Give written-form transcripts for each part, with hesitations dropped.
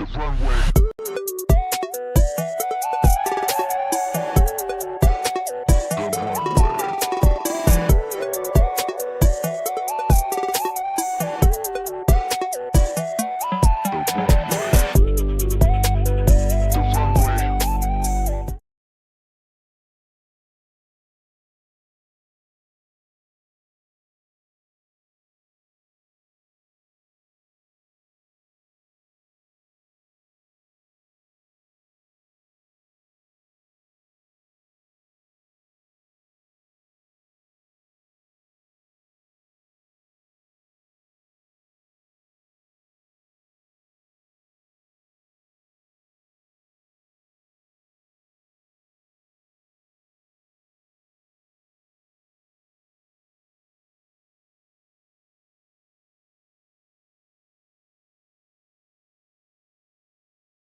The Runway.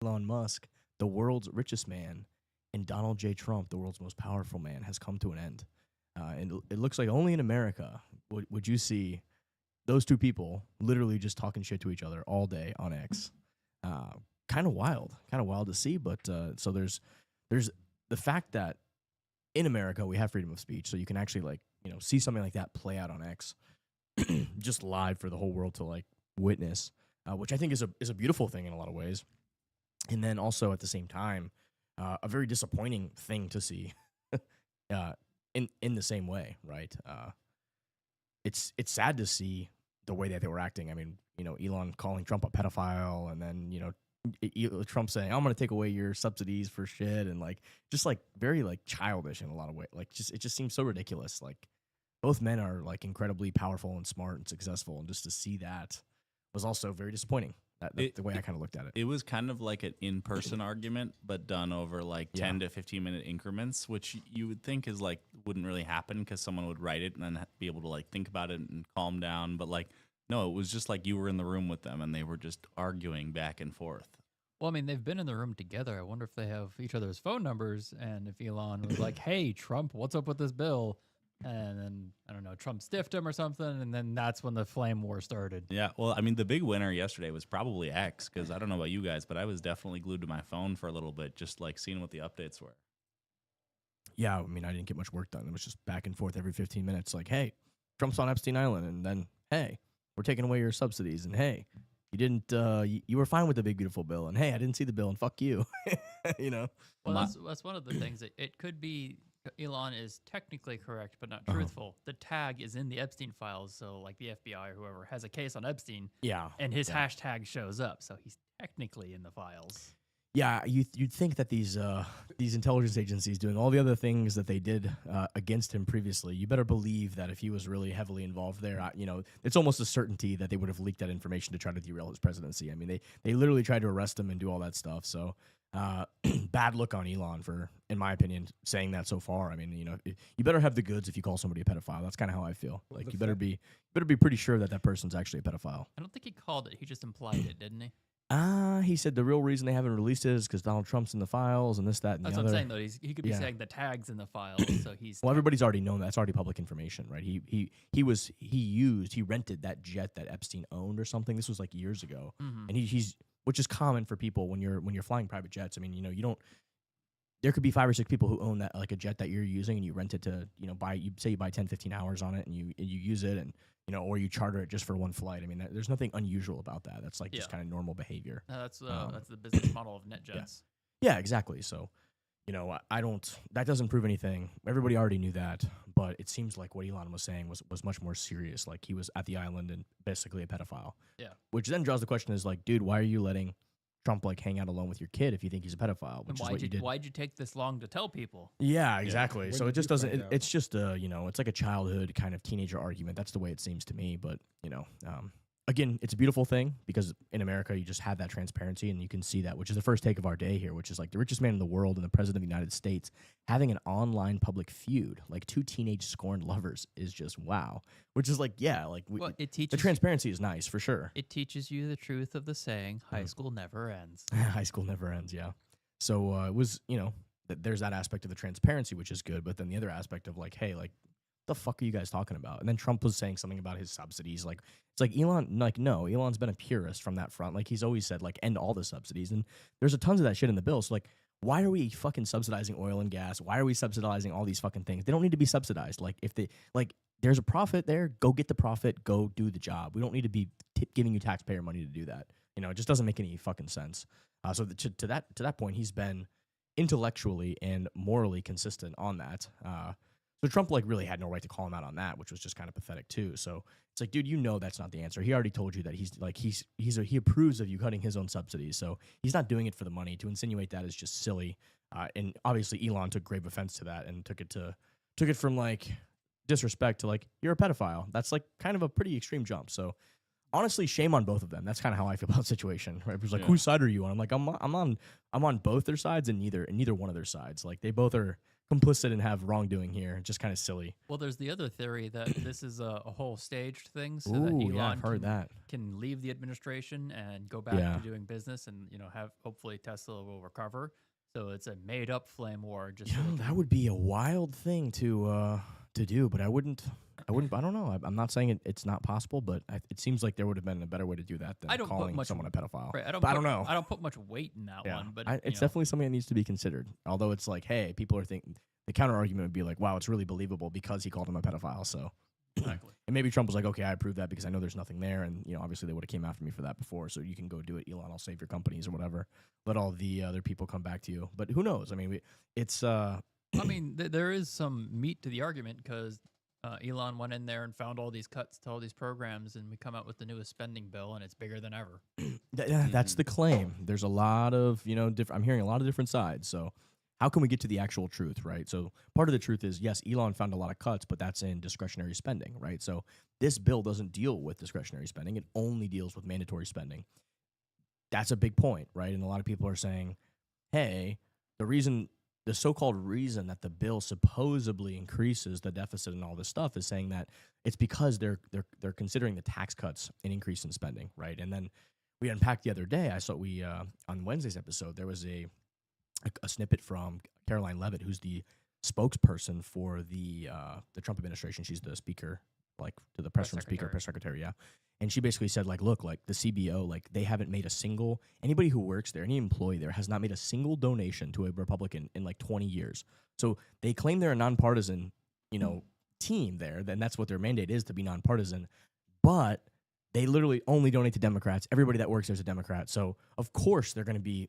Elon Musk, the world's richest man, and Donald J. Trump, the world's most powerful man, has come to an end. And it looks like only in America would you see those two people literally just talking shit to each other all day on X. Kind of wild to see. But so there's the fact that in America we have freedom of speech, so you can actually see something like that play out on X, just live for the whole world to witness, which I think is a beautiful thing in a lot of ways. And then also at the same time, a very disappointing thing to see in the same way, right? It's sad to see the way that they were acting. I mean, Elon calling Trump a pedophile, and then Trump saying, "I'm going to take away your subsidies for shit," and just very childish in a lot of ways. It just seems so ridiculous. Both men are incredibly powerful and smart and successful, and just to see that was also very disappointing. The way I kind of looked at it. It was kind of like an in-person argument, but done over 10 to 15-minute increments, which you would think wouldn't really happen because someone would write it and then be able to think about it and calm down. But no, it was just you were in the room with them and they were just arguing back and forth. Well, I mean, they've been in the room together. I wonder if they have each other's phone numbers, and if Elon was like, "Hey, Trump, what's up with this bill?" And then, I don't know, Trump stiffed him or something, and then that's when the flame war started. Yeah, well, I mean, the big winner yesterday was probably X, because I don't know about you guys, but I was definitely glued to my phone for a little bit, just seeing what the updates were. Yeah, I mean, I didn't get much work done. It was just back and forth every 15 minutes, hey, Trump's on Epstein Island, and then, hey, we're taking away your subsidies, and hey, you didn't, you were fine with the big, beautiful bill, and hey, I didn't see the bill, and fuck you, Well, that's one of the things. It could be Elon is technically correct, but not truthful. The tag is in the Epstein files, so the FBI or whoever has a case on Epstein, and his hashtag shows up, so he's technically in the files. Yeah, you'd think that these intelligence agencies doing all the other things that they did against him previously, you better believe that if he was really heavily involved there, it's almost a certainty that they would have leaked that information to try to derail his presidency. I mean, they literally tried to arrest him and do all that stuff. So bad look on Elon for, in my opinion, saying that so far. I mean, you better have the goods if you call somebody a pedophile. That's kind of how I feel. Like you better be pretty sure that person's actually a pedophile. I don't think he called it. He just implied it, didn't he? He said the real reason they haven't released it is because Donald Trump's in the files and this, that, and That's the what other. I'm saying, though. He could be saying the tags in the files, so he's... Well, everybody's already known that. That's already public information, right? He rented that jet that Epstein owned or something. This was like years ago, and he's which is common for people when you're flying private jets. I mean, you don't. There could be 5 or 6 people who own that, like a jet that you're using, and you rent it to, you buy 10, 15 hours on it, and you use it, and or you charter it just for one flight. I mean, there's nothing unusual about that. That's like just kind of normal behavior. No, that's the business model of NetJets. Yeah, exactly. So, I don't. That doesn't prove anything. Everybody already knew that, but it seems like what Elon was saying was much more serious. Like he was at the island and basically a pedophile. Yeah. Which then draws the question: is like, dude, why are you letting Trump like hang out alone with your kid if you think he's a pedophile? Which is what you did. Why'd you take this long to tell people? Yeah, exactly. So When it just did you doesn't. find out? It's just it's like a childhood kind of teenager argument. That's the way it seems to me. But again, it's a beautiful thing because in America you just have that transparency and you can see that, which is the first take of our day here, which is like the richest man in the world and the president of the United States having an online public feud, like 2 teenage scorned lovers, is just wow. Which is like, yeah, like Well, it the teaches transparency is nice for sure. it teaches you the truth of the saying, "High school never ends." High school never ends, yeah. So it was, there's that aspect of the transparency, which is good, but then the other aspect of like, hey, like, the fuck are you guys talking about? And then Trump was saying something about his subsidies. Like, it's like Elon, like, no, Elon's been a purist from that front. Like, he's always said, like, end all the subsidies. And there's a tons of that shit in the bill. So, like, why are we fucking subsidizing oil and gas? Why are we subsidizing all these fucking things? They don't need to be subsidized. Like, if they, like, there's a profit there, go get the profit, go do the job. We don't need to be giving you taxpayer money to do that. It just doesn't make any fucking sense. So to that point, he's been intellectually and morally consistent on that. So Trump like really had no right to call him out on that, which was just kind of pathetic too. So it's like, dude, that's not the answer. He already told you that he approves of you cutting his own subsidies. So he's not doing it for the money. To insinuate that is just silly. And obviously Elon took grave offense to that and took it from like disrespect to like, you're a pedophile. That's like kind of a pretty extreme jump. So honestly, shame on both of them. That's kind of how I feel about the situation. Right? It was like, whose side are you on? I'm like, I'm on both their sides and neither one of their sides. Like they both are complicit and have wrongdoing here. Just kind of silly. Well, there's the other theory that this is a whole staged thing, so that Ooh, Elon yeah, I've heard that. can leave the administration and go back to doing business, and have hopefully Tesla will recover. So it's a made up flame war. Just so that would be a wild thing to do, but I wouldn't. I don't know. I'm not saying it's not possible, but it seems like there would have been a better way to do that than calling someone a pedophile. Right, I don't know. I don't put much weight in that one, but it's definitely something that needs to be considered. Although it's like, hey, people are thinking the counter argument would be like, wow, it's really believable because he called him a pedophile. So, exactly. And maybe Trump was like, okay, I approve that because I know there's nothing there, and obviously they would have came after me for that before. So you can go do it, Elon. I'll save your companies or whatever. Let all the other people come back to you. But who knows? I mean, it's. I mean, there is some meat to the argument because Elon went in there and found all these cuts to all these programs, and we come out with the newest spending bill, and it's bigger than ever. That's the claim. There's a lot of I'm hearing a lot of different sides. So how can we get to the actual truth, right? So part of the truth is, yes, Elon found a lot of cuts, but that's in discretionary spending, right? So this bill doesn't deal with discretionary spending. It only deals with mandatory spending. That's a big point, right? And a lot of people are saying, hey, the so-called reason that the bill supposedly increases the deficit and all this stuff is saying that it's because they're considering the tax cuts an increase in spending, right? And then we unpacked the other day. I saw on Wednesday's episode there was a snippet from Caroline Leavitt, who's the spokesperson for the Trump administration. She's the speaker, like to the press secretary, yeah. And she basically said, like, look, like the CBO, like they haven't made anybody who works there, any employee there has not made a single donation to a Republican in like 20 years. So they claim they're a nonpartisan, team there. Then that's what their mandate is, to be nonpartisan. But they literally only donate to Democrats. Everybody that works there's a Democrat. So of course they're going to be,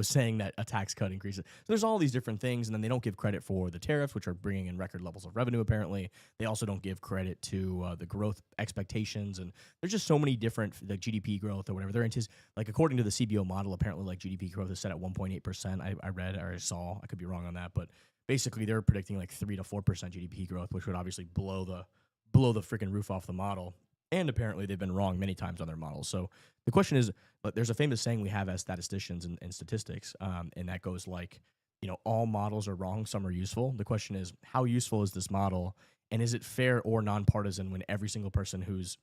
saying that a tax cut increases. So there's all these different things, and then they don't give credit for the tariffs, which are bringing in record levels of revenue. Apparently, they also don't give credit to the growth expectations, and there's just so many different like GDP growth or whatever. They're like according to the CBO model, apparently like GDP growth is set at 1.8%. I read or I saw. I could be wrong on that, but basically they're predicting like 3 to 4% GDP growth, which would obviously blow the freaking roof off the model. And apparently they've been wrong many times on their models. So the question is, but there's a famous saying we have as statisticians and statistics, and that goes like, all models are wrong, some are useful. The question is, how useful is this model, and is it fair or nonpartisan when every single person who's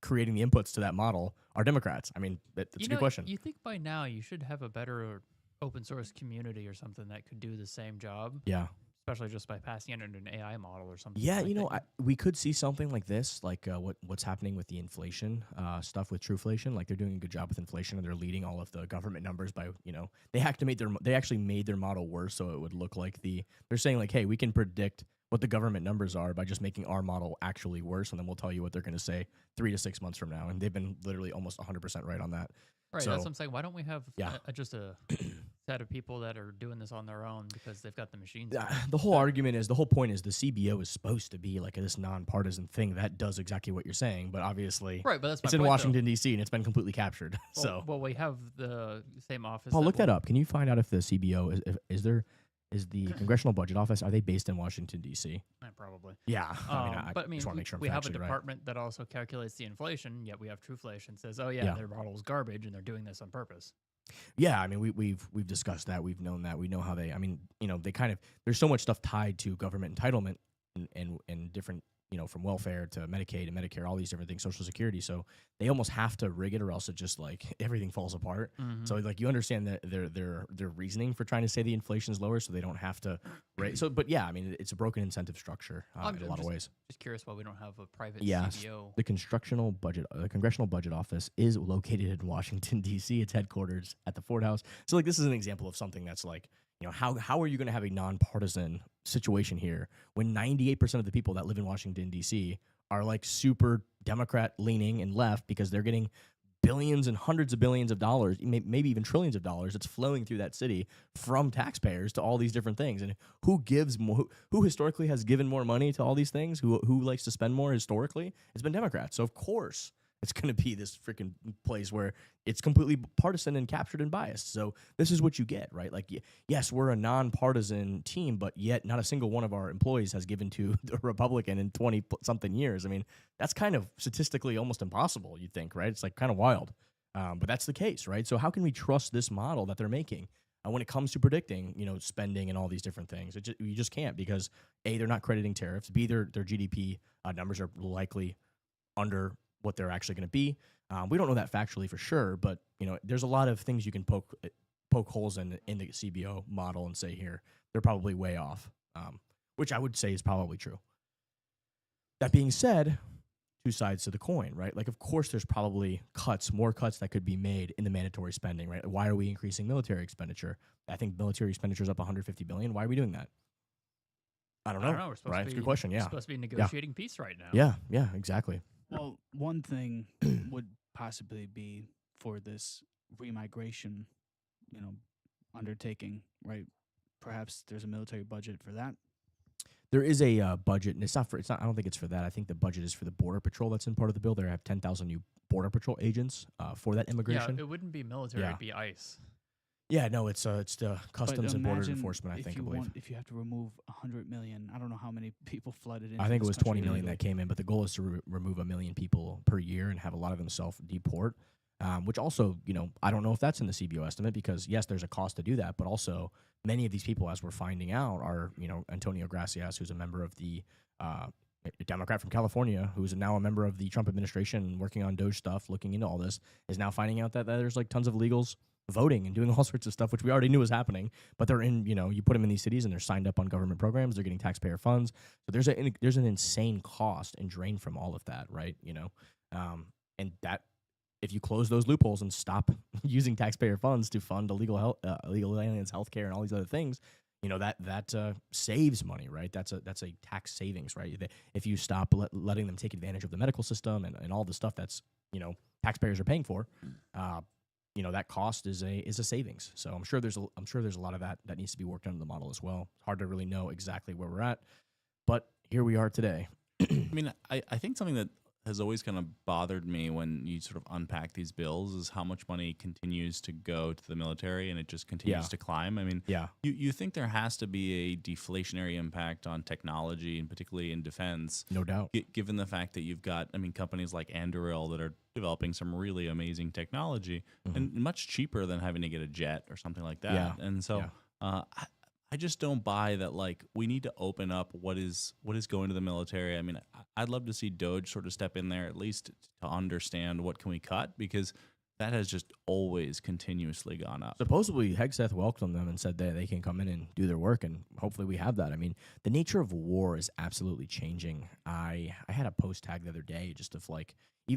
creating the inputs to that model are Democrats? I mean, that's a good question. You think by now you should have a better open source community or something that could do the same job? Yeah. Especially just by passing it into an AI model or something. Yeah, like we could see something like this, like what's happening with the inflation stuff with Trueflation. Like they're doing a good job with inflation, and they're leading all of the government numbers by they actually made their model worse, so it would look like they're saying like, hey, we can predict what the government numbers are by just making our model actually worse, and then we'll tell you what they're going to say 3 to 6 months from now, and they've been literally almost 100% right on that. Right, so, that's what I'm saying. Why don't we have just a set of people that are doing this on their own because they've got the machines? The whole point is the CBO is supposed to be like this nonpartisan thing that does exactly what you're saying, but obviously right, but that's it's in Washington, D.C., and it's been completely captured. Well, we have the same office. Paul, look that up. Can you find out if the CBO is the Congressional Budget Office, are they based in Washington, D.C.? Probably. Yeah. I just want to make sure I'm we have a factually right. department that also calculates the inflation, yet we have Trueflation says, oh, yeah, their model's garbage, and they're doing this on purpose. Yeah, I mean, we've discussed that. We've known that. We know how they, they kind of, there's so much stuff tied to government entitlement and different, from welfare to Medicaid and Medicare, all these different things, Social Security. So they almost have to rig it, or else it just like everything falls apart. Mm-hmm. So like you understand that their reasoning for trying to say the inflation is lower, so they don't have to rate. So, but yeah, I mean, it's a broken incentive structure in a lot of ways. Just curious why we don't have a private Yes, CBO. the Congressional Budget Office is located in Washington, D.C. Its headquarters at the Ford House. So like this is an example of something that's like, how are you going to have a nonpartisan situation here when 98% of the people that live in Washington, D.C. are like super Democrat leaning and left because they're getting billions and hundreds of billions of dollars, maybe even trillions of dollars that's flowing through that city from taxpayers to all these different things. And who gives more, who historically has given more money to all these things? Who likes to spend more historically? It's been Democrats. So of course it's going to be this freaking place where it's completely partisan and captured and biased. So this is what you get, right? Like, yes, we're a nonpartisan team, but yet not a single one of our employees has given to the Republican in 20-something years. I mean, that's kind of statistically almost impossible, you'd think, right? It's like kind of wild. But that's the case, right? So how can we trust this model that they're making when it comes to predicting, spending and all these different things? You just can't, because A, they're not crediting tariffs. B, their GDP numbers are likely under what they're actually going to be. We don't know that factually for sure, but there's a lot of things you can poke holes in the CBO model and say here they're probably way off, which I would say is probably true. That being said, two sides to the coin, right? Like, of course, there's probably more cuts that could be made in the mandatory spending, right? Why are we increasing military expenditure? I think military expenditure is up $150 billion. Why are we doing that? I don't know. We're supposed right? to be, It's a good question. Yeah. We're supposed to be negotiating peace right now. Yeah, exactly. Well, one thing would possibly be for this remigration, undertaking, right? Perhaps there's a military budget for that. There is a budget, and it's not. I don't think it's for that. I think the budget is for the Border Patrol. That's in part of the bill. They have 10,000 new Border Patrol agents for that immigration. Yeah, it wouldn't be military; it'd be ICE. Yeah, no, it's the Customs and Border Enforcement. I believe. If you have to remove 100 million, I don't know how many people flooded in. I think it was 20 million that came in, but the goal is to remove 1 million people per year and have a lot of them self-deport. Which also, I don't know if that's in the CBO estimate, because yes, there's a cost to do that, but also many of these people, as we're finding out, are Antonio Gracias, who's a member of the a Democrat from California, who's now a member of the Trump administration working on DOJ stuff, looking into all this, is now finding out that there's like tons of illegals voting and doing all sorts of stuff, which we already knew was happening, but they're in, you put them in these cities and they're signed up on government programs, they're getting taxpayer funds. So there's an insane cost and drain from all of that, right? And that, if you close those loopholes and stop using taxpayer funds to fund illegal aliens, healthcare, and all these other things, that saves money, right? That's a tax savings, right? If you stop letting them take advantage of the medical system and all the stuff that's taxpayers are paying for, that cost is a savings. So I'm sure there's a lot of that needs to be worked into the model as well. It's hard to really know exactly where we're at, but here we are today. I mean, I think something that has always kind of bothered me when you sort of unpack these bills is how much money continues to go to the military and it just continues to climb. I mean, you think there has to be a deflationary impact on technology, and particularly in defense. No doubt. Given the fact that you've got, companies like Anduril that are developing some really amazing technology and much cheaper than having to get a jet or something like that. Yeah. And so I just don't buy that. Like, we need to open up what is going to the military. I mean, I'd love to see Doge sort of step in there at least to understand what can we cut, because that has just always continuously gone up. Supposedly, Hegseth welcomed them and said that they can come in and do their work, and hopefully we have that. I mean, the nature of war is absolutely changing. I had a post tag the other day just of like,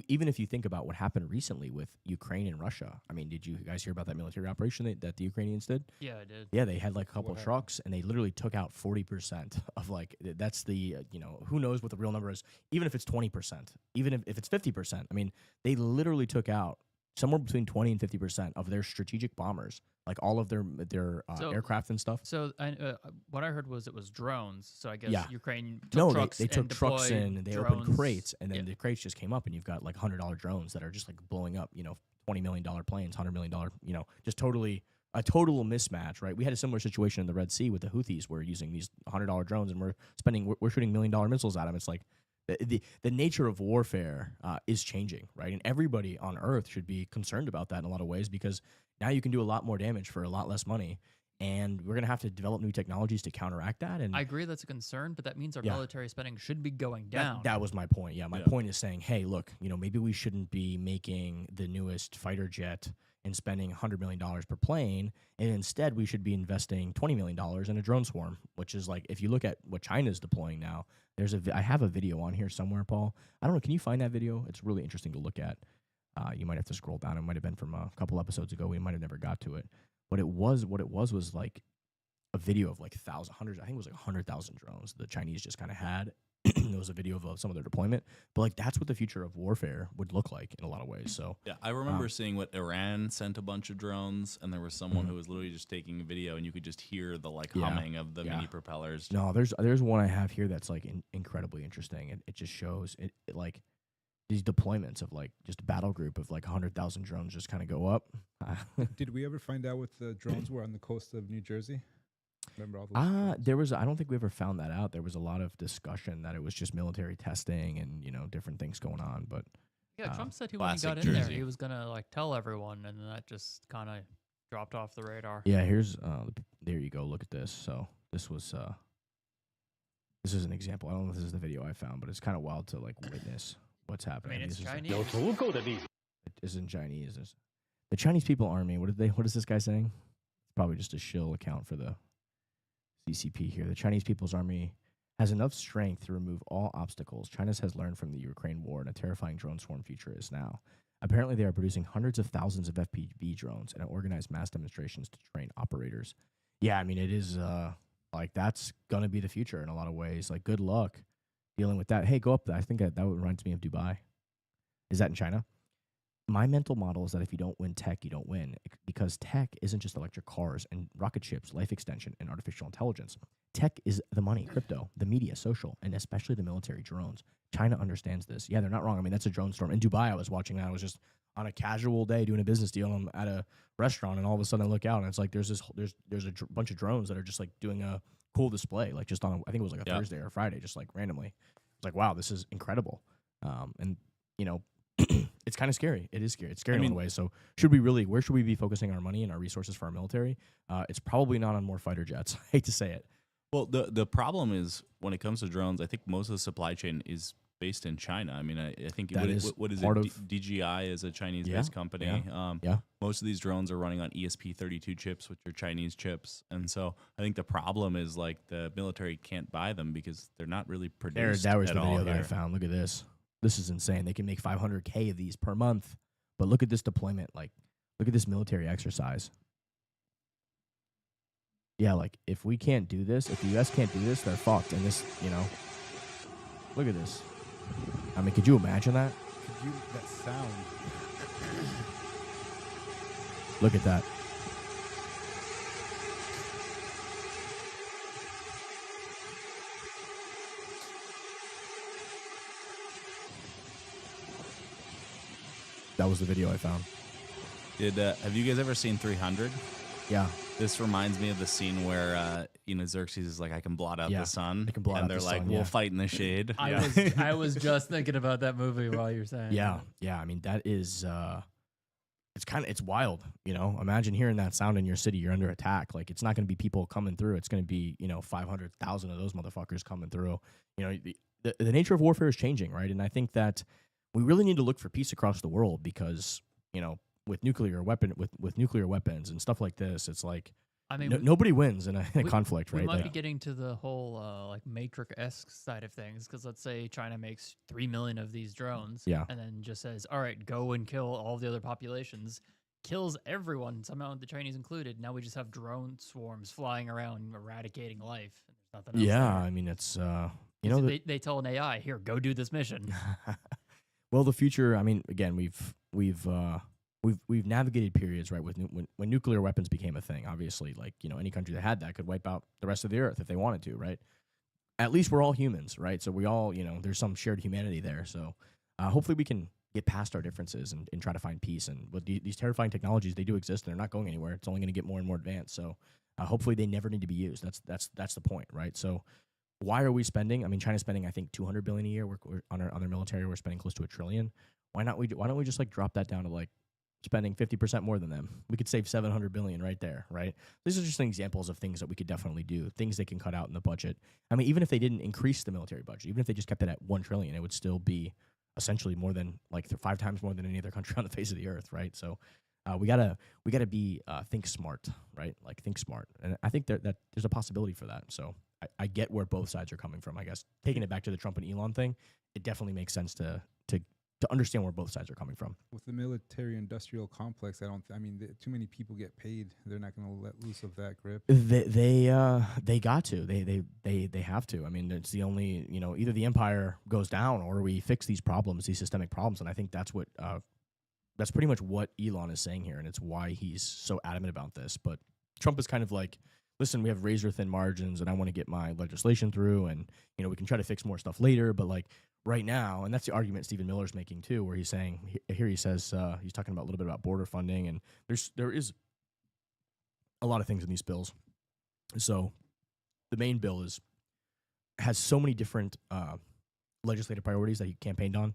even if you think about what happened recently with Ukraine and Russia. I mean, did you guys hear about that military operation that the Ukrainians did? Yeah, I did. Yeah, they had like a couple of trucks, and they literally took out 40% of like, that's the, who knows what the real number is, even if it's 20%, even if it's 50%. I mean, they literally took out somewhere between 20 and 50% of their strategic bombers, like all of their aircraft and stuff. So what I heard was it was drones. So I guess Ukraine took no, trucks they took and trucks in and they opened crates, and then Yeah. the crates just came up, and you've got like $100 drones that are just like blowing up, $20 million planes, $100 million, just totally a total mismatch, right? We had a similar situation in the Red Sea with the Houthis. We're using these $100 drones, and we're shooting $1 million missiles at them. It's like the nature of warfare is changing, right? And everybody on Earth should be concerned about that in a lot of ways, because now you can do a lot more damage for a lot less money, and we're going to have to develop new technologies to counteract that. And I agree that's a concern, but that means our military spending should be going down. That was my point. Yeah, my point is saying, hey, look, maybe we shouldn't be making the newest fighter jet and spending $100 million per plane, and instead we should be investing $20 million in a drone swarm, which is like, if you look at what China's deploying now, I have a video on here somewhere, Paul. I don't know, can you find that video? It's really interesting to look at. You might have to scroll down. It might have been from a couple episodes ago. We might have never got to it. What it was like a video of like I think it was like 100,000 drones the Chinese just kind of had. There was a video of some of their deployment, but like that's what the future of warfare would look like in a lot of ways. So yeah, I remember seeing what Iran sent a bunch of drones, and there was someone who was literally just taking a video, and you could just hear the like humming of the mini propellers. No, there's one I have here that's like incredibly interesting. It just shows it like these deployments of like just a battle group of like 100,000 drones just kind of go up. Did we ever find out what the drones were on the coast of New Jersey? Remember all those? I don't think we ever found that out. There was a lot of discussion that it was just military testing and different things going on. But Trump said when he got in there, he was gonna like tell everyone, and that just kind of dropped off the radar. Yeah, here's there you go. Look at this. So this is an example. I don't know if this is the video I found, but it's kind of wild to like witness what's happening. I mean, it's this Chinese. It isn't Chinese. The Chinese People Army. What is this guy saying? It's probably just a shill account for the CCP here. The Chinese People's Army has enough strength to remove all obstacles China has learned from the Ukraine war, and a terrifying drone swarm future is now. Apparently, they are producing hundreds of thousands of FPV drones and organized mass demonstrations to train operators. Yeah, I mean, it is like that's gonna be the future in a lot of ways. Like, good luck dealing with that. Hey, go up there. I think that reminds me of Dubai. Is that in China? My mental model is that if you don't win tech, you don't win, because tech isn't just electric cars and rocket ships, life extension, and artificial intelligence. Tech is the money, crypto, the media, social, and especially the military drones. China understands this. Yeah, they're not wrong. I mean, that's a drone storm. In Dubai, I was watching that. I was just on a casual day doing a business deal, and I'm at a restaurant, and all of a sudden I look out, and it's like there's a bunch of drones that are just like doing a cool display, like just on I think it was like a Thursday or Friday, just like randomly. It's like, wow, this is incredible. And it's kind of scary. It is scary. It's scary in a way. So where should we be focusing our money and our resources for our military? It's probably not on more fighter jets. I hate to say it. Well, the problem is when it comes to drones, I think most of the supply chain is based in China. I mean, I think what is it? DJI is a Chinese-based company. Most of these drones are running on ESP32 chips, which are Chinese chips, and so I think the problem is like the military can't buy them because they're not really produced. That was at the all video that I here. found. Look at this. This is insane. They can make 500K of these per month, but look at this deployment. Like, look at this military exercise. yeah, like if we can't do this, if the U.S. can't do this, they're fucked. And this, look at this. I mean, could you imagine that? Could you that sound? Look at that. That was the video I found. Have you guys ever seen 300? Yeah. This reminds me of the scene where Xerxes is like, I can blot out Yeah, the sun. I can blot and out they're the like, sun, we'll yeah. fight in the shade. I was just thinking about that movie while you're saying. Yeah. Yeah. I mean, that is, it's wild, Imagine hearing that sound in your city. You're under attack. Like, it's not going to be people coming through. It's going to be, 500,000 of those motherfuckers coming through. The nature of warfare is changing, right? And I think that we really need to look for peace across the world because, with nuclear weapons and stuff like this, it's like, I mean, nobody wins in a conflict, right? We might Like, be getting to the whole like Matrix-esque side of things because let's say China makes 3 million of these drones, Yeah. and then just says, "All right, go and kill all the other populations," kills everyone, somehow the Chinese included. Now we just have drone swarms flying around eradicating life. There's nothing else. yeah, there. I mean, it's They tell an AI, "Here, go do this mission." well, the future. I mean, again, we've navigated periods, right? When nuclear weapons became a thing, obviously, like any country that had that could wipe out the rest of the earth if they wanted to, right? At least we're all humans, right? So we all, there's some shared humanity there. So hopefully we can get past our differences and try to find peace. And with these terrifying technologies, they do exist and they're not going anywhere. It's only going to get more and more advanced. So hopefully they never need to be used. That's the point, right? So why are we spending? I mean, China's spending, I think, $200 billion a year. We're on their military. We're spending close to $1 trillion. Why don't we just like drop that down to like spending 50% more than them? We could save $700 billion right there, right? These are just examples of things that we could definitely do, things they can cut out in the budget. I mean, even if they didn't increase the military budget, even if they just kept it at $1 trillion, it would still be essentially more than 5 times more than any other country on the face of the earth, right? So we gotta be think smart, right? Like think smart, and I think that there's a possibility for that. So I get where both sides are coming from. I guess taking it back to the Trump and Elon thing, it definitely makes sense to understand where both sides are coming from. With the military-industrial complex, too many people get paid. They're not going to let loose of that grip. They got to. They have to. I mean, it's the only, either the empire goes down or we fix these problems, these systemic problems. And I think that's pretty much what Elon is saying here, and it's why he's so adamant about this. But Trump is kind of like, listen, we have razor-thin margins, and I want to get my legislation through, and we can try to fix more stuff later. But like right now, and that's the argument Stephen Miller's making too, where he's saying here he says he's talking about a little bit about border funding, and there is a lot of things in these bills. So the main bill has so many different legislative priorities that he campaigned on,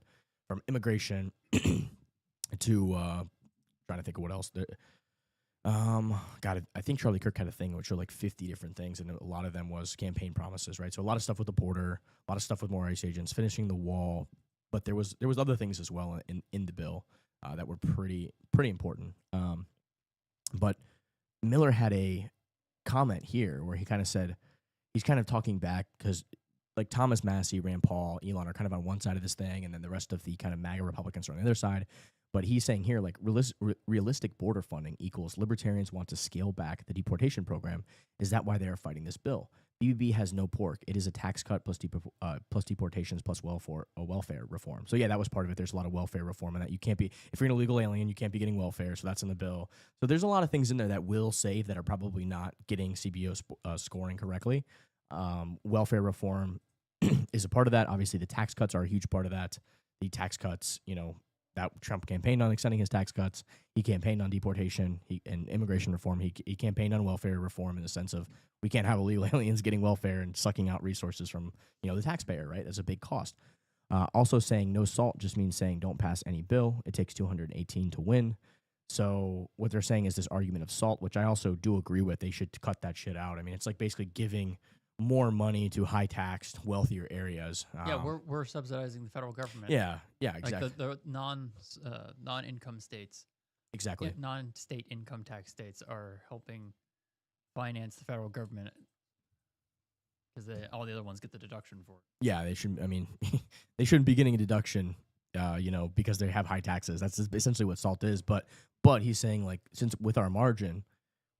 from immigration to trying to think of what else. I think Charlie Kirk had a thing which were like 50 different things, and a lot of them was campaign promises, right? So a lot of stuff with the border, a lot of stuff with more ICE agents, finishing the wall, but there was other things as well in the bill that were pretty important. But Miller had a comment here where he kind of said he's kind of talking back because like Thomas Massey, Rand Paul, Elon are kind of on one side of this thing, and then the rest of the kind of MAGA Republicans are on the other side. But he's saying here, like, realistic border funding equals libertarians want to scale back the deportation program. Is that why they are fighting this bill? BBB has no pork. It is a tax cut plus deportations plus welfare reform. So, yeah, that was part of it. There's a lot of welfare reform in that. You can't be, if you're an illegal alien, you can't be getting welfare. So that's in the bill. So there's a lot of things in there that will save that are probably not getting CBO scoring correctly. Welfare reform is a part of that. Obviously, the tax cuts are a huge part of that. The tax cuts, that Trump campaigned on extending his tax cuts. He campaigned on deportation and immigration reform. He campaigned on welfare reform in the sense of we can't have illegal aliens getting welfare and sucking out resources from the taxpayer, right? That's a big cost. Also saying no SALT just means saying don't pass any bill. It takes 218 to win. So what they're saying is this argument of SALT, which I also do agree with. They should cut that shit out. I mean, it's like basically giving more money to high-taxed, wealthier areas. Yeah, we're subsidizing the federal government. Yeah, exactly. Like the non-income states. Exactly. Non-state income tax states are helping finance the federal government because all the other ones get the deduction for it. Yeah, they shouldn't. I mean, they shouldn't be getting a deduction, because they have high taxes. That's essentially what SALT is. But he's saying, like, since with our margin,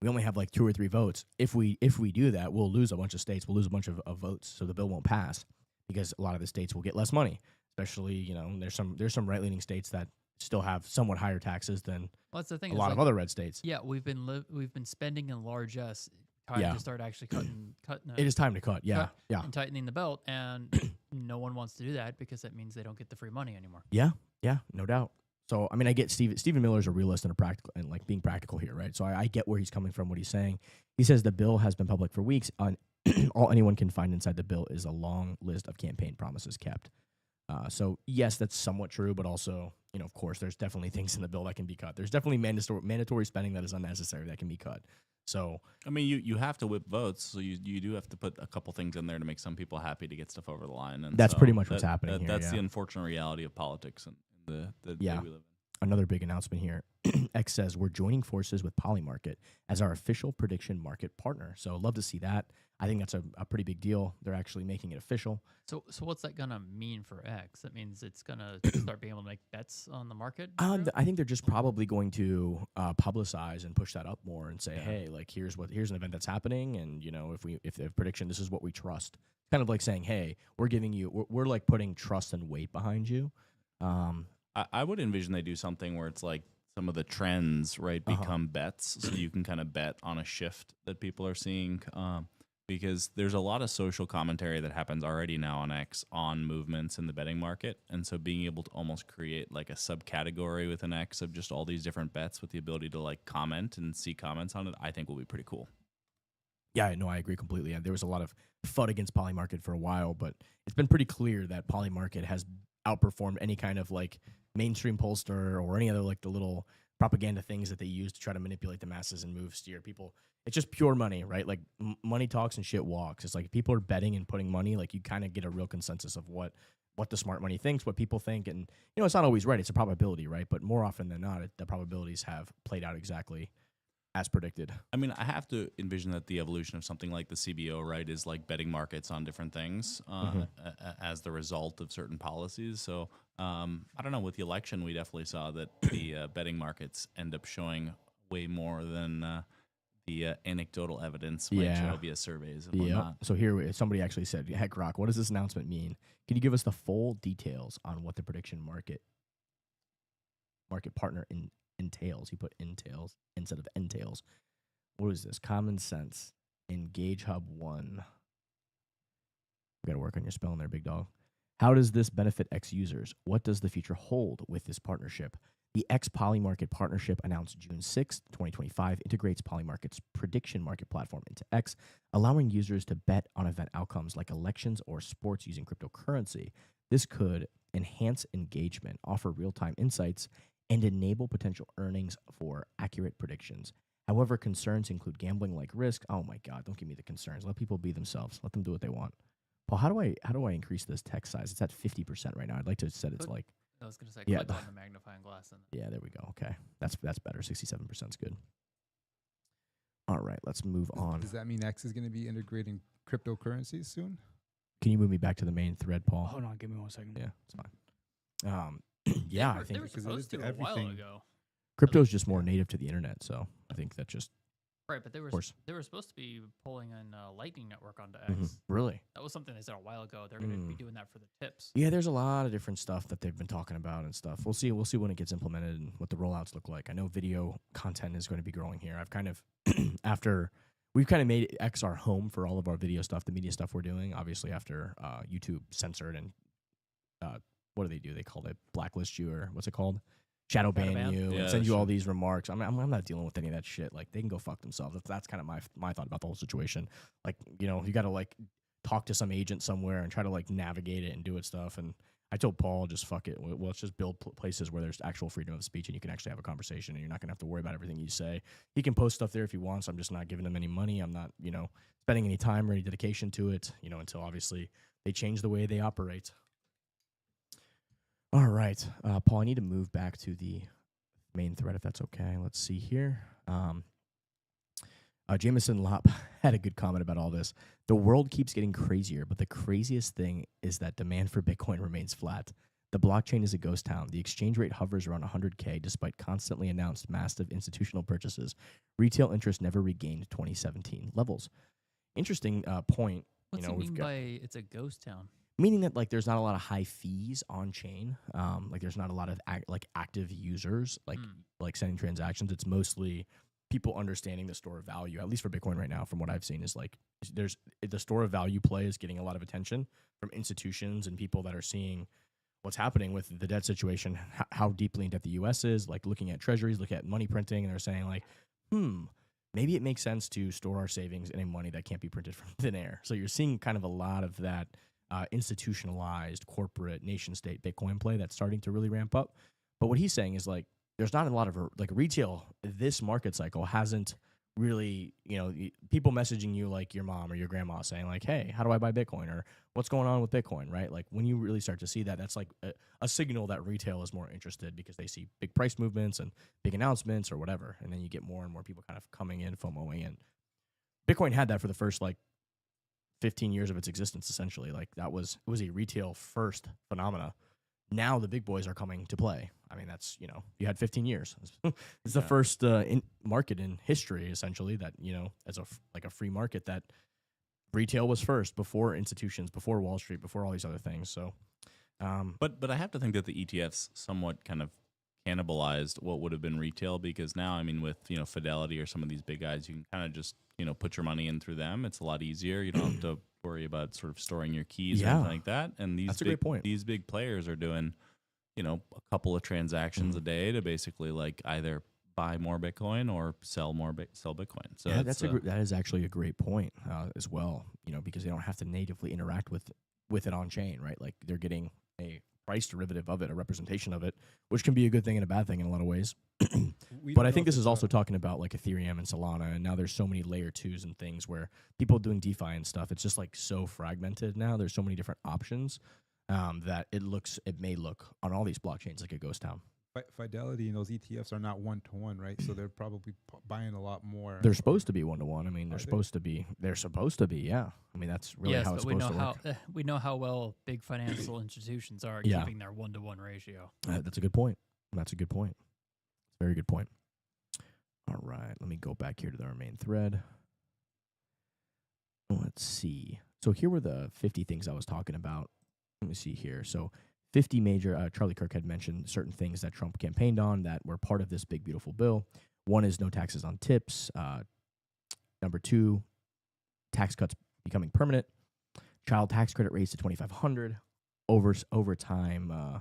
we only have like 2 or 3 votes. If we do that, we'll lose a bunch of states. We'll lose a bunch of votes, so the bill won't pass because a lot of the states will get less money. Especially, there's some right leaning states that still have somewhat higher taxes than Well, that's the thing. a lot of other red states. Yeah, we've been spending in largesse. Time Yeah. to start actually cutting. It is time to cut. Yeah, cut yeah, and tightening the belt, and no one wants to do that because that means they don't get the free money anymore. yeah, no doubt. So I mean, I get Stephen Miller's a realist and a practical and like being practical here, right? So I get where he's coming from, what he's saying. He says the bill has been public for weeks. All anyone can find inside the bill is a long list of campaign promises kept. So yes, that's somewhat true, but also, of course, there's definitely things in the bill that can be cut. There's definitely mandatory spending that is unnecessary that can be cut. So I mean, you have to whip votes, so you do have to put a couple things in there to make some people happy to get stuff over the line. And that's so pretty much what's happening here. That's Yeah. the unfortunate reality of politics and the Yeah. day we live in. Another big announcement here. X says we're joining forces with Polymarket as our official prediction market partner. So love to see that. I think that's a pretty big deal. They're actually making it official. So what's that gonna mean for X? That means it's gonna start being able to make bets on the market. I think they're just probably going to publicize and push that up more and say, hey, like here's an event that's happening, and if they have prediction, this is what we trust. Kind of like saying, hey, we're like putting trust and weight behind you. I would envision they do something where it's like some of the trends, right, become bets, so you can kind of bet on a shift that people are seeing. Because there's a lot of social commentary that happens already now on X on movements in the betting market. And so being able to almost create like a subcategory within X of just all these different bets with the ability to like comment and see comments on it, I think will be pretty cool. Yeah, no, I agree completely. There was a lot of FUD against Polymarket for a while, but it's been pretty clear that Polymarket has outperformed any kind of like mainstream pollster or any other like the little propaganda things that they use to try to manipulate the masses and steer people. It's just pure money, right? Like money talks and shit walks. It's like if people are betting and putting money, like you kind of get a real consensus of what the smart money thinks, what people think. And, it's not always right. It's a probability, right? But more often than not, the probabilities have played out exactly as predicted. I mean, I have to envision that the evolution of something like the CBO, right, is like betting markets on different things as the result of certain policies. So I don't know. With the election, we definitely saw that the betting markets end up showing way more than the anecdotal evidence might show via surveys and whatnot. So here, somebody actually said, heck, Rock, what does this announcement mean? Can you give us the full details on what the prediction market partner entails? He put entails instead of entails. What is this? Common sense. Engage Hub 1. We got to work on your spelling there, big dog. How does this benefit X users? What does the future hold with this partnership? The X Polymarket partnership announced June 6, 2025, integrates Polymarket's prediction market platform into X, allowing users to bet on event outcomes like elections or sports using cryptocurrency. This could enhance engagement, offer real-time insights, and enable potential earnings for accurate predictions. However, concerns include gambling-like risk. Oh my God, don't give me the concerns. Let people be themselves. Let them do what they want. Paul, how do I increase this text size? It's at 50% right now. I'd like to set it's like. I was going to say, Yeah. click on the magnifying glass. Yeah, there we go. Okay, that's better. 67% is good. All right, let's move on. Does that mean X is going to be integrating cryptocurrencies soon? Can you move me back to the main thread, Paul? Hold on, give me 1 second. Yeah, it's fine. Yeah, I They think were because it supposed is to a while everything. ago. crypto's just more native to the internet, so I think that just Right, but they were course. they were supposed to be pulling in Lightning Network onto X. really. That was something they said a while ago. They're going to be doing that for the tips. Yeah, there's a lot of different stuff that they've been talking about and stuff. We'll see when it gets implemented and what the rollouts look like. I know video content is going to be growing here. I've kind of we've kind of made X our home for all of our video stuff, the media stuff we're doing. Obviously, after YouTube censored and what do they do? They call it blacklist you, or what's it called? Shadow ban you, Yeah, and send you sure. all these remarks. I'm not dealing with any of that shit. Like, they can go fuck themselves. That's kind of my thought about the whole situation. Like, you got to like talk to some agent somewhere and try to like navigate it and do it stuff. And I told Paul, just fuck it. Well, let's just build places where there's actual freedom of speech and you can actually have a conversation and you're not gonna have to worry about everything you say. He can post stuff there if he wants. I'm just not giving him any money. I'm not, spending any time or any dedication to it, until obviously they change the way they operate. All right, Paul, I need to move back to the main thread if that's okay. Let's see here. Jameson Lopp had a good comment about all this. The world keeps getting crazier, but the craziest thing is that demand for Bitcoin remains flat. The blockchain is a ghost town. The exchange rate hovers around 100K despite constantly announced massive institutional purchases. Retail interest never regained 2017 levels. Interesting point. What's you know, he we've mean got, by it's a ghost town? meaning that like there's not a lot of high fees on chain. Like there's not a lot of active users like sending transactions. It's mostly people understanding the store of value. At least for Bitcoin right now, from what I've seen, is like the store of value play is getting a lot of attention from institutions and people that are seeing what's happening with the debt situation, how deeply in debt the U.S. is, like looking at treasuries, look at money printing, and they're saying like, maybe it makes sense to store our savings in a money that can't be printed from thin air. So you're seeing kind of a lot of that institutionalized corporate nation state Bitcoin play that's starting to really ramp up. But what he's saying is like, there's not a lot of like retail. This market cycle hasn't really, people messaging you like your mom or your grandma saying like, hey, how do I buy Bitcoin? Or what's going on with Bitcoin, right? Like when you really start to see that, that's like a signal that retail is more interested because they see big price movements and big announcements or whatever. And then you get more and more people kind of coming in, FOMOing in. Bitcoin had that for the first like 15 years of its existence, essentially. Like it was a retail first phenomena. Now the big boys are coming to play. I mean, that's, you had 15 years. It's the first market in history, essentially, that, as a free market, that retail was first before institutions, before Wall Street, before all these other things. So, but I have to think that the ETFs somewhat kind of cannibalized what would have been retail, because now, I mean, with, Fidelity or some of these big guys, you can kind of just, put your money in through them. It's a lot easier. You don't have to worry about sort of storing your keys or anything like that. And that's a great point. These big players are doing, a couple of transactions a day to basically like either buy more Bitcoin or sell Bitcoin. So yeah, that is actually a great point as well. Because they don't have to natively interact with it on chain, right? Like they're getting a price derivative of it, a representation of it, which can be a good thing and a bad thing in a lot of ways. But I think this is also talking about like Ethereum and Solana, and now there's so many layer 2s and things where people doing DeFi and stuff, it's just like so fragmented now. There's so many different options that it may look on all these blockchains like a ghost town. Fidelity and those ETFs are not 1-to-1, right? So they're probably buying a lot more. They're supposed to be 1-to-1. I mean, they're supposed to be. Yeah. I mean, that's really how it's supposed to work. We know how well big financial institutions are keeping their 1-to-1 ratio. That's a good point. That's a good point. Very good point. All right, let me go back here to our main thread. Let's see. So here were the 50 things I was talking about. Let me see here. So 50 major, Charlie Kirk had mentioned certain things that Trump campaigned on that were part of this big, beautiful bill. One is no taxes on tips. Number 2, tax cuts becoming permanent. Child tax credit raised to $2,500. Overtime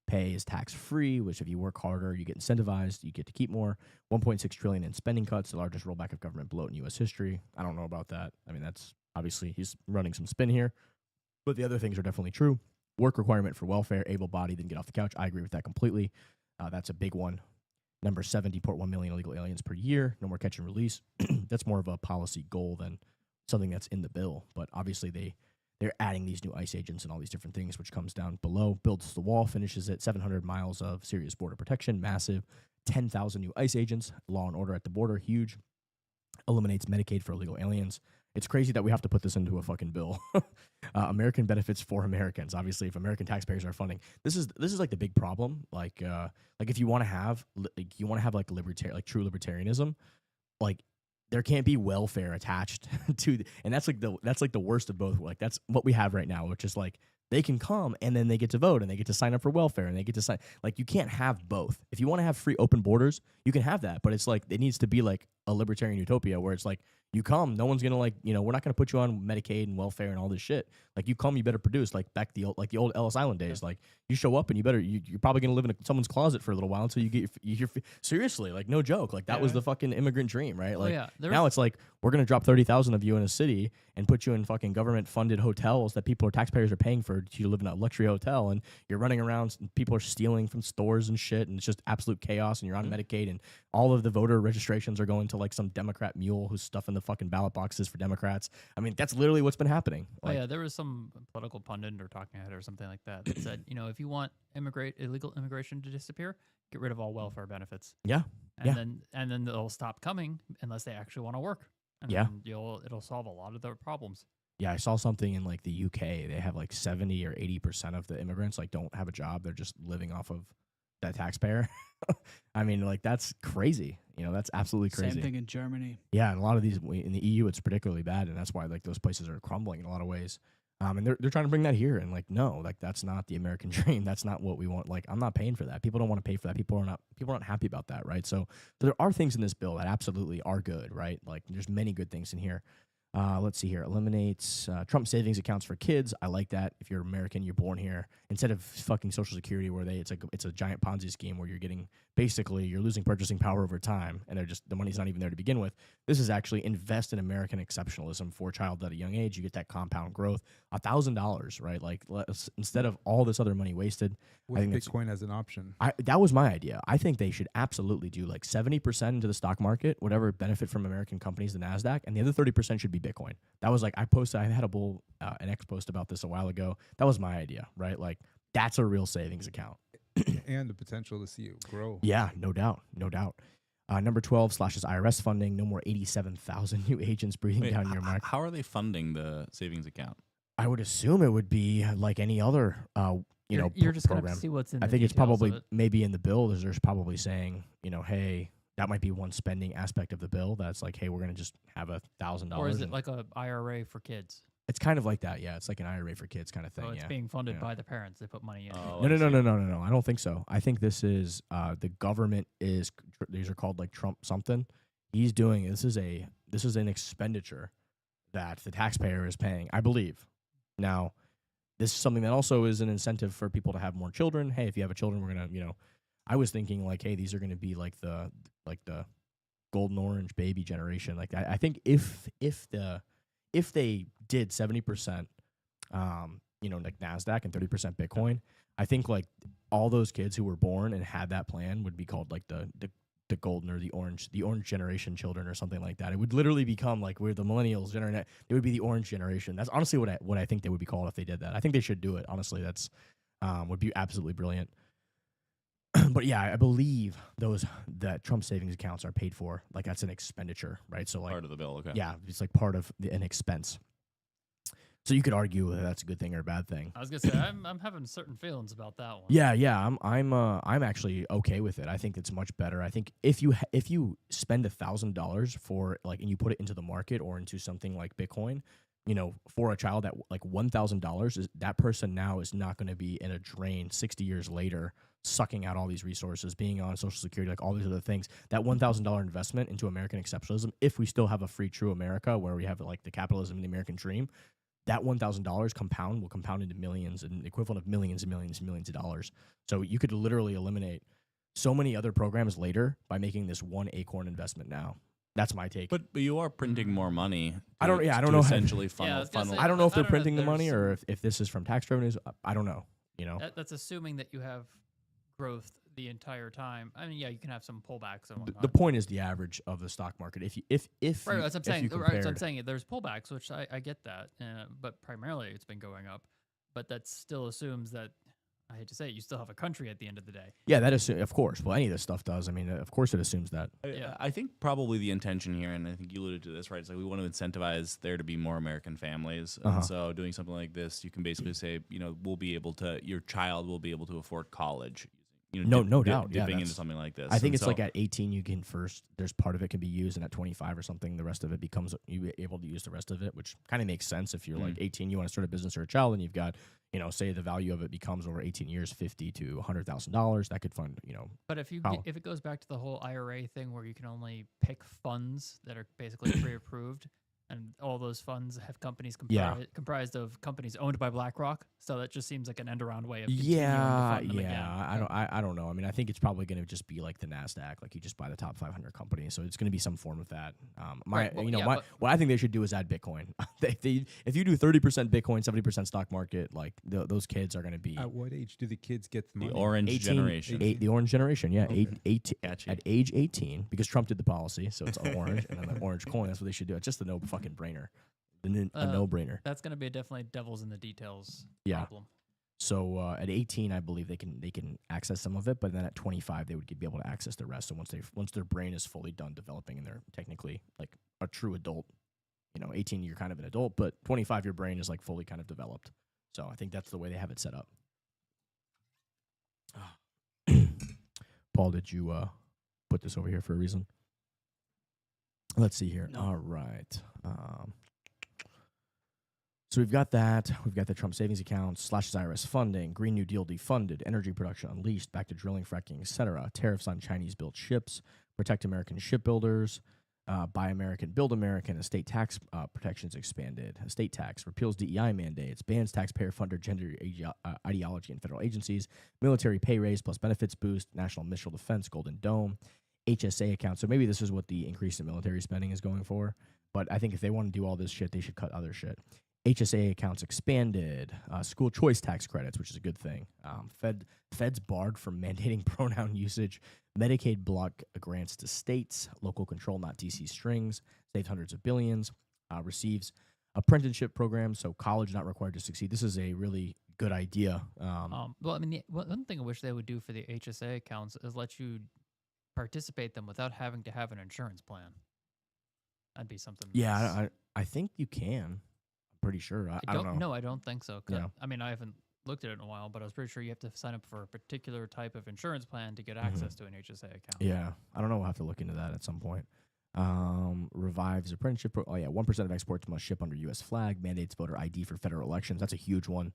pay is tax-free, which if you work harder, you get incentivized, you get to keep more. $1.6 trillion in spending cuts, the largest rollback of government bloat in U.S. history. I don't know about that. I mean, that's obviously he's running some spin here. But the other things are definitely true. Work requirement for welfare, able-bodied, then get off the couch. I agree with that completely. That's a big one. Number 7, deport 1 million illegal aliens per year. No more catch and release. That's more of a policy goal than something that's in the bill. But obviously they're adding these new ICE agents and all these different things, which comes down below. Builds the wall, finishes at 700 miles of serious border protection. Massive. 10,000 new ICE agents. Law and order at the border. Huge. Eliminates Medicaid for illegal aliens. It's crazy that we have to put this into a fucking bill. American benefits for Americans. Obviously, if American taxpayers are funding, this is like the big problem. Like if you want to have like true libertarianism, like there can't be welfare attached to, and that's like the worst of both. Like that's what we have right now, which is like they can come and then they get to vote and they get to sign up for welfare and they get to sign. Like you can't have both. If you want to have free open borders, you can have that, but it's like it needs to be like a libertarian utopia where it's like you come, no one's gonna we're not gonna put you on Medicaid and welfare and all this shit. Like you come, you better produce. Like back the old Ellis Island days. Like you show up and you're probably gonna live in someone's closet for a little while until you get your seriously, like no joke. Like that was the fucking immigrant dream, right? Like now it's like we're gonna drop 30,000 of you in a city and put you in fucking government funded hotels that taxpayers are paying for you to live in a luxury hotel, and you're running around and people are stealing from stores and shit, and it's just absolute chaos, and you're on Medicaid, and all of the voter registrations are going to like some Democrat mule who's stuffing the fucking ballot boxes for Democrats. I mean, that's literally what's been happening. Like, there was some political pundit or talking head or something like that that said, if you want illegal immigration to disappear, get rid of all welfare benefits. Yeah. And then they'll stop coming unless they actually want to work. And then it'll solve a lot of their problems. Yeah, I saw something in like the UK. They have like 70 or 80% of the immigrants like don't have a job. They're just living off of that taxpayer. I mean, like that's crazy. You know, that's absolutely crazy. Same thing in Germany. Yeah, and a lot of these in the EU, it's particularly bad, and that's why like those places are crumbling in a lot of ways. And they're trying to bring that here, and like no, like that's not the American dream. That's not what we want. Like I'm not paying for that. People don't want to pay for that. People aren't happy about that, right? So there are things in this bill that absolutely are good, right? Like there's many good things in here. Let's see here. Eliminates Trump savings accounts for kids. I like that. If you're American, you're born here. Instead of fucking Social Security, where it's a giant Ponzi scheme where you're getting basically you're losing purchasing power over time, and the money's not even there to begin with. This is actually invest in American exceptionalism for a child at a young age. You get that compound growth. $1,000, right? Like instead of all this other money wasted. With I think Bitcoin as an option. that was my idea. I think they should absolutely do like 70% into the stock market, whatever benefit from American companies, the NASDAQ, and the other 30% should be Bitcoin. That was like, I had an X post about this a while ago. That was my idea, right? Like that's a real savings account. And the potential to see it grow. Yeah, no doubt. Number 12 slashes IRS funding. No more 87,000 new agents breathing down your neck. How are they funding the savings account? I would assume it would be like any other, you're just gonna have program. to see what's in. I the think it's details probably of it. maybe in the bill. There's probably saying, hey, that might be one spending aspect of the bill. That's like, hey, we're gonna just have $1,000. Or is it like a IRA for kids? It's kind of like that. Yeah, it's like an IRA for kids kind of thing. So it's yeah. being funded Yeah. by the parents. They put money in. Oh, No. I don't think so. I think this is the government is. These are called like Trump something. He's doing this is an expenditure that the taxpayer is paying, I believe. Now, this is something that also is an incentive for people to have more children. Hey, if you have a children, we're gonna, I was thinking like, hey, these are gonna be like the golden orange baby generation. Like I think if they did 70%, like NASDAQ and 30% Bitcoin, I think like all those kids who were born and had that plan would be called like the golden or the orange generation children or something like that. It would literally become like we're the millennials generation. It would be the orange generation. That's honestly what I think they would be called if they did that. I think they should do it. Honestly, that's would be absolutely brilliant. But yeah, I believe that Trump savings accounts are paid for. Like that's an expenditure, right? So like Part of the bill, okay. yeah, it's like part of an expense. So you could argue whether that's a good thing or a bad thing. I was gonna say I'm having certain feelings about that one. Yeah, I'm actually okay with it. I think it's much better. I think if you spend $1,000 for like and you put it into the market or into something like Bitcoin, for a child at like $1,000 is that person now is not going to be in a drain 60 years later, sucking out all these resources, being on Social Security, like all these other things. That $1,000 investment into American exceptionalism, if we still have a free, true America where we have like the capitalism and the American dream, that $1,000 will compound into millions and the equivalent of millions and millions and millions of dollars. So you could literally eliminate so many other programs later by making this one acorn investment now. That's my take. But you are printing more money. I don't know. Essentially Yeah, I was gonna funnel. say, I don't know if I they're don't know if printing the there's money or if this is from tax revenues. I don't know. That's assuming that you have growth the entire time. I mean, yeah, you can have some pullbacks and whatnot. The point is the average of the stock market. If Right, that's what I'm if saying. you Right, so I'm compared- saying there's pullbacks, which I get that, but primarily it's been going up. But that still assumes that I hate to say it, you still have a country at the end of the day. Yeah, that is of course. Well, any of this stuff does. I mean, of course, it assumes that. Yeah. I think probably the intention here, and I think you alluded to this, right? It's like we want to incentivize there to be more American families. And so doing something like this, you can basically say, your child will be able to afford college. No doubt. Yeah, Dipping into that's- something like this. I think And it's so- like at 18 you can first. There's part of it can be used, and at 25 or something, the rest of it becomes you able to use the rest of it, which kind of makes sense. If you're like 18, you want to start a business or a child, and you've got say the value of it becomes over 18 years, $50,000 to $100,000. That could fund But if Oh. if it goes back to the whole IRA thing where you can only pick funds that are basically pre-approved, and all those funds have companies comprised of companies owned by BlackRock, so that just seems like an end-around way of continuing to fund them again. I don't know. I mean, I think it's probably going to just be like the NASDAQ, like you just buy the top 500 companies. So it's going to be some form of that. What I think they should do is add Bitcoin. If you do 30% Bitcoin, 70% stock market, like those kids are going to be At what age do the kids get the the money? orange 18 generation. the orange generation, yeah, Okay. 18 Gotcha. at age 18, because Trump did the policy, so it's orange, and then the orange coin. That's what they should do. It's just a no fucking brainer, a no brainer. That's going to be definitely devil's in the details Yeah. problem. So at 18, I believe they can access some of it, but then at 25, they would be able to access the rest. So once their brain is fully done developing and they're technically like a true adult, 18 you're kind of an adult, but 25 your brain is like fully kind of developed. So I think that's the way they have it set up. Paul, did you put this over here for a reason? Let's see here. No. All right. So we've got that. We've got the Trump savings accounts, slashes IRS funding, Green New Deal defunded, energy production unleashed, back to drilling, fracking, etc. Tariffs on Chinese-built ships, protect American shipbuilders, buy American, build American, estate tax protections expanded, estate tax, repeals DEI mandates, bans taxpayer-funded gender ideology in federal agencies, military pay raise plus benefits boost, national missile defense, Golden Dome, HSA accounts. So maybe this is what the increase in military spending is going for. But I think if they want to do all this shit, they should cut other shit. HSA accounts expanded, school choice tax credits, which is a good thing. Feds barred from mandating pronoun usage, Medicaid block grants to states, local control, not DC strings, saved hundreds of billions, receives apprenticeship programs, so college not required to succeed. This is a really good idea. Well, I mean, one thing I wish they would do for the HSA accounts is let you participate them without having to have an insurance plan. That'd be something. Yeah, I think you can. Pretty sure. I don't know. No, I don't think so. Yeah. I mean, I haven't looked at it in a while, but I was pretty sure you have to sign up for a particular type of insurance plan to get access to an HSA account. Yeah, I don't know. We'll have to look into that at some point. Revives apprenticeship. 1% of exports must ship under U.S. flag. Mandates voter ID for federal elections. That's a huge one.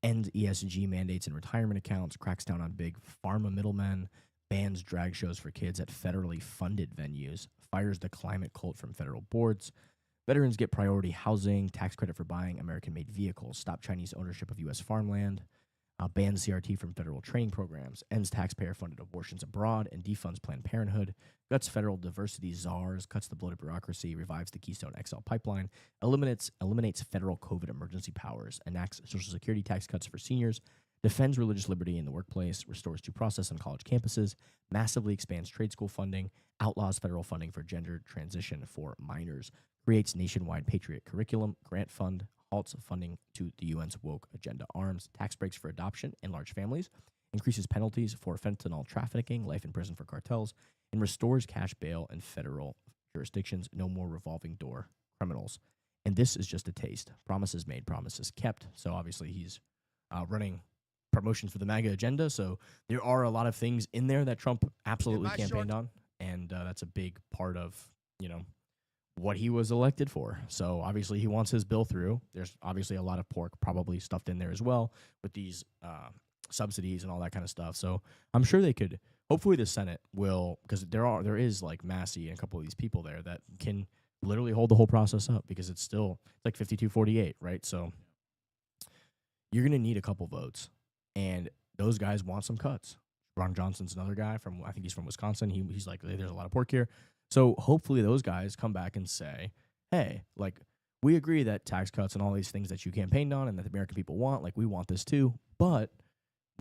Ends ESG mandates in retirement accounts. Cracks down on big pharma middlemen. Bans drag shows for kids at federally funded venues. Fires the climate cult from federal boards. Veterans get priority housing, tax credit for buying American-made vehicles, stop Chinese ownership of U.S. farmland, bans CRT from federal training programs, ends taxpayer-funded abortions abroad, and defunds Planned Parenthood, guts federal diversity czars, cuts the bloated bureaucracy, revives the Keystone XL pipeline, eliminates federal COVID emergency powers, enacts Social Security tax cuts for seniors, defends religious liberty in the workplace, restores due process on college campuses, massively expands trade school funding, outlaws federal funding for gender transition for minors, creates nationwide patriot curriculum, grant fund, halts funding to the UN's woke agenda arms, tax breaks for adoption and large families, increases penalties for fentanyl trafficking, life in prison for cartels, and restores cash bail in federal jurisdictions, no more revolving door criminals. And this is just a taste. Promises made, promises kept. So obviously he's running promotions for the MAGA agenda. So there are a lot of things in there that Trump absolutely campaigned on. And that's a big part of, what he was elected for. So obviously he wants his bill through. There's obviously a lot of pork probably stuffed in there as well with these subsidies and all that kind of stuff. So I'm sure they could, hopefully the Senate will, because there is like Massey and a couple of these people there that can literally hold the whole process up, because it's like 52-48, right? So you're going to need a couple votes, and those guys want some cuts. Ron Johnson's another guy I think he's from Wisconsin. He's like, there's a lot of pork here. So hopefully those guys come back and say, hey, like, we agree that tax cuts and all these things that you campaigned on and that the American people want, like, we want this too, but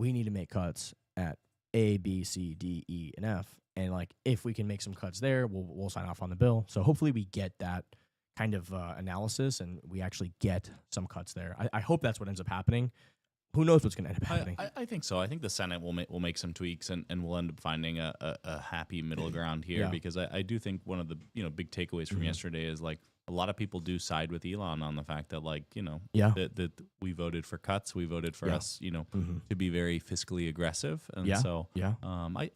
we need to make cuts at A, B, C, D, E, and F. And, like, if we can make some cuts there, we'll sign off on the bill. So hopefully we get that kind of analysis and we actually get some cuts there. I hope that's what ends up happening. Who knows what's going to end up happening? I think so. I think the Senate will make some tweaks and we'll end up finding a happy middle ground here, because I do think one of the big takeaways from yesterday is, like, a lot of people do side with Elon on the fact that, like, that we voted for cuts, we voted for us to be very fiscally aggressive, and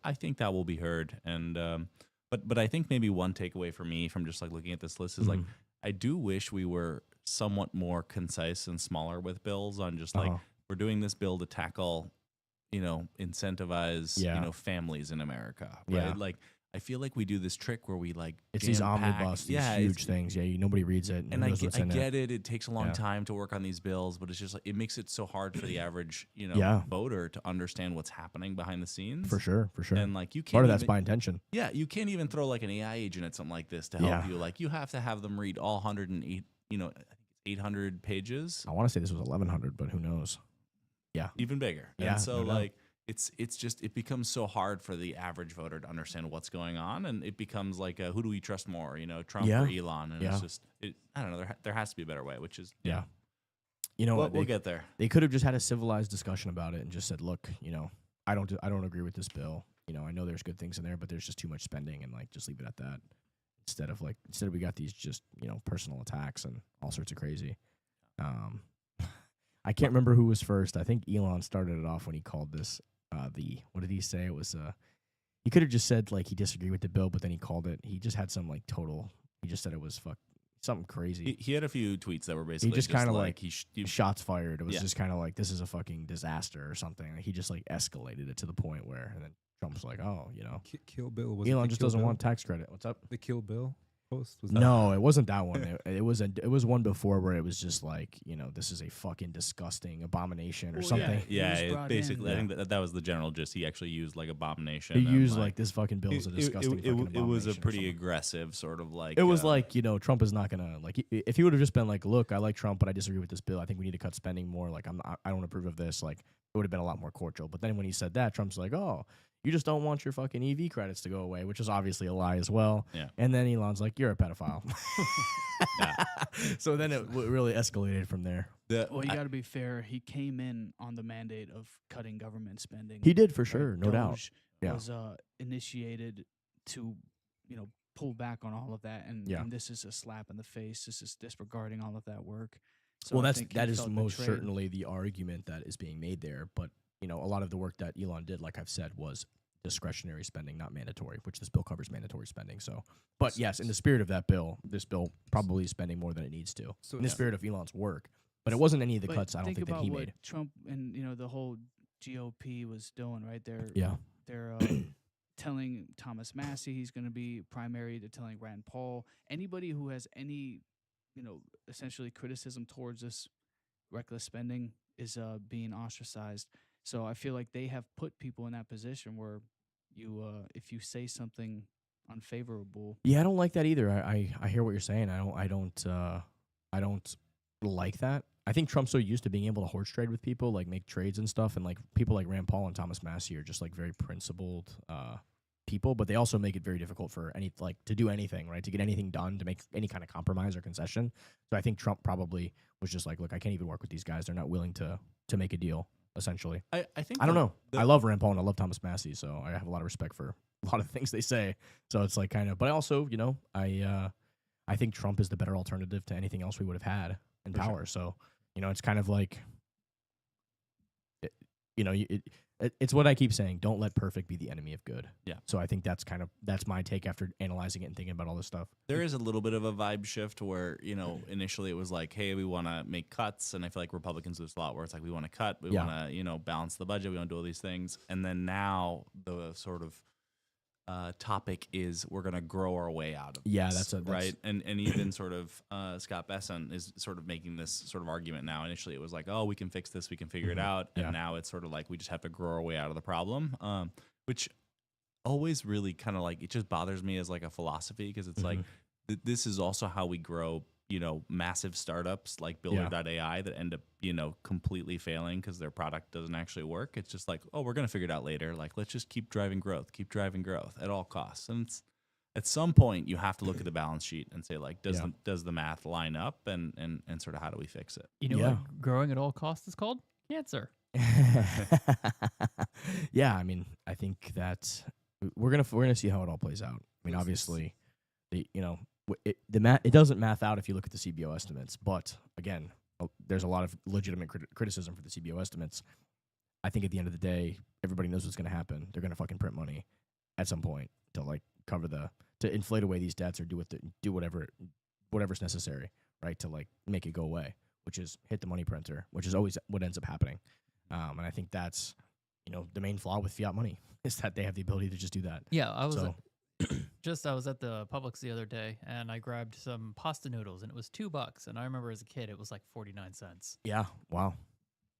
I think that will be heard. And but I think maybe one takeaway for me from just like looking at this list is like, I do wish we were somewhat more concise and smaller with bills on just like, we're doing this bill to tackle, incentivize, families in America, right? Yeah. Like, I feel like we do this trick where we like it's these omnibus, these huge things. Yeah, nobody reads it. And I get it. It takes a long time to work on these bills, but it's just like, it makes it so hard for the average, voter to understand what's happening behind the scenes. For sure. And like, you can't part of that's by intention. Yeah, you can't even throw like an AI agent at something like this to help you. Like, you have to have them read all 108, I think it's 800 pages. I want to say this was 1,100, but who knows? Yeah, even bigger. Yeah, and so like it becomes so hard for the average voter to understand what's going on, and it becomes like who do we trust more? Trump or Elon? And it's just I don't know. There has to be a better way, which is we'll get there. They could have just had a civilized discussion about it and just said, look, I don't agree with this bill. I know there's good things in there, but there's just too much spending, and like just leave it at that. Instead we got these just, personal attacks and all sorts of crazy. I can't remember who was first. I think Elon started it off when he called this what did he say? It was he could have just said like he disagreed with the bill, but then he called it. He just had some like he just said it was something crazy. He had a few tweets that were basically He just kind of like shots fired. It was Yeah. just kind of like, this is a fucking disaster or something. Like, he just like escalated it to the point where, and then Trump's like, oh, Kill Bill. Was it Elon the just Kill doesn't Bill? want tax credit. What's up? The Kill Bill post. Was that No, it wasn't that one. It was one before where it was just like, this is a fucking disgusting abomination or Well, something. Yeah, It was brought basically, in. I think that was the general gist. He actually used like abomination. He and, used like this fucking bill is a it- disgusting it, fucking it, it was a abomination or pretty something. aggressive sort of like. It was like, Trump is not gonna like if he would have just been like, look, I like Trump, but I disagree with this bill. I think we need to cut spending more. Like I don't approve of this. Like it would have been a lot more cordial. But then when he said that, Trump's like, oh, you just don't want your fucking EV credits to go away, which is obviously a lie as well. Yeah. And then Elon's like, you're a pedophile. Yeah. So then it really escalated from there. Well, you got to be fair. He came in on the mandate of cutting government spending. He did for right? sure, no doubt. Doge Yeah. was initiated to, pull back on all of that, and, Yeah. and this is a slap in the face. This is disregarding all of that work. So Well, I think that he is felt most betrayed. certainly the argument that is being made there. But a lot of the work that Elon did, like I've said, was discretionary spending, not mandatory, which this bill covers mandatory spending. So, but yes, in the spirit of that bill, this bill probably is spending more than it needs to. So In the yeah. spirit of Elon's work, but it wasn't any of the But cuts. I don't think that about he what made. Trump and the whole GOP was doing, right? Yeah, They're telling Thomas Massey he's going to be primary. They're telling Rand Paul. Anybody who has any, essentially criticism towards this reckless spending is being ostracized. So I feel like they have put people in that position where if you say something unfavorable, yeah, I don't like that either. I hear what you're saying. I don't like that. I think Trump's so used to being able to horse trade with people, like make trades and stuff, and like people like Rand Paul and Thomas Massey are just like very principled people, but they also make it very difficult for to do anything, right? To get anything done, to make any kind of compromise or concession. So I think Trump probably was just like, look, I can't even work with these guys. They're not willing to make a deal, essentially. I think I don't know. the- I love Rand Paul and I love Thomas Massey, so I have a lot of respect for a lot of things they say. So it's like kind of, but I also, I think Trump is the better alternative to anything else we would have had in For sure. power. So, it's kind of like, it's what I keep saying. Don't let perfect be the enemy of good. Yeah. So I think that's my take after analyzing it and thinking about all this stuff. There is a little bit of a vibe shift where, initially it was like, hey, we want to make cuts. And I feel like Republicans do this a lot where it's like, we want to cut, we Yeah. want to, balance the budget, we want to do all these things. And then now the sort of topic is we're going to grow our way out of Yeah, this, that's right. And even sort of Scott Besson is sort of making this sort of argument now. Initially it was like, oh, we can fix this, we can figure it out. And Yeah. now it's sort of like we just have to grow our way out of the problem, which always really kind of like, it just bothers me as like a philosophy because it's like this is also how we grow, massive startups like Builder.ai that end up, completely failing because their product doesn't actually work. It's just like, oh, we're going to figure it out later. Like, let's just keep driving growth at all costs. And it's, at some point you have to look at the balance sheet and say like, does the math line up and sort of how do we fix it? You know Yeah. what growing at all costs is called? Cancer. Yeah, I mean, I think that we're gonna see how it all plays out. I mean, obviously, it doesn't math out if you look at the CBO estimates. But again, there's a lot of legitimate criticism for the CBO estimates. I think at the end of the day, everybody knows what's gonna happen. They're gonna fucking print money at some point to like cover to inflate away these debts or do whatever's necessary, right? To like make it go away, which is hit the money printer, which is always what ends up happening. And I think that's, the main flaw with fiat money is that they have the ability to just do that. Yeah, I was So- I was at the Publix the other day and I grabbed some pasta noodles and it was $2. And I remember as a kid it was like 49 cents. Yeah. Wow.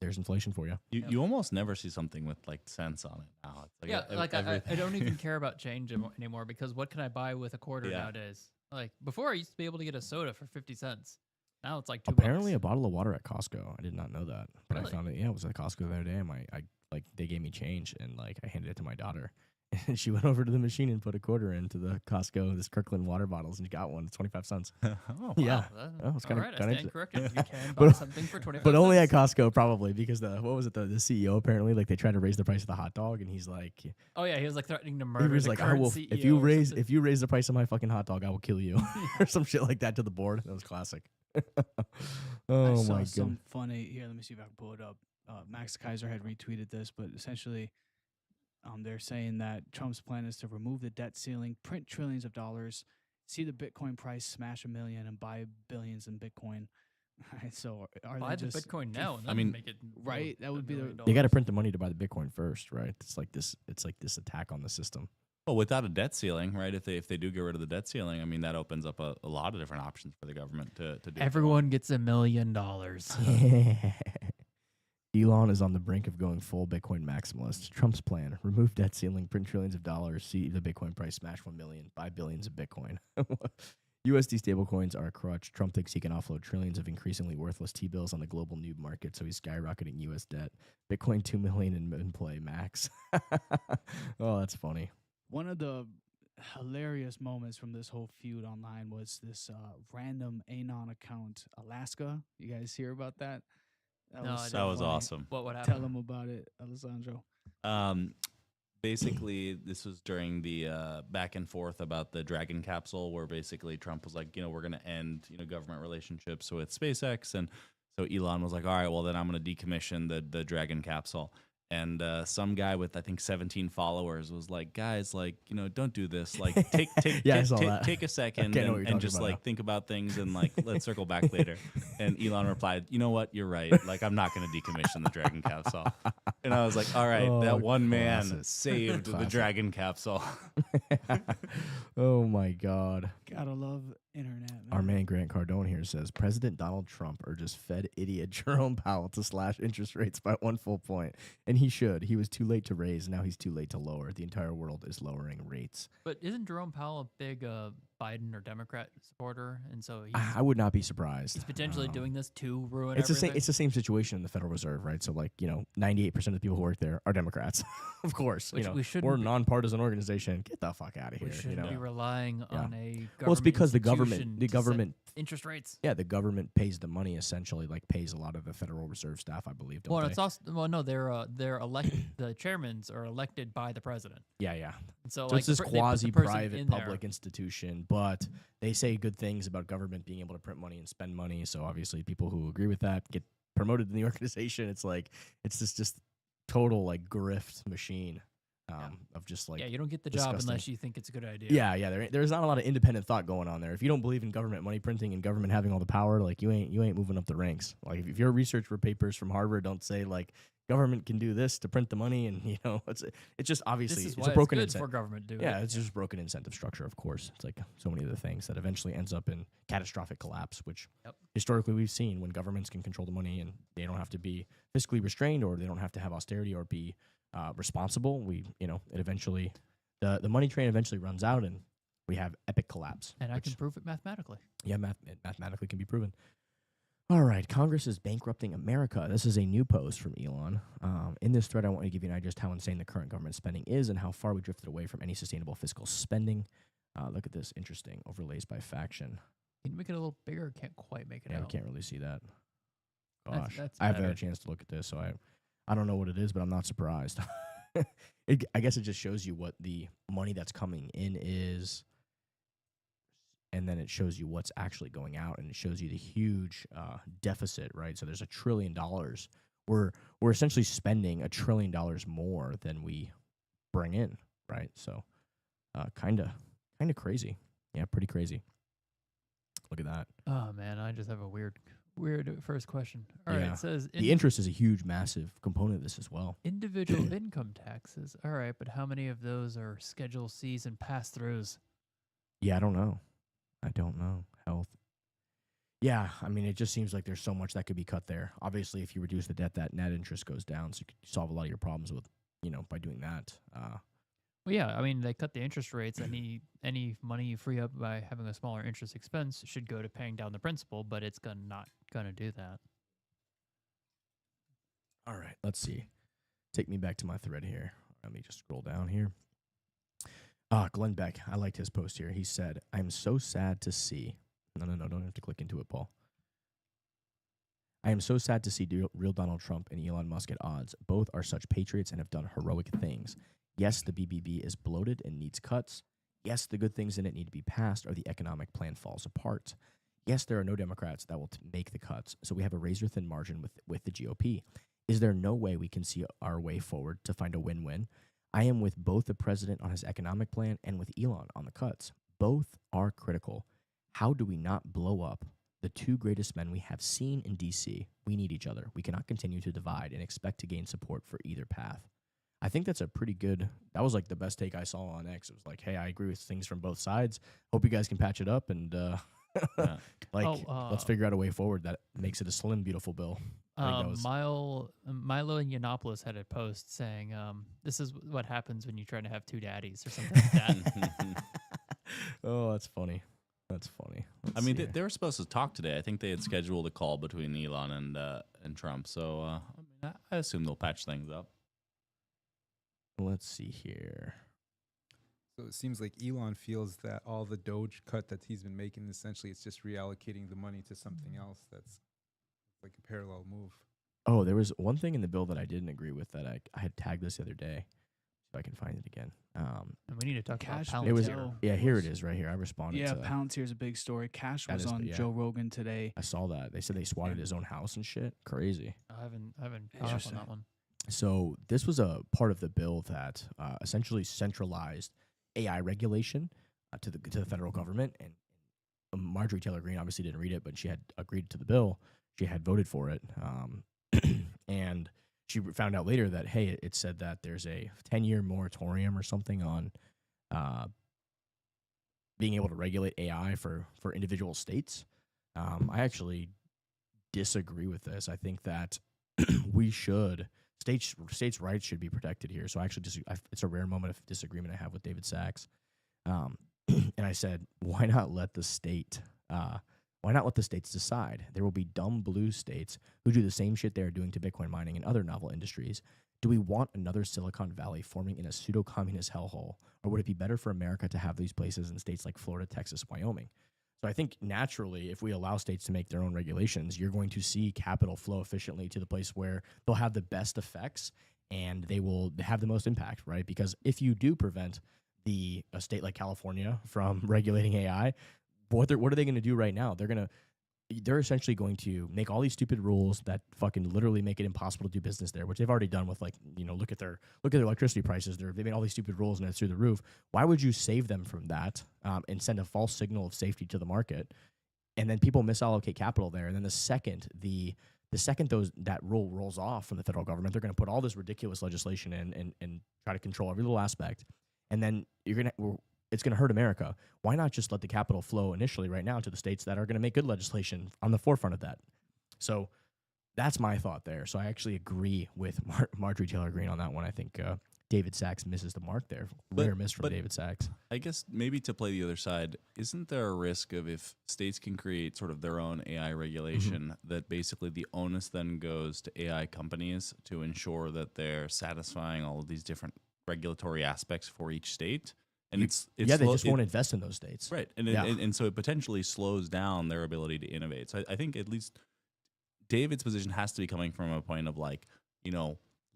There's inflation for you. You almost never see something with like cents on it now. It's like Yeah, like I don't even care about change anymore because what can I buy with a quarter Yeah. nowadays? Like before I used to be able to get a soda for 50 cents. Now it's like $2. Apparently, a bottle of water at Costco. I did not know that, but Really? I found it. Yeah, it was at Costco the other day. And they gave me change and like I handed it to my daughter, And she went over to the machine and put a quarter into the Costco, this Kirkland water bottles, and she got one. It's 25 cents. Oh, Yeah. Wow, it's all kinda- right, I kinda stand inter- corrected. You can But- buy something for 25 But only at cents. Costco, probably, because the CEO apparently, like, they tried to raise the price of the hot dog, and he's like, Oh yeah, he was like threatening to he murder was the like, I current will, CEO if you or raise something. if you raise the price of my fucking hot dog, I will kill you, or some shit like that to the board. That was classic. I Oh saw my some god. funny. Here, let me see if I can pull it up. Max Kaiser had retweeted this, but essentially, they're saying that Trump's plan is to remove the debt ceiling, print trillions of dollars, see the Bitcoin price smash 1 million, and buy billions in Bitcoin. Right, so are Buy they the just Bitcoin now and I then mean, make it right, that would be the- You got to print the money to buy the Bitcoin first, right? It's like this attack on the system. Well, without a debt ceiling, right? If they do get rid of the debt ceiling, I mean that opens up a lot of different options for the government to do. Everyone gets $1 million. Elon is on the brink of going full Bitcoin maximalist. Trump's plan: remove debt ceiling, print trillions of dollars, see the Bitcoin price smash 1 million, buy billions of Bitcoin. USD stablecoins are a crutch. Trump thinks he can offload trillions of increasingly worthless T-bills on the global noob market, so he's skyrocketing U.S. debt. Bitcoin 2 million in play max. Oh, that's funny. One of the hilarious moments from this whole feud online was this random Anon account, Alaska. You guys hear about that? No, I That was funny. awesome. What would Tell happen? them about it, Alessandro. Basically, this was during the back and forth about the Dragon capsule, where basically Trump was like, we're going to end, government relationships with SpaceX, and so Elon was like, all right, well then I'm going to decommission the Dragon capsule. And some guy with I think 17 followers was like, guys, like don't do this. Like take Yeah, I saw that. take a second Can't know what you're and talking just about like now. think about things and like let's circle back later. And Elon replied, you know what, you're right. Like I'm not going to decommission the Dragon capsule. And I was like, all right, Oh, that one man classic. saved the Classic. Dragon capsule. Oh my God. Gotta love internet, man. Our man Grant Cardone here says President Donald Trump urges Fed idiot Jerome Powell to slash interest rates by 1 full point. And he should. He was too late to raise. Now he's too late to lower. The entire world is lowering rates. But isn't Jerome Powell a big Biden or Democrat supporter? And so he's, I would not be surprised. he's potentially doing this to ruin It's the everything. same. It's the same situation in the Federal Reserve, right? So, 98% of the people who work there are Democrats, of course. Which we shouldn't we're a be- nonpartisan organization. Get the fuck out of we here. shouldn't be relying Yeah. on a government Well, it's because the institution to set government, interest rates. yeah, the government pays the money essentially, pays a lot of the Federal Reserve staff, I believe. Don't Well, they? it's also no, they're elected. The chairmans are elected by the president. Yeah. And so, So like it's this they put the person quasi-private in public there. institution, but they say good things about government being able to print money and spend money. So obviously, people who agree with that get promoted in the organization. It's this just total grift machine of just Yeah, you don't get the job disgusting. unless you think it's a good idea. Yeah. There's not a lot of independent thought going on there. If you don't believe in government money printing and government having all the power, you ain't moving up the ranks. Like if your research papers from Harvard don't say government can do this to print the money, and it's just obviously This is it's why a broken good incentive. for government to do Yeah, it. it's just broken incentive structure, of course. It's like so many of the things that eventually ends up in catastrophic collapse, which Yep. historically we've seen when governments can control the money and they don't have to be fiscally restrained or they don't have to have austerity or be responsible. It eventually, the money train eventually runs out and we have epic collapse. And I which- can prove it mathematically. yeah, it mathematically can be proven. All right, Congress is bankrupting America. This is a new post from Elon. In this thread, I want to give you an idea just how insane the current government spending is and how far we drifted away from any sustainable fiscal spending. Look at this, interesting overlays by faction. Can you make it a little bigger? Can't quite make it Yeah, we out. can't really see that. That's- Gosh, that's I haven't had better. a chance to look at this, so I don't know what it is, but I'm not surprised. I guess it just shows you what the money that's coming in is, and then it shows you what's actually going out, and it shows you the huge deficit, right? So there's $1 trillion. We're essentially spending $1 trillion more than we bring in, right? So kind of crazy. Yeah, pretty crazy. Look at that. Oh man, I just have a weird first question. All right, Yeah. it says The interest is a huge, massive component of this as well. individual income taxes. All right, but how many of those are Schedule C's and pass-throughs? Yeah, I don't know. Health. Yeah, I mean, it just seems like there's so much that could be cut there. Obviously, if you reduce the debt, that net interest goes down, so you could solve a lot of your problems with, by doing that. Well, yeah, I mean, they cut the interest rates. Any money you free up by having a smaller interest expense should go to paying down the principal, but it's not gonna do that. All right, let's see. Take me back to my thread here. Let me just scroll down here. Glenn Beck, I liked his post here. He said, "I'm so sad to see." No, don't have to click into it, Paul. "I am so sad to see real Donald Trump and Elon Musk at odds. Both are such patriots and have done heroic things. Yes, the BBB is bloated and needs cuts. Yes, the good things in it need to be passed or the economic plan falls apart. Yes, there are no Democrats that will make the cuts, so we have a razor-thin margin with the GOP. Is there no way we can see our way forward to find a win-win? I am with both the president on his economic plan and with Elon on the cuts. Both are critical. How do we not blow up the two greatest men we have seen in D.C.? We need each other. We cannot continue to divide and expect to gain support for either path." I think that's a pretty good, that was like the best take I saw on X. It was like, hey, I agree with things from both sides. Hope you guys can patch it up and let's figure out a way forward that makes it a slim, beautiful bill. Milo and Yiannopoulos had a post saying, "This is what happens when you try to have two daddies," or something like that. Oh, that's funny. That's funny. I mean, they were supposed to talk today. I think they had scheduled a call between Elon and Trump. So I assume they'll patch things up. Let's see here. So it seems like Elon feels that all the Doge cut that he's been making, essentially, it's just reallocating the money to something else. That's like a parallel move. Oh, there was one thing in the bill that I didn't agree with that I had tagged this the other day. If I can find it again. And we need to talk about Cash Palantir. It was Palantir here it is right here. I responded. Yeah, to Palantir's a big story. Cash That was is- on yeah. Joe Rogan today. I saw that. They said they swatted his own house and shit. Crazy. I haven't caught up on Interesting. that one. So this was a part of the bill that essentially centralized AI regulation to the federal government. And Marjorie Taylor Greene obviously didn't read it, but she had agreed to the bill. She had voted for it. And she found out later that, hey, it said that there's a 10-year moratorium or something on being able to regulate AI for individual states. I actually disagree with this. I think that we should states' rights should be protected here. So I actually it's a rare moment of disagreement I have with David Sachs. And I said, why not let the states decide? There will be dumb blue states who do the same shit they're doing to Bitcoin mining and other novel industries. Do we want another Silicon Valley forming in a pseudo-communist hellhole? Or would it be better for America to have these places in states like Florida, Texas, Wyoming? So I think naturally, if we allow states to make their own regulations, you're going to see capital flow efficiently to the place where they'll have the best effects and they will have the most impact, right? Because if you do prevent a state like California from regulating AI, what are they going to do right now? They're essentially going to make all these stupid rules that fucking literally make it impossible to do business there, which they've already done with, like, look at their electricity prices. They made all these stupid rules and it's through the roof. Why would you save them from that and send a false signal of safety to the market? And then people misallocate capital there. And then the second that rule rolls off from the federal government, they're going to put all this ridiculous legislation in and try to control every little aspect. And then it's going to hurt America. Why not just let the capital flow initially right now to the states that are going to make good legislation on the forefront of that? So that's my thought there. So I actually agree with Marjorie Taylor Greene on that one. I think David Sachs misses the mark there. Rare miss from David Sachs. I guess maybe to play the other side, isn't there a risk of, if states can create sort of their own AI regulation, that basically the onus then goes to AI companies to ensure that they're satisfying all of these different regulatory aspects for each state? And they just won't invest in those states, right? And so it potentially slows down their ability to innovate. So I think at least David's position has to be coming from a point of, like,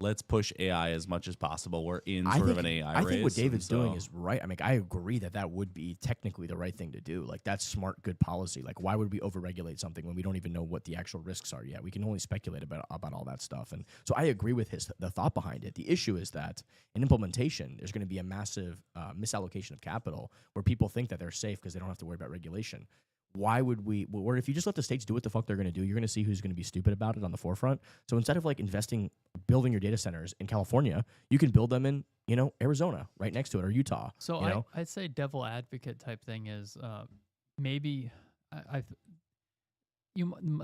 let's push AI as much as possible. We're in sort of an AI race. I think what David's doing is right. I mean, I agree that would be technically the right thing to do. Like, that's smart, good policy. Like, why would we overregulate something when we don't even know what the actual risks are yet? We can only speculate about all that stuff. And so I agree with the thought behind it. The issue is that in implementation, there's going to be a massive misallocation of capital where people think that they're safe because they don't have to worry about regulation. Why would we? Or if you just let the states do what the fuck they're going to do, you're going to see who's going to be stupid about it on the forefront. So instead of, like, building your data centers in California, you can build them in, Arizona right next to it, or Utah. So I'd say devil advocate type thing is maybe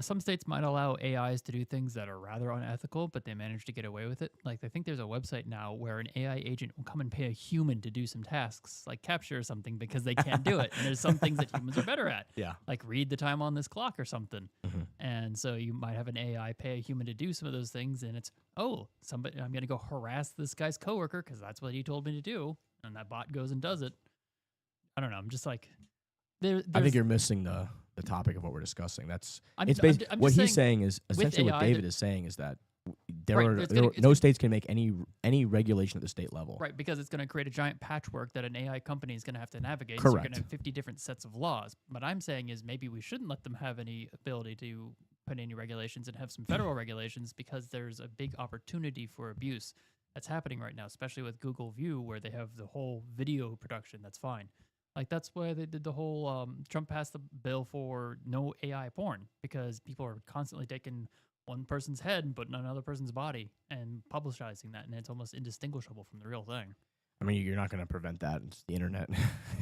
some states might allow AIs to do things that are rather unethical, but they manage to get away with it. Like I think there's a website now where an AI agent will come and pay a human to do some tasks, like capture something, because they can't do it. And there's some things that humans are better at, Yeah. like read the time on this clock or something. Mhm. And so you might have an AI pay a human to do some of those things, and it's somebody I'm gonna go harass this guy's coworker because that's what he told me to do, and that bot goes and does it. I don't know. I'm just like, I think you're missing the topic of what we're discussing. That's I'm it's I'm based, ju- I'm what just he's saying saying is with essentially what AI David that- is saying is that Right, it's there gonna- are it's no gonna- states can make any regulation at the state level. right, because it's going to create a giant patchwork that an AI company is going to have to navigate. So you're going Correct. to have 50 different sets of laws. What I'm saying is maybe we shouldn't let them have any ability to put any regulations and have some federal regulations, because there's a big opportunity for abuse that's happening right now, especially with Google View, where they have the whole video production. That's fine. Like that's why they did the whole Trump passed the bill for no AI porn, because people are constantly taking one person's head and putting on another person's body and publicizing that, and it's almost indistinguishable from the real thing. I mean, you're not going to prevent that. It's the internet.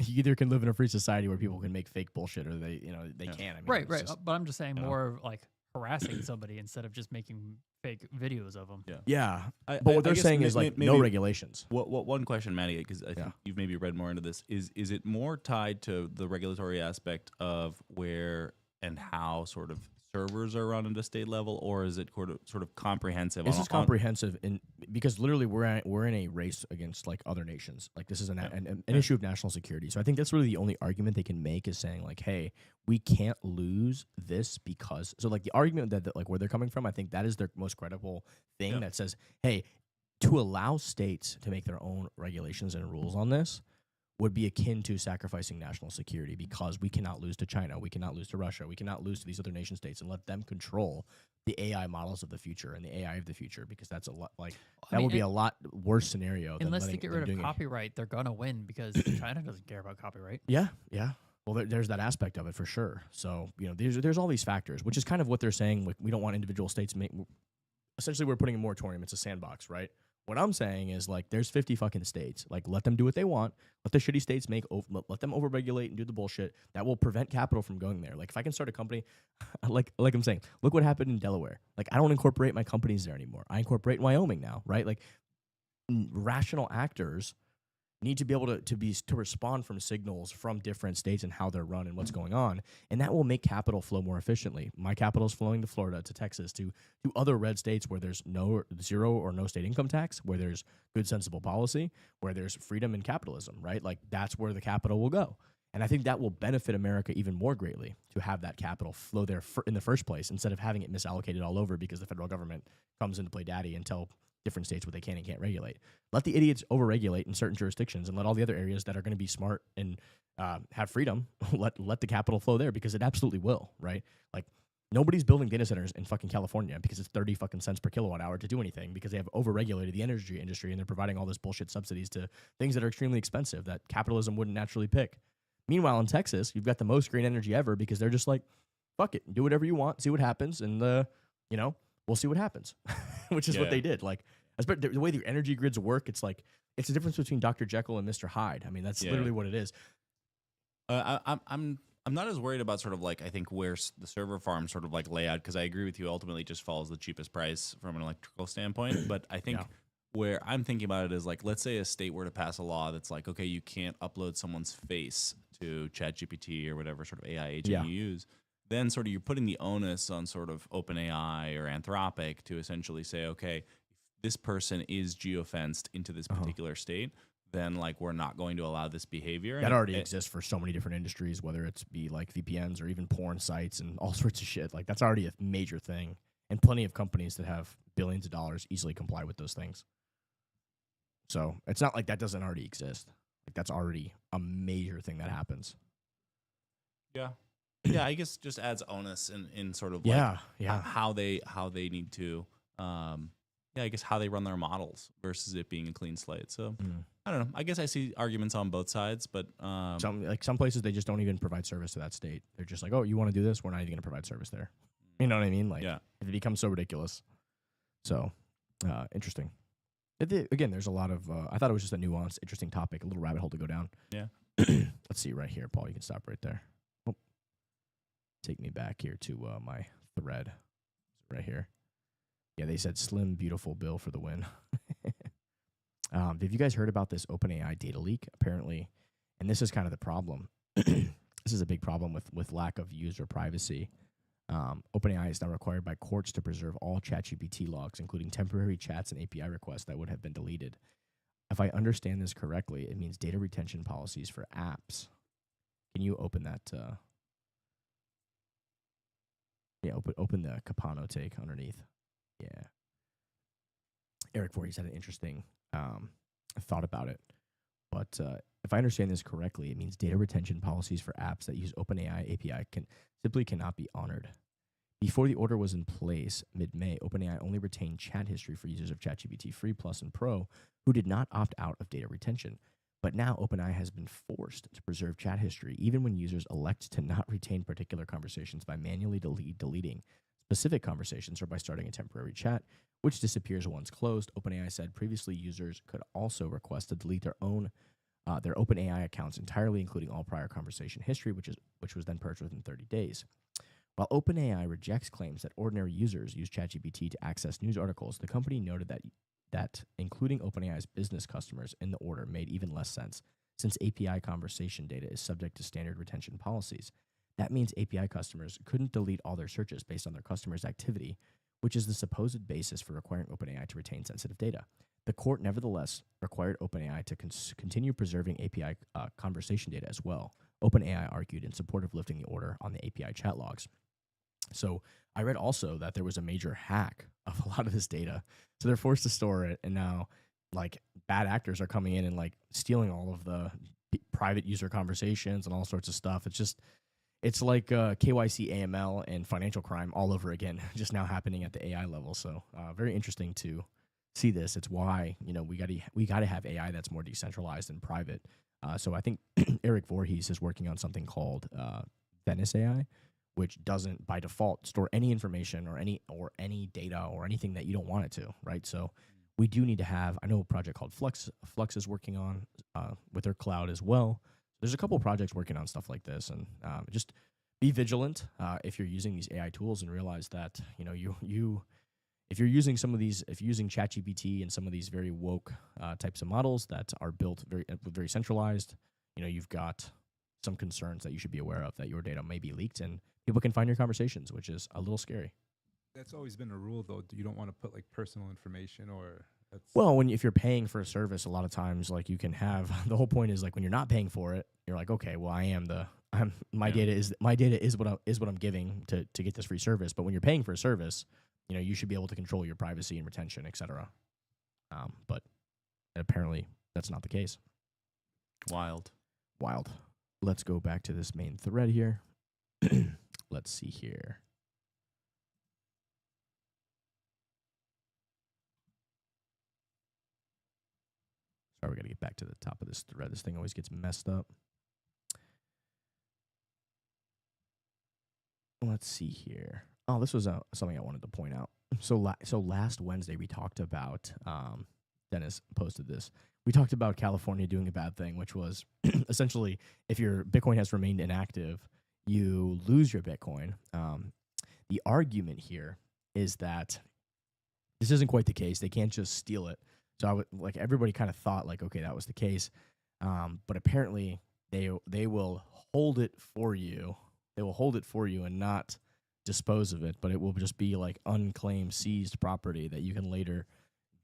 You either can live in a free society where people can make fake bullshit, or they can't. I mean, Right, it's right. just- But I'm just saying you know. more of like harassing somebody instead of just making fake videos of them. yeah. I- But I- what they're I guess saying may- is like may- no maybe- regulations. What one question, Maddie, because I think Yeah. you've maybe read more into this, is it more tied to the regulatory aspect of where and how sort of servers are run at a state level, or is it sort of comprehensive? This on- is comprehensive, because literally we're in a race against like other nations. Like this is an issue of national security. So I think that's really the only argument they can make, is saying like, hey, we can't lose this because. So like the argument that like where they're coming from, I think that is their most credible thing, Yeah. that says, hey, to allow states to make their own regulations and rules on this would be akin to sacrificing national security, because we cannot lose to China, we cannot lose to Russia, we cannot lose to these other nation states and let them control the AI models of the future and the AI of the future, because that's a lot like that would be a lot worse scenario. Unless than they letting get them rid of doing it. copyright, they're gonna win, because China doesn't care about copyright. Yeah, yeah. Well, there's that aspect of it for sure. So there's all these factors, which is kind of what they're saying. Like we don't want individual states to make. Essentially, we're putting a moratorium. It's a sandbox, right? What I'm saying is like there's 50 fucking states. Like let them do what they want. Let the shitty states let them overregulate and do the bullshit that will prevent capital from going there. Like if I can start a company, like I'm saying, look what happened in Delaware. Like I don't incorporate my companies there anymore. I incorporate in Wyoming now, right? Like rational actors need to be able to respond from signals from different states and how they're run and what's going on, and that will make capital flow more efficiently. My capital is flowing to Florida, to Texas, to other red states where there's zero or no state income tax, where there's good sensible policy, where there's freedom and capitalism, right? Like that's where the capital will go. And I think that will benefit America even more greatly, to have that capital flow there in the first place, instead of having it misallocated all over because the federal government comes in to play daddy and tell different states what they can and can't regulate. Let the idiots overregulate in certain jurisdictions, and let all the other areas that are going to be smart and have freedom let the capital flow there, because it absolutely will, right? Like nobody's building data centers in fucking California because it's 30 fucking cents per kilowatt hour to do anything, because they have overregulated the energy industry and they're providing all this bullshit subsidies to things that are extremely expensive that capitalism wouldn't naturally pick. Meanwhile, in Texas, you've got the most green energy ever, because they're just like, fuck it, do whatever you want, see what happens, and we'll see what happens, which is what they did. Like, the way the energy grids work, it's like it's the difference between Dr. Jekyll and Mr. Hyde. I mean, that's literally what it is. I'm not as worried about sort of like, I think where the server farms sort of like lay out, because I agree with you. Ultimately, it just follows the cheapest price from an electrical standpoint. But I think where I'm thinking about it is like, let's say a state were to pass a law that's like, okay, you can't upload someone's face to ChatGPT or whatever sort of AI agent you use. Then sort of you're putting the onus on sort of OpenAI or Anthropic to essentially say, okay, if this person is geofenced into this particular state, then like we're not going to allow this behavior. That already exists for so many different industries, whether it's be like VPNs or even porn sites and all sorts of shit. Like that's already a major thing, and plenty of companies that have billions of dollars easily comply with those things. So it's not like that doesn't already exist. Like that's already a major thing that happens. Yeah. Yeah, I guess just adds onus in sort of like how they need to I guess how they run their models versus it being a clean slate. So I don't know. I guess I see arguments on both sides, but some places they just don't even provide service to that state. They're just like, oh, you want to do this? We're not even going to provide service there. You know what I mean? Like it becomes so ridiculous. So interesting. Again, there's a lot of I thought it was just a nuanced, interesting topic, a little rabbit hole to go down. Yeah. Let's see right here, Paul. You can stop right there. take me back here to my thread right here. Yeah, they said slim, beautiful bill for the win. Have you guys heard about this OpenAI data leak? Apparently, and this is kind of the problem. This is a big problem with lack of user privacy. OpenAI is now required by courts to preserve all ChatGPT logs, including temporary chats and API requests that would have been deleted. If I understand this correctly, it means data retention policies for apps. Can you open that? Yeah, open the Capano take underneath. Yeah. Eric Voorhees had an interesting thought about it. But if I understand this correctly, it means data retention policies for apps that use OpenAI API simply cannot be honored. Before the order was in place, mid-May, OpenAI only retained chat history for users of ChatGPT Free Plus and Pro who did not opt out of data retention. But now OpenAI has been forced to preserve chat history even when users elect to not retain particular conversations by manually deleting specific conversations or by starting a temporary chat, which disappears once closed. OpenAI said previously users could also request to delete their OpenAI accounts entirely, including all prior conversation history, which was then purged within 30 days. While OpenAI rejects claims that ordinary users use ChatGPT to access news articles, the company noted that including OpenAI's business customers in the order made even less sense, since API conversation data is subject to standard retention policies. That means API customers couldn't delete all their searches based on their customers' activity, which is the supposed basis for requiring OpenAI to retain sensitive data. The court nevertheless required OpenAI to continue preserving API conversation data as well. OpenAI argued in support of lifting the order on the API chat logs. So I read also that there was a major hack of a lot of this data. So they're forced to store it, and now like bad actors are coming in and like stealing all of the private user conversations and all sorts of stuff. It's like KYC, AML, and financial crime all over again, just now happening at the AI level. So very interesting to see this. It's why we got to have AI that's more decentralized and private. So I think Eric Voorhees is working on something called Venice AI, which doesn't by default store any information or any data or anything that you don't want it to, right? So we do need to have, I know a project called Flux is working on with their cloud as well. There's a couple of projects working on stuff like this, and just be vigilant if you're using these AI tools and realize that if you're using if you're using ChatGPT and some of these very woke types of models that are built very centralized, you've got some concerns that you should be aware of, that your data may be leaked and people can find your conversations, which is a little scary. That's always been a rule, though. You don't want to put like personal information or. Well, if you're paying for a service, a lot of times like you can have the whole point is like when you're not paying for it, you're like, okay, well my data is what I'm giving to get this free service. But when you're paying for a service, you should be able to control your privacy and retention, etc. But apparently that's not the case. Wild. Let's go back to this main thread here. Let's see here. Sorry, we got to get back to the top of this thread. This thing always gets messed up. Let's see here. Oh, this was something I wanted to point out. So last Wednesday we talked about, Dennis posted this. We talked about California doing a bad thing, which was essentially if your Bitcoin has remained inactive, you lose your Bitcoin. The argument here is that this isn't quite the case. They can't just steal it. So everybody kind of thought like, okay, that was the case. But apparently they will hold it for you. They will hold it for you and not dispose of it, but it will just be like unclaimed, seized property that you can later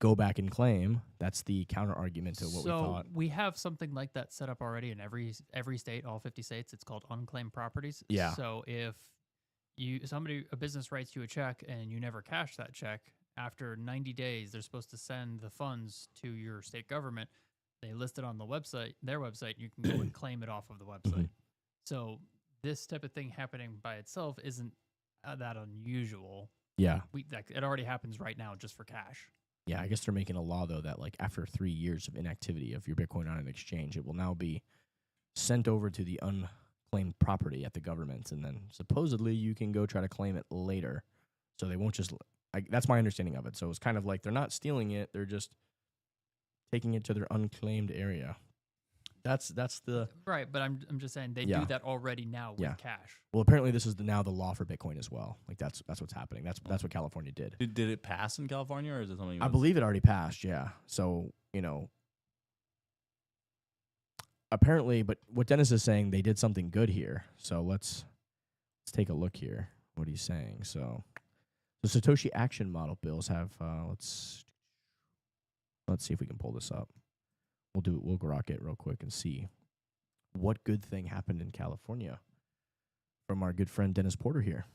go back and claim. That's the counter argument to what we thought. So we have something like that set up already in every state, all 50 states. It's called unclaimed properties. Yeah. So if a business writes you a check and you never cash that check, after 90 days, they're supposed to send the funds to your state government. They list it on their website. You can go and claim it off of the website. So this type of thing happening by itself isn't that unusual. Yeah. It already happens right now just for cash. Yeah, I guess they're making a law, though, that like after 3 years of inactivity of your Bitcoin on an exchange, it will now be sent over to the unclaimed property at the government, and then supposedly you can go try to claim it later. So they won't just... that's my understanding of it. So it's kind of like they're not stealing it; they're just taking it to their unclaimed area. That's the Right, but I'm just saying they Yeah. do that already now with Yeah. cash. well. Apparently, this is now the law for Bitcoin as well. Like that's what's happening. That's what California did. Did it pass in California, or is it something? I believe it already passed. Yeah. So apparently, but what Dennis is saying, they did something good here. So let's take a look here. What he's saying. So the Satoshi Action Model bills have. Let's see if we can pull this up. We'll grok it real quick and see what good thing happened in California from our good friend Dennis Porter here.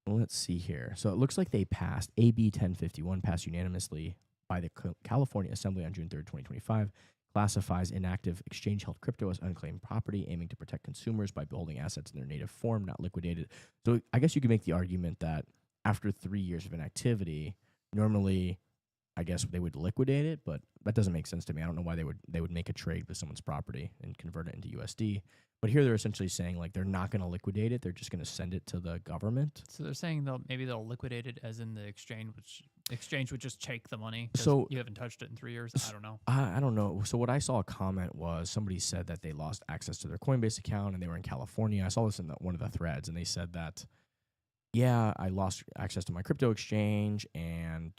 Let's see here. So it looks like they passed AB 1051, passed unanimously by the California Assembly on June 3rd, 2025, classifies inactive exchange-held crypto as unclaimed property, aiming to protect consumers by holding assets in their native form, not liquidated. So I guess you could make the argument that after 3 years of inactivity, normally, I guess they would liquidate it, but that doesn't make sense to me. I don't know why they would make a trade with someone's property and convert it into USD. But here they're essentially saying like they're not going to liquidate it; they're just going to send it to the government. So they're saying they'll liquidate it as in the exchange, which exchange would just take the money. 'Cause So- you haven't touched it in 3 years. I don't know. I don't know. So what I saw a comment was somebody said that they lost access to their Coinbase account and they were in California. I saw this in one of the threads, and they said that, yeah, I lost access to my crypto exchange, and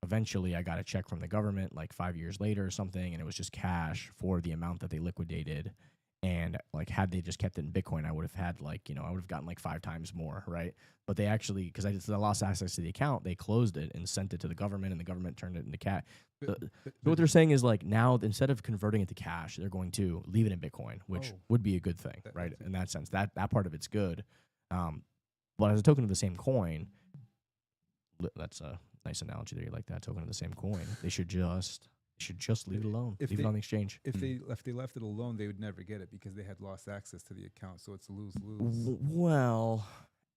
eventually I got a check from the government like 5 years later or something, and it was just cash for the amount that they liquidated. And like, had they just kept it in Bitcoin, I would have had I would have gotten like 5 times more, right? But they actually, because I lost access to the account, they closed it and sent it to the government, and the government turned it into cash. So what they're saying is like now, instead of converting it to cash, they're going to leave it in Bitcoin, which would be a good thing, right? In that sense, that part of it's good. But as a token of the same coin, that's a nice analogy there. You like that, token of the same coin. They should just leave it alone. Leave it on the exchange. If they left it alone, they would never get it because they had lost access to the account. So it's lose-lose. Well,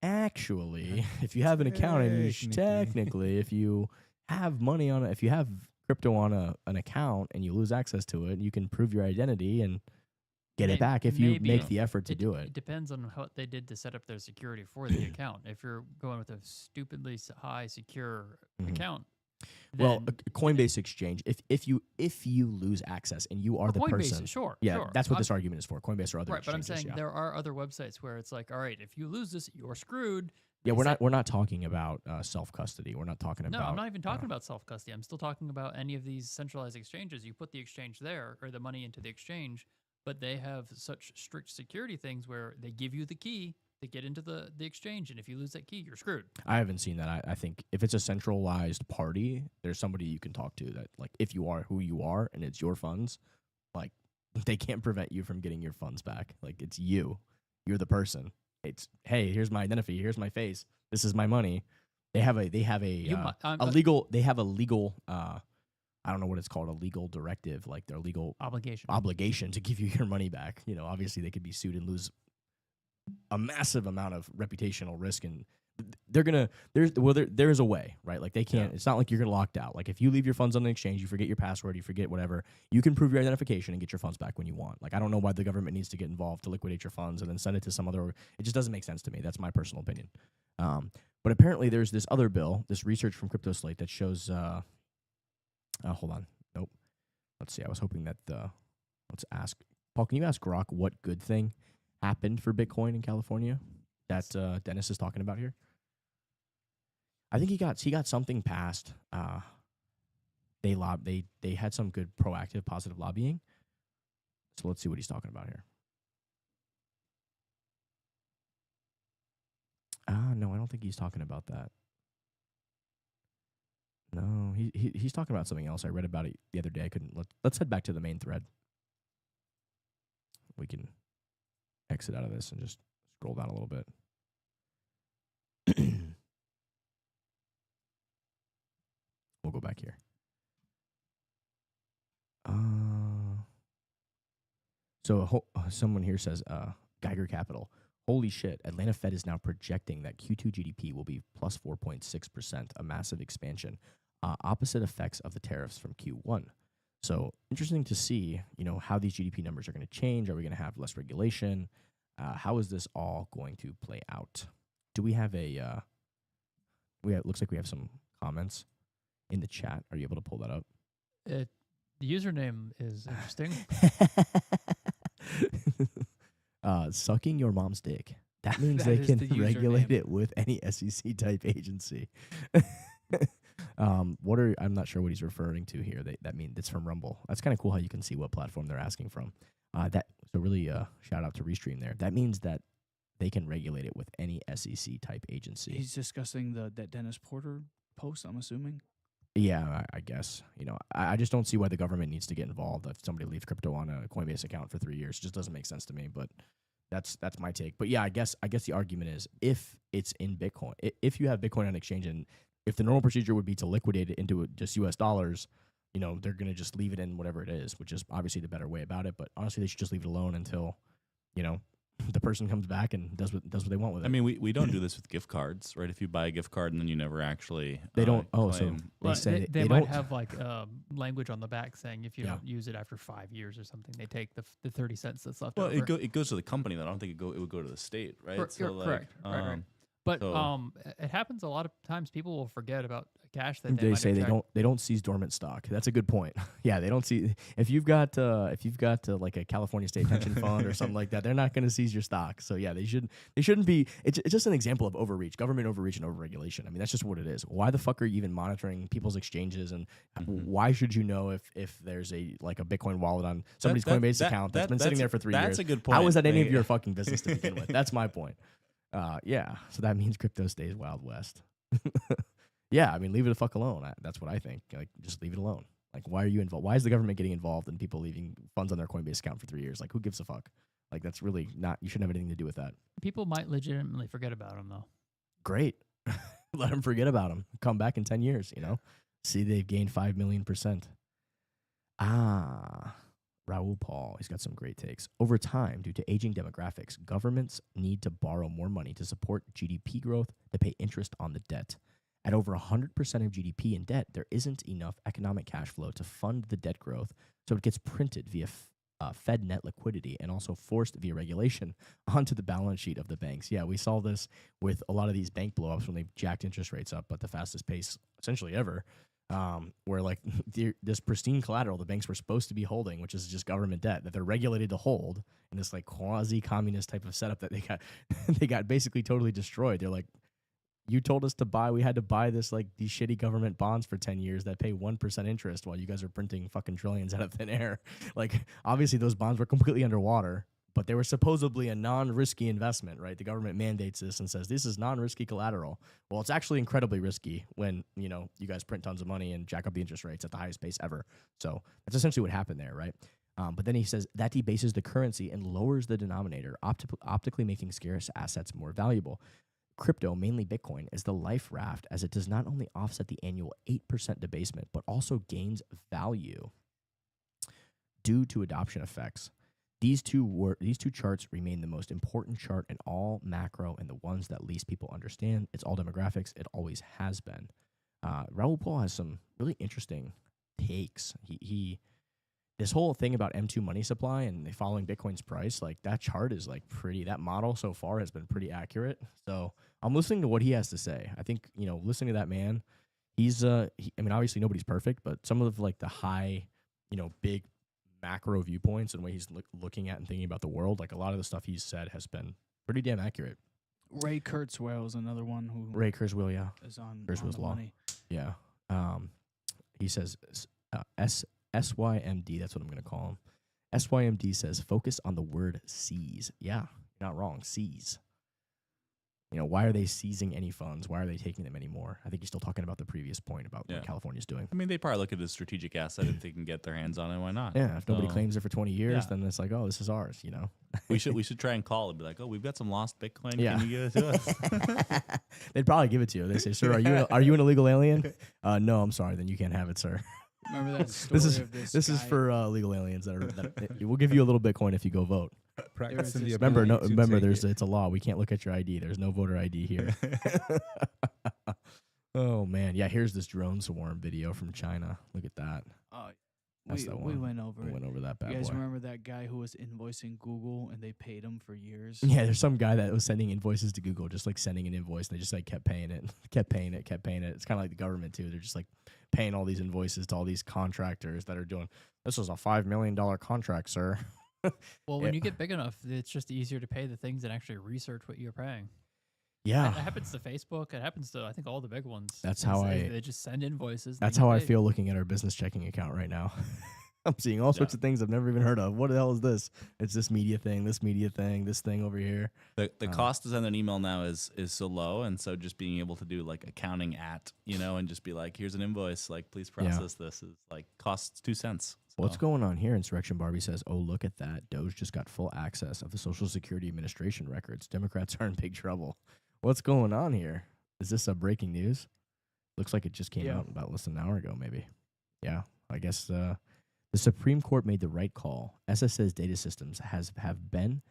actually, if you have an account and technically, if you have money on it, if you have crypto on an account and you lose access to it, you can prove your identity and get it back if you maybe make the effort to do It it. depends on what they did to set up their security for the account. If you're going with a stupidly high secure account, Well, then a Coinbase exchange. If you lose access and you are the Coinbase, person, sure, yeah, sure. that's what this argument is for. Coinbase or other Right, but I'm exchanges. saying there are other websites where it's like, all right, if you lose this, you're screwed. Yeah, They we're not talking about self custody. We're not talking No, about. I'm not even talking about self custody. I'm still talking about any of these centralized exchanges. You put the exchange there or the money into the exchange, but they have such strict security things where they give you the key to get into the exchange, and if you lose that key, you're screwed. I haven't seen that. I think if it's a centralized party, there's somebody you can talk to that, like, if you are who you are and it's your funds, like, they can't prevent you from getting your funds back. Like, it's you. You're the person. It's, hey, here's my identity. Here's my face. This is my money. They have a legal. I don't know what it's called, a legal directive, like their legal obligation to give you your money back. Obviously they could be sued and lose a massive amount of reputational risk, and there's a way, right? Like they can't. It's not like you're locked out. Like if you leave your funds on the exchange, you forget your password, you forget whatever, you can prove your identification and get your funds back when you want. Like I don't know why the government needs to get involved to liquidate your funds and then send it to some other. It just doesn't make sense to me. That's my personal opinion. But apparently there's this other bill, this research from CryptoSlate that shows. Hold on. Nope. Let's see. I was hoping that let's ask Paul. Can you ask Grok what good thing happened for Bitcoin in California that Dennis is talking about here? I think he got something passed. They had some good proactive positive lobbying. So let's see what he's talking about here. No, I don't think he's talking about that. No, he's talking about something else. I read about it the other day. I couldn't. Let's head back to the main thread. We can exit out of this and just scroll down a little bit. We'll go back here. So someone here says, Geiger Capital. Holy shit, Atlanta Fed is now projecting that Q2 GDP will be plus 4.6%, a massive expansion, opposite effects of the tariffs from Q1. So interesting to see, how these GDP numbers are going to change. Are we going to have less regulation? How is this all going to play out? Do we have looks like we have some comments in the chat. Are you able to pull that up? The username is interesting. Sucking your mom's dick. That means That they is can the regulate username. it with any SEC type agency. I'm not sure what he's referring to here. That means it's from Rumble. That's kind of cool how you can see what platform they're asking from. So really shout out to Restream there. That means that they can regulate it with any SEC type agency. He's discussing that Dennis Porter post, I'm assuming. Yeah, I guess. I just don't see why the government needs to get involved if somebody leaves crypto on a Coinbase account for 3 years. It just doesn't make sense to me, but that's my take. But yeah, I guess the argument is if it's in Bitcoin, if you have Bitcoin on an exchange, and if the normal procedure would be to liquidate it into just US dollars, they're going to just leave it in whatever it is, which is obviously the better way about it. But honestly, they should just leave it alone until, the person comes back and does what they want with it. I mean, we don't do this with gift cards, right? If you buy a gift card and then you never actually They don't. Oh, so claim. they Well, say they they might don't. have like language on the back saying if you Yeah. don't use it after 5 years or something, they take the 30 cents that's left Well, over. it goes to the company. Though. I don't think it would go to the state, right? Correct. Right. But so- it happens a lot of times. People will forget about cash that They might say have they don't seize dormant stock. That's a good point. Yeah, they don't see if you've got like a California state pension fund or something like that. They're not going to seize your stock. So yeah, they shouldn't be. It's just an example of overreach, government overreach and overregulation. I mean, that's just what it is. Why the fuck are you even monitoring people's exchanges, and why should you know if there's a Bitcoin wallet on somebody's Coinbase account that's been sitting there for 3 years? That's a good point. How is that any of Like- your fucking business to begin with? That's my point. Yeah, so that means crypto stays Wild West. Yeah, I mean, leave it the fuck alone. That's what I think. Like, just leave it alone. Like, why are you involved? Why is the government getting involved in people leaving funds on their Coinbase account for 3 years? Like, who gives a fuck? Like, that's really not. You shouldn't have anything to do with that. People might legitimately forget about them though. Great, let them forget about them. Come back in 10 years. See they've gained 5 million%. Raul Paul, he's got some great takes. Over time, due to aging demographics, governments need to borrow more money to support GDP growth to pay interest on the debt. At over 100% of GDP in debt, there isn't enough economic cash flow to fund the debt growth, so it gets printed via Fed net liquidity and also forced via regulation onto the balance sheet of the banks. Yeah, we saw this with a lot of these bank blowups when they jacked interest rates up at the fastest pace essentially ever. Where like this pristine collateral the banks were supposed to be holding, which is just government debt that they're regulated to hold in this like quasi-communist type of setup that they got basically totally destroyed. They're like, you told us to buy, we had to buy this like these shitty government bonds for 10 years that pay 1% interest while you guys are printing fucking trillions out of thin air. Like obviously those bonds were completely underwater, but they were supposedly a non-risky investment, right? The government mandates this and says this is non-risky collateral. Well, it's actually incredibly risky when, you guys print tons of money and jack up the interest rates at the highest pace ever. So that's essentially what happened there, right? But then he says that debases the currency and lowers the denominator, optically making scarce assets more valuable. Crypto, mainly Bitcoin, is the life raft as it does not only offset the annual 8% debasement, but also gains value due to adoption effects. These two charts remain the most important chart in all macro and the ones that least people understand. It's all demographics. It always has been. Raul Paul has some really interesting takes. He this whole thing about M2 money supply and following Bitcoin's price, like that chart is like that model so far has been pretty accurate. So I'm listening to what he has to say. I think, listening to that man, he's, I mean, obviously nobody's perfect, but some of like the high, big macro viewpoints and the way he's looking at and thinking about the world, like a lot of the stuff he's said has been pretty damn accurate. Ray Kurzweil is another one who Ray Kurzweil, yeah. is on Kurzweil's the law. money. Yeah. He says SYMD, that's what I'm going to call him. SYMD says, focus on the word seize. Yeah, you're not wrong. Seize. Why are they seizing any funds? Why are they taking them anymore? I think you're still talking about the previous point about what California's doing. I mean, they probably look at it as a strategic asset if they can get their hands on it. Why not? Yeah, if nobody So, claims it for 20 years, yeah. then it's like, oh, this is ours, we should try and call and be like, oh, we've got some lost Bitcoin. Yeah. Can you give it to us? They'd probably give it to you. They say, sir, are you an illegal alien? No, I'm sorry. Then you can't have it, sir. Remember that story of this This is guy? for illegal aliens that we'll give you a little Bitcoin if you go vote. Practicing the this- ability to Remember, take it. it's a law. We can't look at your ID. There's no voter ID here. Oh man, yeah. Here's this drone swarm video from China. Look at that. That's we, that we one. went over We it. went over that bad You guys boy. remember that guy who was invoicing Google and they paid him for years? Yeah, there's some guy that was sending invoices to Google, just like sending an invoice. And they just like kept paying it. It's kind of like the government too. They're just like paying all these invoices to all these contractors that are doing, this was a $5 million contract, sir. Well, when you get big enough, it's just easier to pay the things and actually research what you're paying. Yeah. It happens to Facebook. It happens to, I think, all the big ones. That's how They just send invoices. That's how I feel looking at our business checking account right now. I'm seeing all sorts of things I've never even heard of. What the hell is this? It's this media thing, this thing over here. The cost to send an email now is so low, and so just being able to do like accounting and just be like, here's an invoice, like please process this is like costs 2 cents. So. What's going on here? Insurrection Barbie says, oh, look at that. Doge just got full access of the Social Security Administration records. Democrats are in big trouble. What's going on here? Is this a breaking news? Looks like it just came out about less than an hour ago, maybe. Yeah, I guess the Supreme Court made the right call. SSA's data systems have been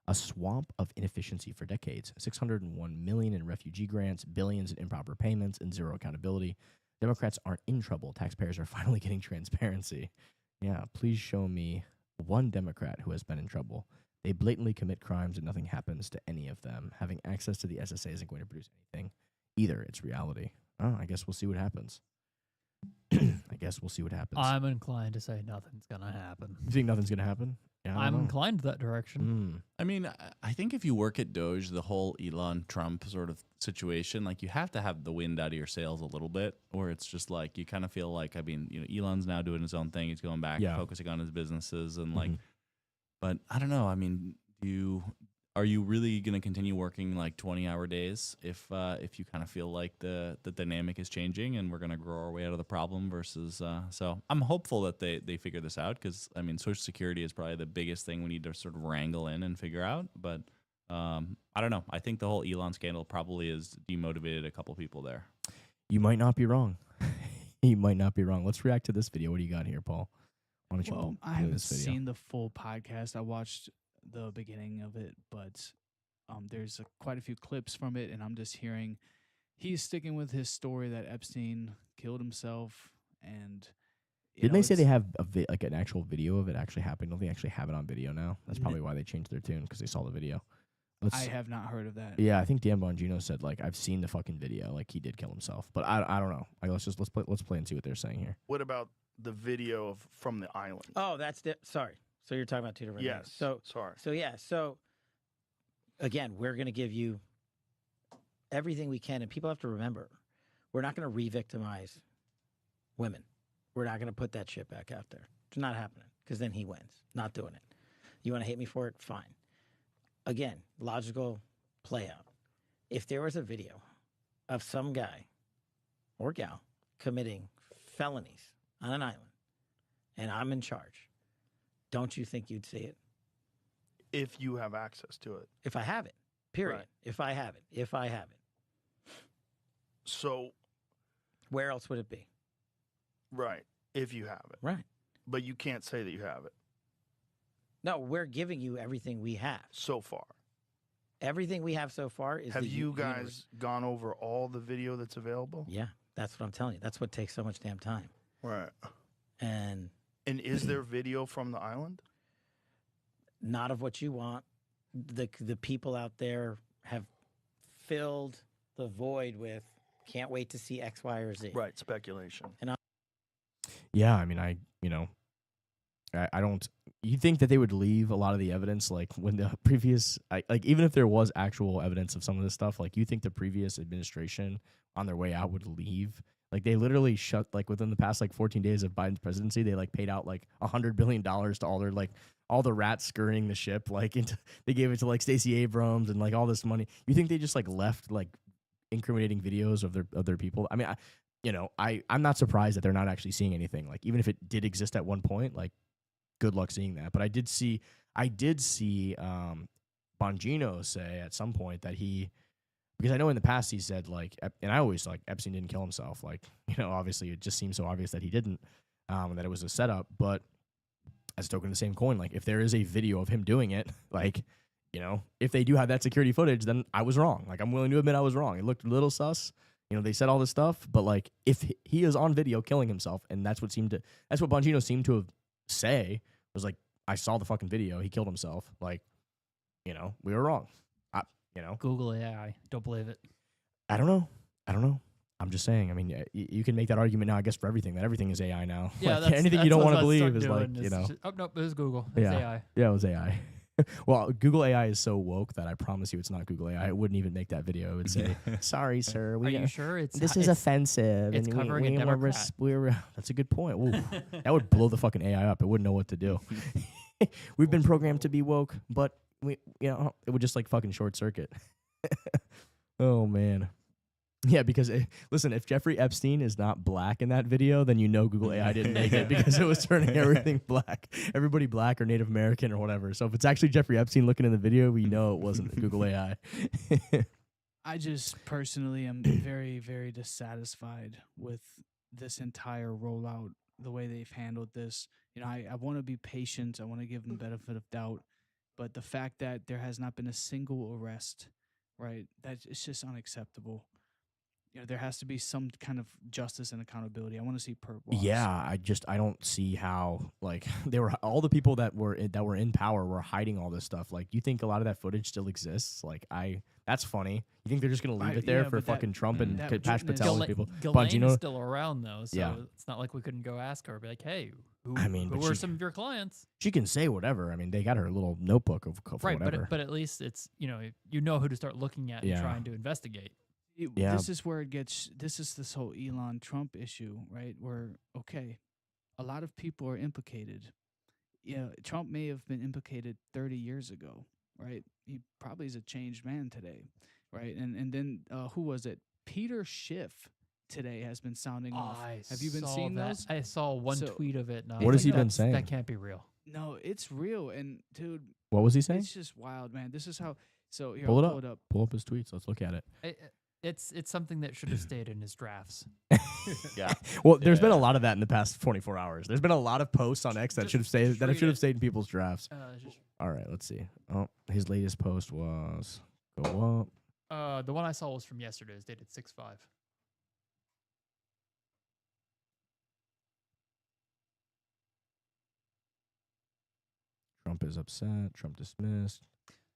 a swamp of inefficiency for decades. 601 million in refugee grants, billions in improper payments, and zero accountability. Democrats aren't in trouble. Taxpayers are finally getting transparency. Yeah, please show me one Democrat who has been in trouble. They blatantly commit crimes and nothing happens to any of them. Having access to the SSA isn't going to produce anything. Either it's reality. Oh, I guess we'll see what happens. I'm inclined to say nothing's going to happen. You think nothing's going to happen? Yeah, I'm inclined that direction. I mean, I think if you work at Doge, the whole Elon Trump sort of situation, like you have to have the wind out of your sails a little bit, or it's just like you kind of feel like, I mean, Elon's now doing his own thing. He's going back, focusing on his businesses, and like, but I don't know. I mean, are you really going to continue working like 20-hour days if you kind of feel like the dynamic is changing and we're going to grow our way out of the problem versus so I'm hopeful that they figure this out, because I mean Social Security is probably the biggest thing we need to sort of wrangle in and figure out, but I don't know. I think the whole Elon scandal probably has demotivated a couple people there. You might not be wrong. You might not be wrong. Let's react to this video. What do you got here, Paul? Why don't you I haven't seen the full podcast. I watched the beginning of it, but there's quite a few clips from it, and I'm just hearing he's sticking with his story that Epstein killed himself. And didn't they say they have like an actual video of it actually happening? Don't they actually have it on video now? That's probably why they changed their tune, because they saw the video. I have not heard of that. Yeah, I think Dan Bongino said like I've seen the fucking video, like he did kill himself, but I don't know. Like, let's play and see what they're saying here. What about the video from the island? Oh, that's sorry. So you're talking about two different things. So sorry. So again, we're going to give you everything we can, and people have to remember, we're not going to re-victimize women. We're not going to put that shit back out there. It's not happening, because then he wins. Not doing it. You want to hate me for it? Fine. Again, logical play out. If there was a video of some guy or gal committing felonies on an island, and I'm in charge, don't you think you'd see it? If you have access to it. If I have it, period. Right. If I have it. So where else would it be? Right. If you have it. Right. But you can't say that you have it. No, we're giving you everything we have. So far. Everything we have so far is Have the you guys universe. gone over all the video that's available? Yeah, that's what I'm telling you. That's what takes so much damn time. Right. And is there video from the island? not of what you want. The people out there have filled the void with can't wait to see X, Y, or Z. Right, speculation. Yeah, I mean, I don't. You think that they would leave a lot of the evidence, like when the previous, like even if there was actual evidence of some of this stuff, like you think the previous administration on their way out would leave? Like they literally shut, like within the past like 14 days of Biden's presidency, they like paid out like $100 billion to all their like all the rats scurrying the ship, like into, they gave it to like Stacey Abrams and like all this money. You think they just like left like incriminating videos of their people? I mean, I'm not surprised that they're not actually seeing anything. Like even if it did exist at one point, like good luck seeing that. But I did see Bongino say at some point that because I know in the past he said like, and I always like Epstein didn't kill himself. Like, obviously it just seems so obvious that he didn't, and that it was a setup. But as a token of the same coin, like if there is a video of him doing it, like, if they do have that security footage, then I was wrong. Like I'm willing to admit I was wrong. It looked a little sus. They said all this stuff, but like if he is on video killing himself, and that's what Bongino seemed to have say was like, I saw the fucking video. He killed himself. Like, we were wrong. Google AI. Don't believe it. I don't know. I'm just saying. I mean, you can make that argument now, I guess, for everything, that everything is AI now. Yeah, Like, anything you don't want to believe is like, oh nope, it was Google. It's Yeah. AI. Yeah, it was AI. Well, Google AI is so woke that I promise you it's not Google AI. It wouldn't even make that video. It would say, sorry, sir. Are you sure This is offensive. it's and covering a we Democrat." that's a good point. Ooh, that would blow the fucking AI up. It wouldn't know what to do. We've been programmed to be woke, but it would just like fucking short circuit. Oh, man. Yeah, because listen, if Jeffrey Epstein is not black in that video, then you know Google AI didn't make it because it was turning everything black, everybody black or Native American or whatever. So if it's actually Jeffrey Epstein looking in the video, we know it wasn't Google AI. I just personally am very, very dissatisfied with this entire rollout, the way they've handled this. I want to be patient. I want to give them benefit of doubt. But the fact that there has not been a single arrest, right, it's just unacceptable. There has to be some kind of justice and accountability. I want to see perp walks. Yeah, I don't see how they were all the people that were in power were hiding all this stuff. Like, you think a lot of that footage still exists? That's funny. You think they're just gonna leave it there for fucking Trump and Pash Patel and people? Ghislaine's still around though, so Yeah. it's not like we couldn't go ask her, be like, hey, who but were some of your clients? She can say whatever. I mean, they got her little notebook of Right, whatever. but at least it's you know who to start looking at and trying to investigate. Yeah. This is where it gets. This is this whole Elon Trump issue, right? Where a lot of people are implicated. Trump may have been implicated 30 years ago, right? He probably is a changed man today, right? And then who was it? Peter Schiff today has been sounding off. Have you been seeing those? I saw one tweet of it. What has he been saying? That can't be real. No, it's real. And dude, what was he saying? It's just wild, man. This is how. So here, pull I'll it pull it up. Pull up his tweets. Let's look at it. It's something that should have stayed in his drafts. Yeah. Well, there's been a lot of that in the past 24 hours. There's been a lot of posts on X that should have stayed in people's drafts. All right, let's see. Oh, his latest post was go up. The one I saw was from yesterday. It's dated 6/5. Trump is upset. Trump dismissed.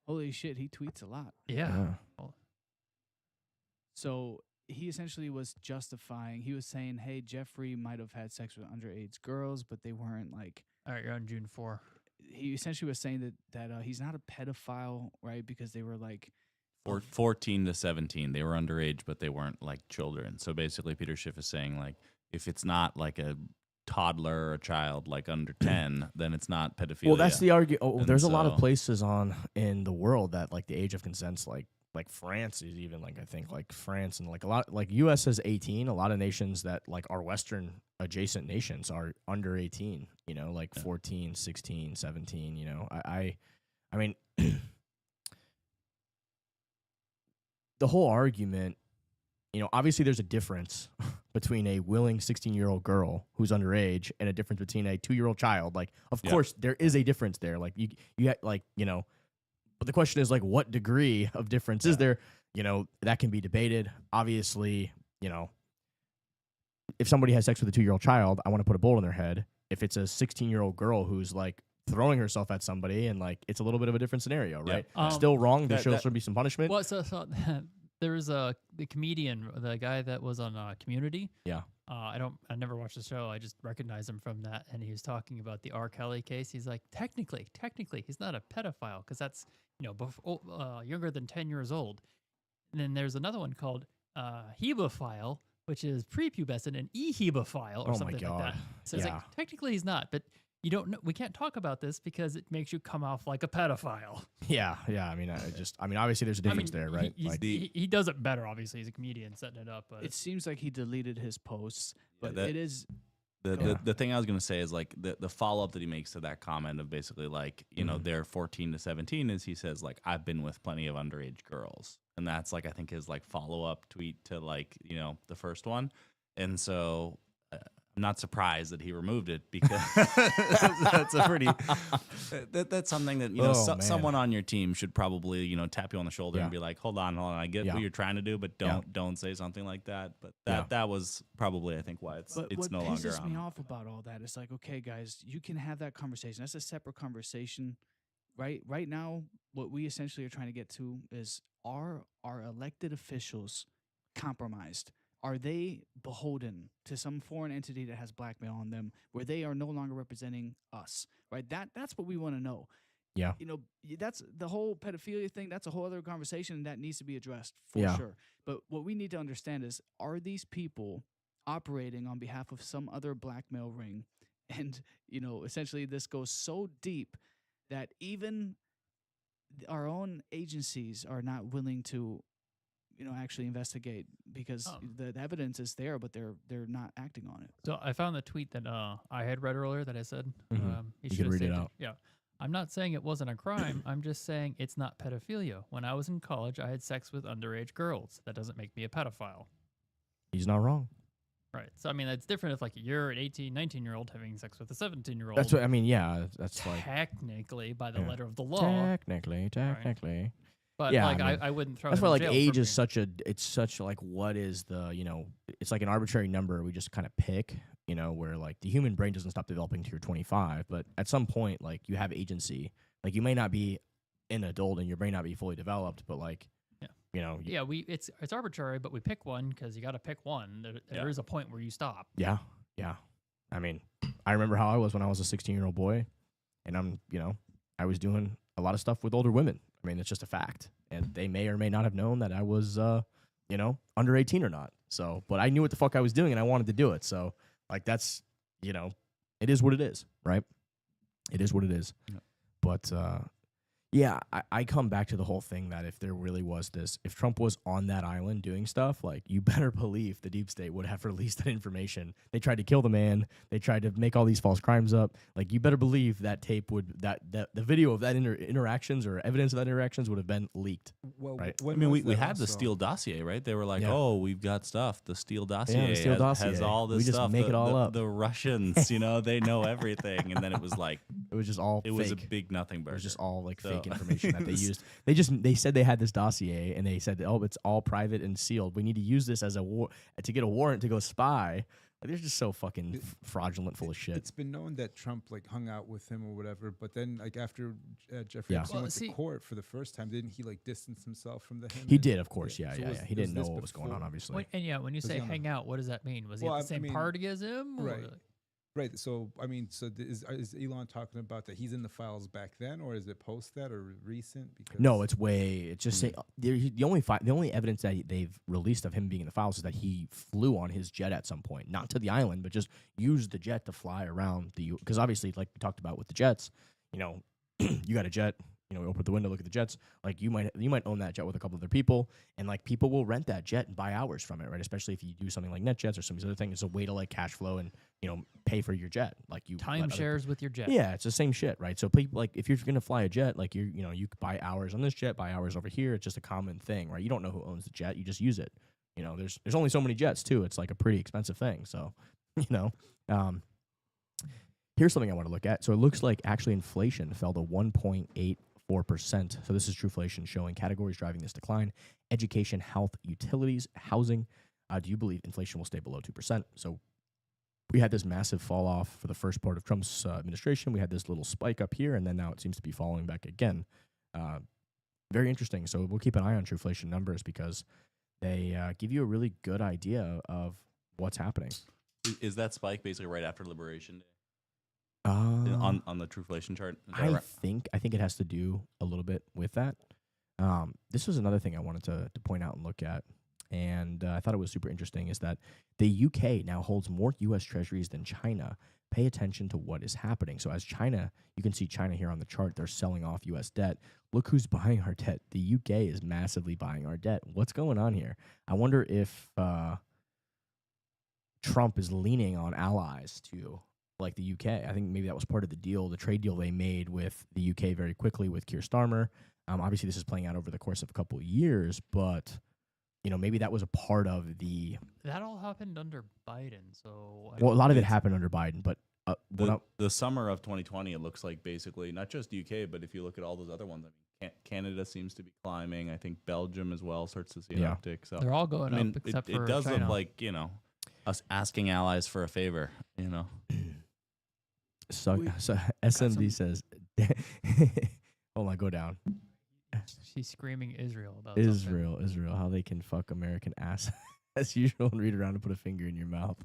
Holy shit, he tweets a lot. Yeah. So he essentially was justifying. He was saying, "Hey, Jeffrey might have had sex with underage girls, but they weren't like." All right, you're on June 4. He essentially was saying that he's not a pedophile, right? Because they were like 14 to 17. They were underage, but they weren't like children. So basically, Peter Schiff is saying like, if it's not like a toddler or a child like under 10, then it's not pedophilia. Well, that's the argument. Oh, And there's a lot of places in the world that like the age of consent's like France is even I think like France and like a lot like US is 18. A lot of nations that like are Western adjacent nations are under 18, 14, 16, 17, I mean the whole argument, obviously there's a difference between a willing 16-year-old girl who's underage and a difference between a 2-year-old child. Like, of course there is a difference there. Like you but the question is, like, what degree of difference is there? That can be debated. Obviously, if somebody has sex with a 2-year-old child, I want to put a bullet in their head. If it's a 16-year-old girl who's, like, throwing herself at somebody and, like, it's a little bit of a different scenario, right? Still wrong. There should be some punishment. Well, so there was the comedian, the guy that was on Community. Yeah. I never watched the show. I just recognize him from that. And he was talking about the R. Kelly case. He's like, technically, he's not a pedophile because that's, younger than 10 years old. And then there's another one called hebephile, which is prepubescent, and ehebephile or something like that. So it's like, technically he's not, but you don't know. We can't talk about this because it makes you come off like a pedophile. Yeah. I mean, obviously there's a difference there, right? He does it better. Obviously, he's a comedian setting it up. But it seems like he deleted his posts, but it is. The thing I was going to say is like the follow up that he makes to that comment of basically like, they're 14 to 17 is he says like, I've been with plenty of underage girls. And that's like, I think his like follow up tweet to like, the first one. And so I'm not surprised that he removed it because that's a pretty, that's something that, someone on your team should probably, tap you on the shoulder and be like, hold on. I get what you're trying to do, but don't say something like that. But that was probably, I think, why it's no longer on. What pisses me off about all that is like, okay, guys, you can have that conversation. That's a separate conversation, right? Right now, what we essentially are trying to get to is, are our elected officials compromised? are they beholden to some foreign entity that has blackmail on them, where they are no longer representing us? Right. That's what we want to know. Yeah. That's the whole pedophilia thing. That's a whole other conversation that needs to be addressed for Yeah. sure. But what we need to understand is, are these people operating on behalf of some other blackmail ring? And, essentially this goes so deep that even our own agencies are not willing to, actually investigate, because the evidence is there, but they're not acting on it. So I found the tweet that I had read earlier that I said You can read it out. Yeah. I'm not saying it wasn't a crime. I'm just saying it's not pedophilia. When I was in college, I had sex with underage girls. That doesn't make me a pedophile. He's not wrong. Right. So, I mean, it's different if, like, you're an 18, 19-year-old having sex with a 17-year-old. That's what I mean. Yeah, that's like technically, by the Yeah. letter of the law. technically. But, Yeah, like, I mean, I wouldn't throw That's him why in like jail age for is such like what is the it's like an arbitrary number we just kind of pick, where like the human brain doesn't stop developing till you're 25, but at some point like you have agency. Like you may not be an adult and your brain not be fully developed, but like Yeah, it's arbitrary, but we pick one because you got to pick one. There is a point where you stop. Yeah. I mean, I remember how I was when I was a 16-year-old boy, and I was doing a lot of stuff with older women. I mean, it's just a fact, and they may or may not have known that I was, under 18 or not. So, but I knew what the fuck I was doing, and I wanted to do it. So, like, that's, it is what it is, right? It is what it is. Yeah. But, yeah, I come back to the whole thing that if there really was this, if Trump was on that island doing stuff, like, you better believe the deep state would have released that information. They tried to kill the man. They tried to make all these false crimes up. Like, you better believe that tape that the video of that interactions or evidence of that interactions would have been leaked. Well, Right. I mean, we had the Steele dossier, right? They were like, Yeah. "Oh, we've got stuff. The Steele dossier, Steele has dossier. all this We just stuff. make it all the, up." The Russians, they know everything." And then it was like, It was just all it fake. was a big nothing burger. It was just all like So- fake information that they used. They said they had this dossier and they said, oh, it's all private and sealed. We need to use this as to get a warrant to go spy. Like, they're just so fucking fraudulent, full of shit. It's been known that Trump like hung out with him or whatever, but then like after Jeffrey Yeah. Epstein Well, went see- to court for the first time, didn't he like distance himself from the him? He did, of course. Yeah. So He was didn't know this what was going on, before? obviously. When you Was say he on the- hang out, what does that mean? Was he Well, at the I same mean, party as him? right. Or, Right. So I mean, is Elon talking about that he's in the files back then, or is it post that or recent? Because No, it's just say the only evidence that they've released of him being in the files is that he flew on his jet at some point, not to the island, but just used the jet to fly around because obviously, like we talked about with the jets, you got a jet. Open the window, look at the jets. Like you might own that jet with a couple other people, and like people will rent that jet and buy hours from it, right? Especially if you do something like NetJets or some of these other things. It's a way to like cash flow and pay for your jet. Like you let other timeshares with your jet. Yeah, it's the same shit, right? So people like if you're gonna fly a jet, like you could buy hours on this jet, buy hours over here. It's just a common thing, right? You don't know who owns the jet, you just use it. There's only so many jets too. It's like a pretty expensive thing. So, here's something I want to look at. So it looks like actually inflation fell to 1.84%. So this is Trueflation showing categories driving this decline: education, health, utilities, housing. Do you believe inflation will stay below 2%? So we had this massive fall off for the first part of Trump's administration. We had this little spike up here, and then now it seems to be falling back again. Very interesting. So we'll keep an eye on Trueflation numbers because they give you a really good idea of what's happening. Is that spike basically right after Liberation Day Um, on the Trueflation chart? Is that I right? think it has to do a little bit with that. This was another thing I wanted to point out and look at, and I thought it was super interesting, is that the UK now holds more U.S. treasuries than China. Pay attention to what is happening. So as China, you can see China here on the chart, they're selling off U.S. debt. Look who's buying our debt. The UK is massively buying our debt. What's going on here? I wonder if Trump is leaning on allies to like the UK. I think maybe that was part of the deal, the trade deal they made with the UK very quickly with Keir Starmer. Obviously, this is playing out over the course of a couple of years, but maybe that was a part of the. That all happened under Biden. So Well, a lot of it happened under Biden, but The summer of 2020, it looks like basically not just UK, but if you look at all those other ones, I mean, Canada seems to be climbing. I think Belgium as well starts to see an Yeah. uptick. So they're all going I mean, up except it for does China. look like us asking allies for a favor. so SMD says, hold on, go down. She's screaming Israel about something. Israel, how they can fuck American ass. as usual, and read around and put a finger in your mouth.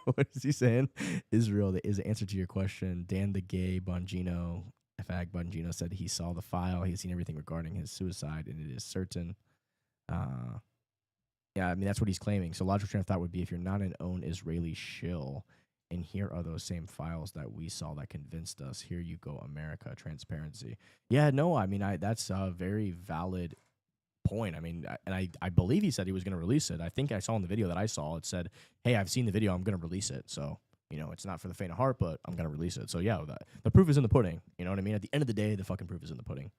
What is he saying? Israel, that is the answer to your question. Dan the gay Bongino, Fag Bongino, said he saw the file. He's seen everything regarding his suicide, and it is certain. Yeah, I mean, that's what he's claiming. So logical train of thought would be if you're not an own Israeli shill, and here are those same files that we saw that convinced us. Here you go, America, transparency. Yeah, no, I mean, that's a very valid point. I mean, I believe he said he was going to release it. I think I saw in the video that I saw, it said, hey, I've seen the video, I'm going to release it. So, you know, it's not for the faint of heart, but I'm going to release it. So, yeah, the proof is in the pudding. You know what I mean? At the end of the day, the fucking proof is in the pudding.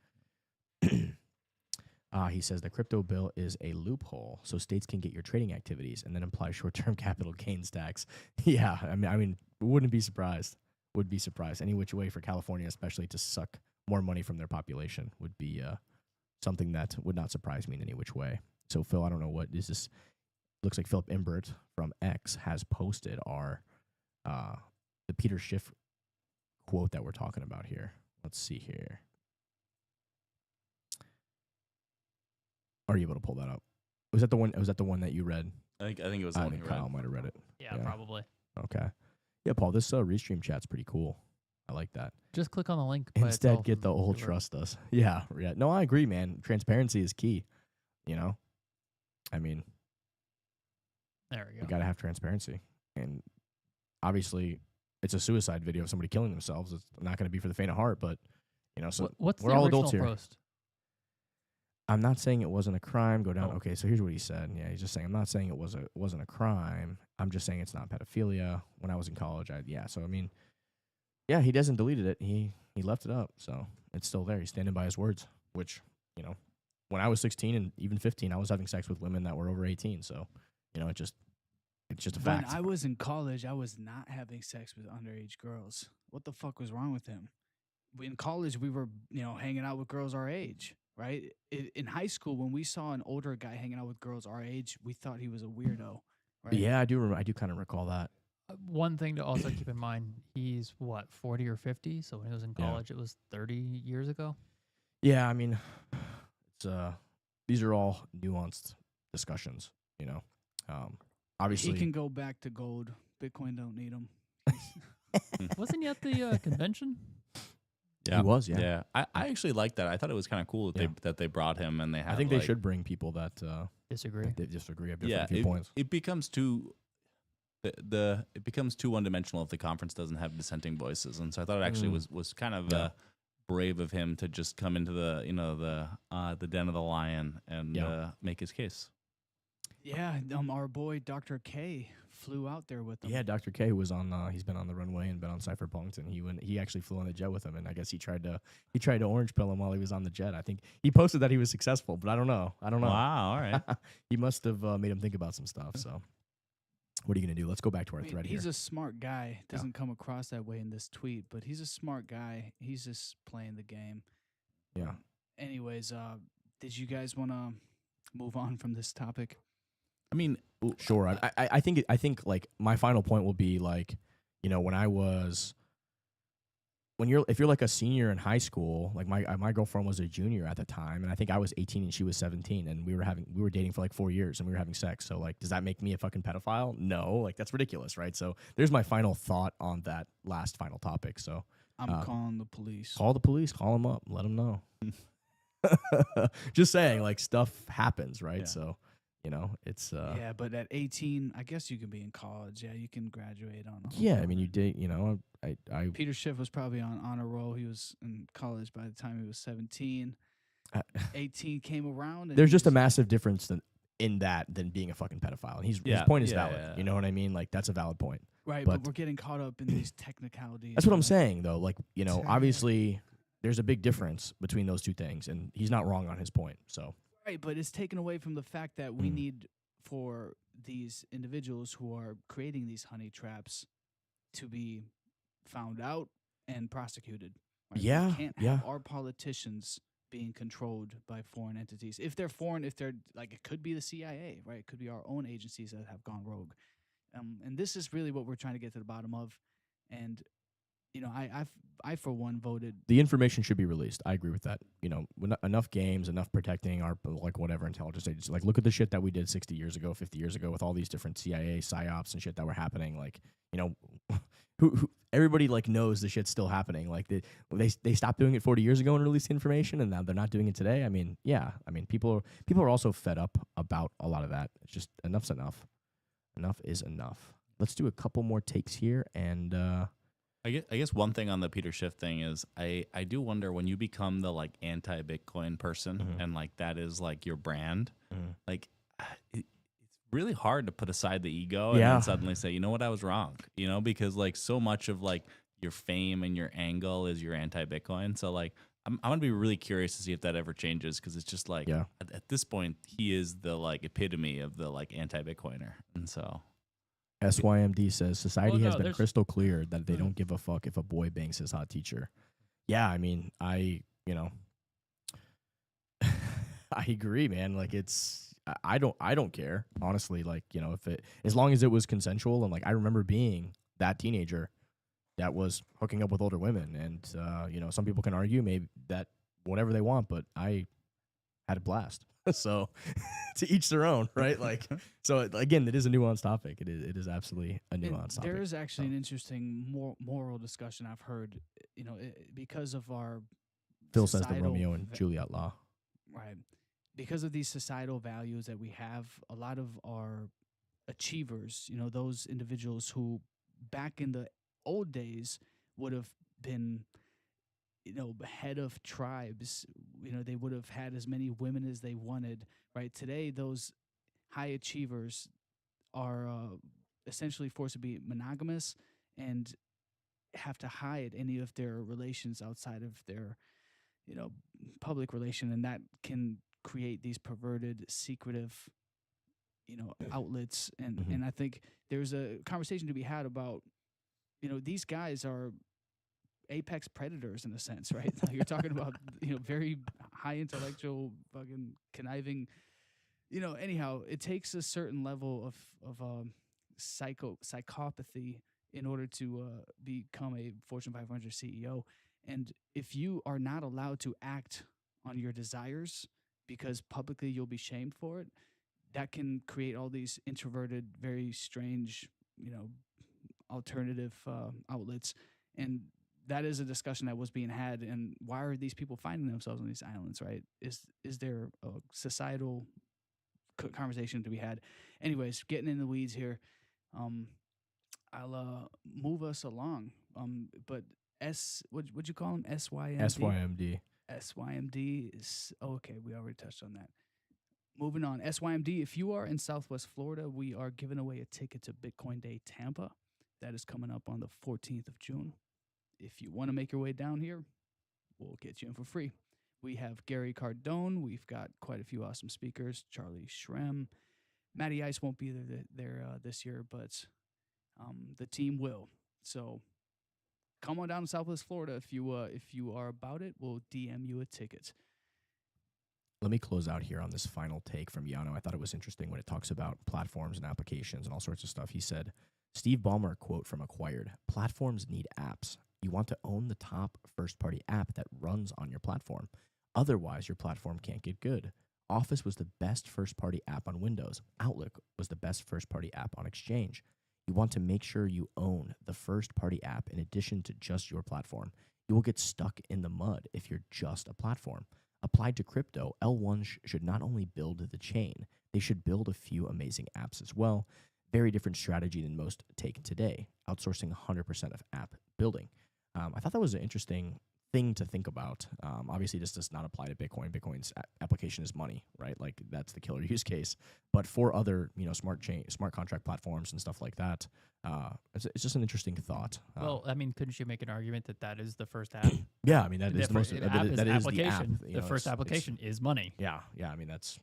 He says the crypto bill is a loophole, so states can get your trading activities and then apply short-term capital gains tax. Yeah, I mean, wouldn't be surprised. Would be surprised. Any which way for California, especially to suck more money from their population, would be something that would not surprise me in any which way. So, Phil, I don't know what is this. Looks like Philip Imbert from X has posted our the Peter Schiff quote that we're talking about here. Let's see here. Are you able to pull that up? Was that the one? Was that the one that you read? I think it was the I one think you Kyle read. might have read it. Yeah, Yeah. probably. Okay. Yeah, Paul, this Restream chat's pretty cool. I like that. Just click on the link. by Instead, itself get the and old see where- trust us. Yeah. No, I agree, man. Transparency is key. You know? I mean, There we we go. got to have transparency. And obviously, it's a suicide video of somebody killing themselves. It's not going to be for the faint of heart, but, you know, so What's we're the all original adults here. post? I'm not saying it wasn't a crime. Go down. Oh. Okay, so here's what he said. Yeah, he's just saying I'm not saying it wasn't a crime. I'm just saying it's not pedophilia. When I was in college, so I mean, yeah, he doesn't deleted it. He left it up, so it's still there. He's standing by his words. Which, you know, when I was 16 and even 15, I was having sex with women that were over 18. So, you know, it's just a When fact. I was in college, I was not having sex with underage girls. What the fuck was wrong with him? In college, we were, hanging out with girls our age, right? In high school, when we saw an older guy hanging out with girls our age, we thought he was a weirdo, right? Yeah, I do remember. I do kind of recall that. One thing to also keep in mind, he's what, 40 or 50? So when he was in Yeah. college, it was 30 years ago. Yeah, I mean, it's these are all nuanced discussions. You know, obviously He can go back to gold. Bitcoin don't need him. Wasn't he at the convention? Yeah. He was, yeah. Yeah. I actually like that. I thought it was kind of cool that they brought him and they had I think they should bring people that Disagree. they disagree, have different viewpoints. it becomes too it becomes too one-dimensional if the conference doesn't have dissenting voices, and so I thought it actually was kind of brave of him to just come into the the den of the lion and make his case. Yeah, our boy Dr. K flew out there with him. Yeah, Dr. K was on. He's been on the runway and been on Cypherpunk'd, and he actually flew on the jet with him. And I guess he tried to orange pill him while he was on the jet. I think he posted that he was successful, but I don't know. Wow. All right. He must have made him think about some stuff. So, what are you gonna do? Let's go back to our thread He's here. a smart guy. Doesn't come across that way in this tweet, but he's a smart guy. He's just playing the game. Yeah. Anyways, did you guys want to move on from this topic? I mean, Sure. I think like my final point will be like, you know, if you're like a senior in high school, like my girlfriend was a junior at the time, and I think I was 18 and she was 17, and we were dating for like 4 years and we were having sex. So like, does that make me a fucking pedophile? No, like that's ridiculous, right? So there's my final thought on that last final topic. So I'm calling the police. call the police, call them up, let them know. Just saying, like stuff happens, right? Yeah. So, you know, it's Yeah, but at 18, I guess you can be in college. Yeah, you can graduate on. yeah. I mean, you did, you know, I Peter Schiff was probably on honor roll. He was in college by the time he was 17. 18 came around. And there's just a he's- massive difference in that than being a fucking pedophile. And his point is valid. yeah. You know what I mean? Like that's a valid point. right, but- but we're getting caught up in these technicalities. That's what I'm like- saying, though. Like, you know, obviously there's a big difference between those two things, and he's not wrong on his point. So Right, but it's taken away from the fact that we Mm. need for these individuals who are creating these honey traps to be found out and prosecuted. Right? Yeah, we can't yeah. have our politicians being controlled by foreign entities. If they're foreign, if they're like, it could be the CIA, right? It could be our own agencies that have gone rogue. And this is really what we're trying to get to the bottom of. And I for one voted. The information should be released. I agree with that. Enough games, enough protecting our whatever intelligence agency. Like, look at the shit that we did 60 years ago, 50 years ago, with all these different CIA psyops and shit that were happening. Like, who everybody knows the shit's still happening. Like, they stopped doing it 40 years ago and released the information, and now they're not doing it today. I mean, yeah. I mean, people are also fed up about a lot of that. It's just enough's enough. Enough is enough. Let's do a couple more takes here, and I guess one thing on the Peter Schiff thing is I do wonder, when you become the anti-Bitcoin person and that is your brand, it's really hard to put aside the ego and then suddenly say, you know what, I was wrong, because so much of your fame and your angle is your anti-Bitcoin. So I'm gonna be really curious to see if that ever changes, because it's just at this point he is the epitome of the anti-Bitcoiner, and so. SYMD says society has been there's- crystal clear that they don't give a fuck if a boy bangs his hot teacher. Yeah, I mean, I agree, man. I don't care, honestly. If it, as long as it was consensual, and I remember being that teenager that was hooking up with older women, and some people can argue maybe that whatever they want, but I had a blast. So to each their own, right? So again, it is a nuanced topic. It is absolutely a nuanced topic. There is actually an interesting moral discussion I've heard, because of our Phil says the societal Romeo and Juliet law. Right. Because of these societal values that we have, a lot of our achievers, those individuals who back in the old days would have been head of tribes, they would have had as many women as they wanted, right? Today, those high achievers are essentially forced to be monogamous and have to hide any of their relations outside of their, public relation. And that can create these perverted, secretive, outlets. And I think there's a conversation to be had about, these guys are apex predators in a sense, right? You're talking about very high intellectual, fucking conniving. Anyhow, it takes a certain level of psychopathy in order to become a Fortune 500 CEO. And if you are not allowed to act on your desires because publicly you'll be shamed for it, that can create all these introverted, very strange, alternative outlets. And that is a discussion that was being had. And why are these people finding themselves on these islands, right? Is there a societal conversation to be had? Anyways, getting in the weeds here. I'll move us along. But what'd you call him? SYMD? SYMD is, okay, we already touched on that. Moving on. SYMD, if you are in Southwest Florida, we are giving away a ticket to Bitcoin Day Tampa. That is coming up on the 14th of June. If you want to make your way down here, we'll get you in for free. We have Gary Cardone. We've got quite a few awesome speakers. Charlie Shrem. Matty Ice won't be there this year, but the team will. So come on down to Southwest Florida. If you are about it, we'll DM you a ticket. Let me close out here on this final take from Yano. I thought it was interesting when it talks about platforms and applications and all sorts of stuff. He said, Steve Ballmer, quote from Acquired, platforms need apps. You want to own the top first-party app that runs on your platform. Otherwise, your platform can't get good. Office was the best first-party app on Windows. Outlook was the best first-party app on Exchange. You want to make sure you own the first-party app in addition to just your platform. You will get stuck in the mud if you're just a platform. Applied to crypto, L1 should not only build the chain, they should build a few amazing apps as well. Very different strategy than most take today, outsourcing 100% of app building. I thought that was an interesting thing to think about. Obviously, this does not apply to Bitcoin. Bitcoin's application is money, right? Like, that's the killer use case. But for other, smart contract platforms and stuff like that, it's just an interesting thought. Well, I mean, couldn't you make an argument that is the first app? Yeah, I mean, that is the most. An app is That an is the app. application. The first application is money. Yeah. I mean, that's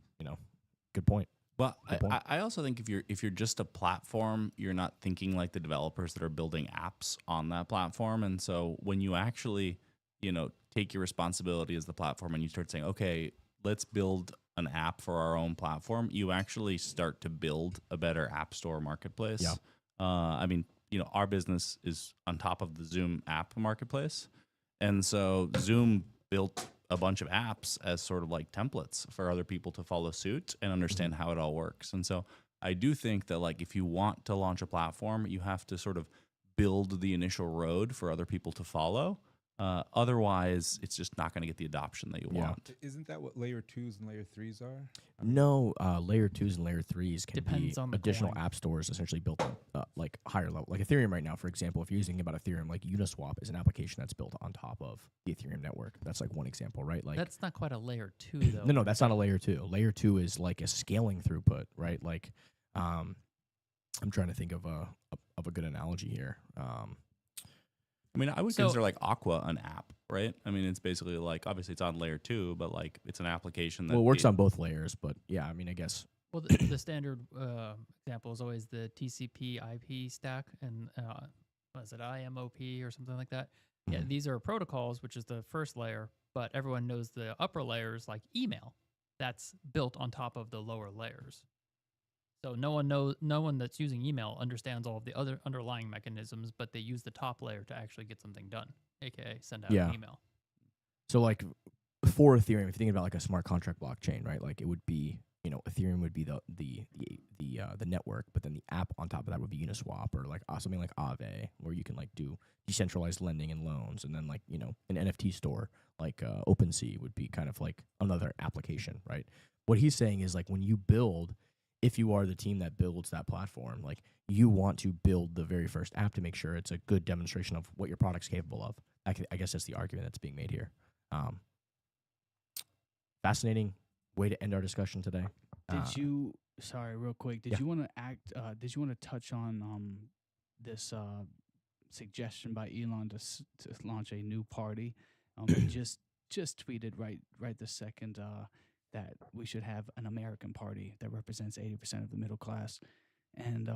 good point. Well, I also think if you're just a platform, you're not thinking like the developers that are building apps on that platform. And so when you actually, take your responsibility as the platform and you start saying, okay, let's build an app for our own platform, you actually start to build a better app store marketplace. Yeah. I mean, our business is on top of the Zoom app marketplace. And so Zoom built a bunch of apps as sort of like templates for other people to follow suit and understand how it all works. And so I do think that like if you want to launch a platform, you have to sort of build the initial road for other people to follow. Otherwise, it's just not going to get the adoption that you want. Isn't that what layer 2s and layer 3s are? No, layer 2s and layer 3s can Depends be on the additional coin. app stores essentially built on like higher level. Like Ethereum right now, for example, if you're using about Ethereum, like Uniswap is an application that's built on top of the Ethereum network. That's like one example, right? Like That's not quite a layer 2 though. no, that's not a layer 2. Layer 2 is like a scaling throughput, right? Like I'm trying to think of a good analogy here. I mean, I would So- consider like Aqua an app, right? I mean, it's basically like, obviously it's on layer 2, but like it's an application that Well, it works on both layers, but yeah, I mean, I guess Well, the standard example is always the TCP IP stack, and was it IMOP or something like that? Yeah, Mhm. these are protocols, which is the first layer, but everyone knows the upper layers like email. That's built on top of the lower layers. So no one that's using email understands all of the other underlying mechanisms, but they use the top layer to actually get something done, aka send out Yeah. an email. so. Like for Ethereum, if you think about like a smart contract blockchain, right? Like it would be, Ethereum would be the network, but then the app on top of that would be Uniswap or like something like Aave, where you can like do decentralized lending and loans, and then like an NFT store like OpenSea would be kind of like another application, right? What he's saying is like when you build, if you are the team that builds that platform, like you want to build the very first app to make sure it's a good demonstration of what your product's capable of. I guess that's the argument that's being made here. Fascinating way to end our discussion today. Did you? Sorry, real quick. Did yeah. you want to Did you want to touch on this suggestion by Elon to launch a new party? He just tweeted right this second that we should have an American party that represents 80% of the middle class, and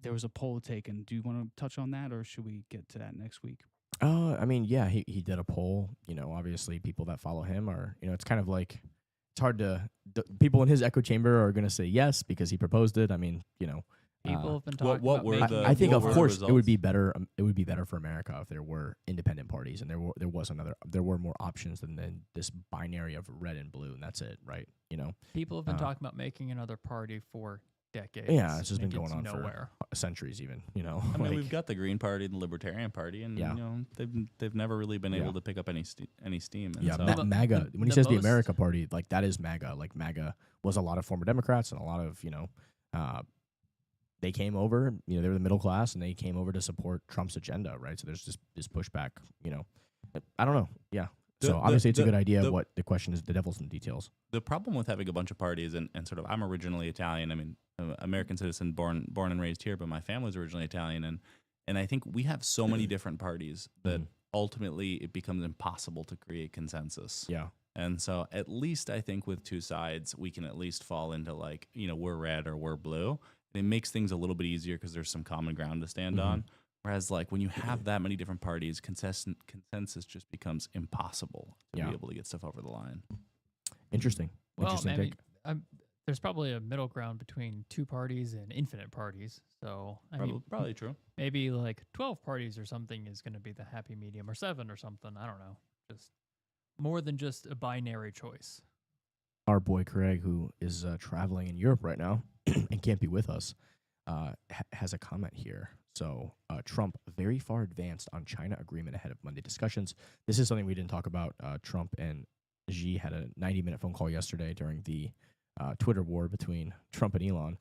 there was a poll taken. Do you want to touch on that, or should we get to that next week? I mean, yeah, he did a poll. Obviously, people that follow him are, it's kind of like it's hard to. People in his echo chamber are going to say yes because he proposed it. I mean, People have been what talking what about were making the- I think, what of were the course, it would be results? better. It would be better for America if there were independent parties and there were more options than this binary of red and blue, and that's it, right? people have been uh, talking about making another party for decades. Yeah, it's just and been it going gets on nowhere. for centuries, even. I mean, like, we've got the Green Party and the Libertarian Party, and Yeah. they've never really been Yeah. able to pick up any steam. And yeah, so, The- MAGA. the- When he the says the most- America Party, like that is MAGA. Like MAGA was a lot of former Democrats and a lot of they came over. They were the middle class and they came over to support Trump's agenda, right? So there's just this pushback. I don't know. Yeah. So obviously it's a good idea. What the question is, the devil's in the details. the problem with having a bunch of parties and sort of, I'm originally Italian. I mean, I'm an American citizen, born and raised here, but my family's originally Italian, and I think we have so many different parties that Mhm. ultimately it becomes impossible to create consensus. Yeah. And so at least I think with two sides, we can at least fall into like, we're red or we're blue. And it makes things a little bit easier because there's some common ground to stand Mhm. on. Whereas like when you have that many different parties, consensus just becomes impossible to Yeah. be able to get stuff over the line. Interesting. Well, Interesting maybe take. there's probably a middle ground between two parties and infinite parties. So I mean, Probably true. maybe like 12 parties or something is going to be the happy medium, or 7 or something. I don't know. Just more than just a binary choice. Our boy Craig, who is traveling in Europe right now and can't be with us, has a comment here. So Trump very far advanced on China agreement ahead of Monday discussions. This is something we didn't talk about. Trump and Xi had a 90-minute phone call yesterday during the Twitter war between Trump and Elon.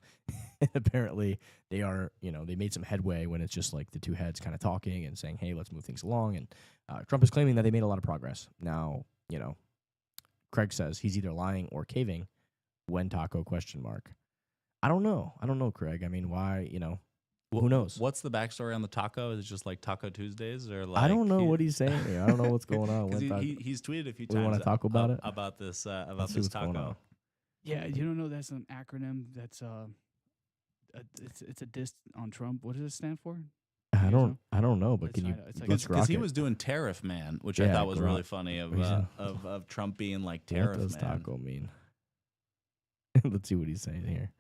And apparently they are, they made some headway when it's just like the two heads kind of talking and saying, hey, let's move things along. And Trump is claiming that they made a lot of progress. Now, Craig says he's either lying or caving. When taco ? I don't know, Craig. I mean, why, who knows? What's the backstory on the taco? Is it just like Taco Tuesdays or like? I don't know what he's saying here. I don't know what's going on. 'Cause When taco- he's tweeted a few We times. wanna talk about it? About this Let's see what's going on. taco. Yeah, you don't know that's an acronym. That's it's a diss on Trump. What does it stand for? I you don't know, but It's can you not- it's like- let's Because rock he it. was doing Tariff Man, which I Yeah, thought was really grok. funny Reason. of Trump being like What Tariff does Man. taco mean? Let's see what he's saying here.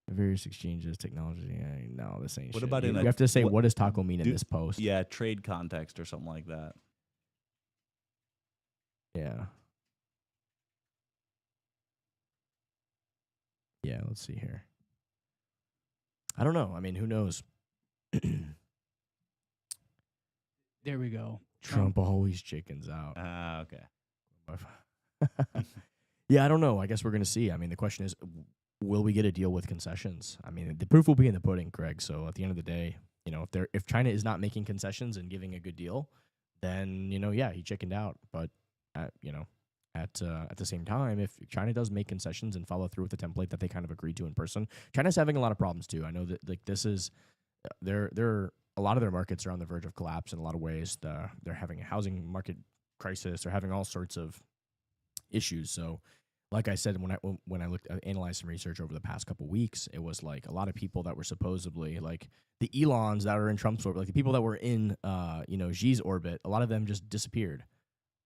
Various exchanges, technology. No, this ain't What shit. about you, in a- you have to say, what- what does taco mean in do- this post? Yeah, trade context or something like that. Yeah. Yeah, let's see here. I don't know. I mean, who knows? There we go. Trump always chickens out. Ah, okay. Yeah, I don't know. I guess we're going to see. I mean, the question is, will we get a deal with concessions? I mean, the proof will be in the pudding, Greg. So at the end of the day, you know, if China is not making concessions and giving a good deal, then, you know, yeah, he chickened out. But at the same time, if China does make concessions and follow through with the template that they kind of agreed to in person, China's having a lot of problems too. I know that like this is they're a lot of their markets are on the verge of collapse in a lot of ways. They're having a housing market crisis. They're having all sorts of issues. So, like I said, when I analyzed some research over the past couple weeks, it was like a lot of people that were supposedly like the Elons that are in Trump's orbit, like the people that were in Xi's orbit. A lot of them just disappeared.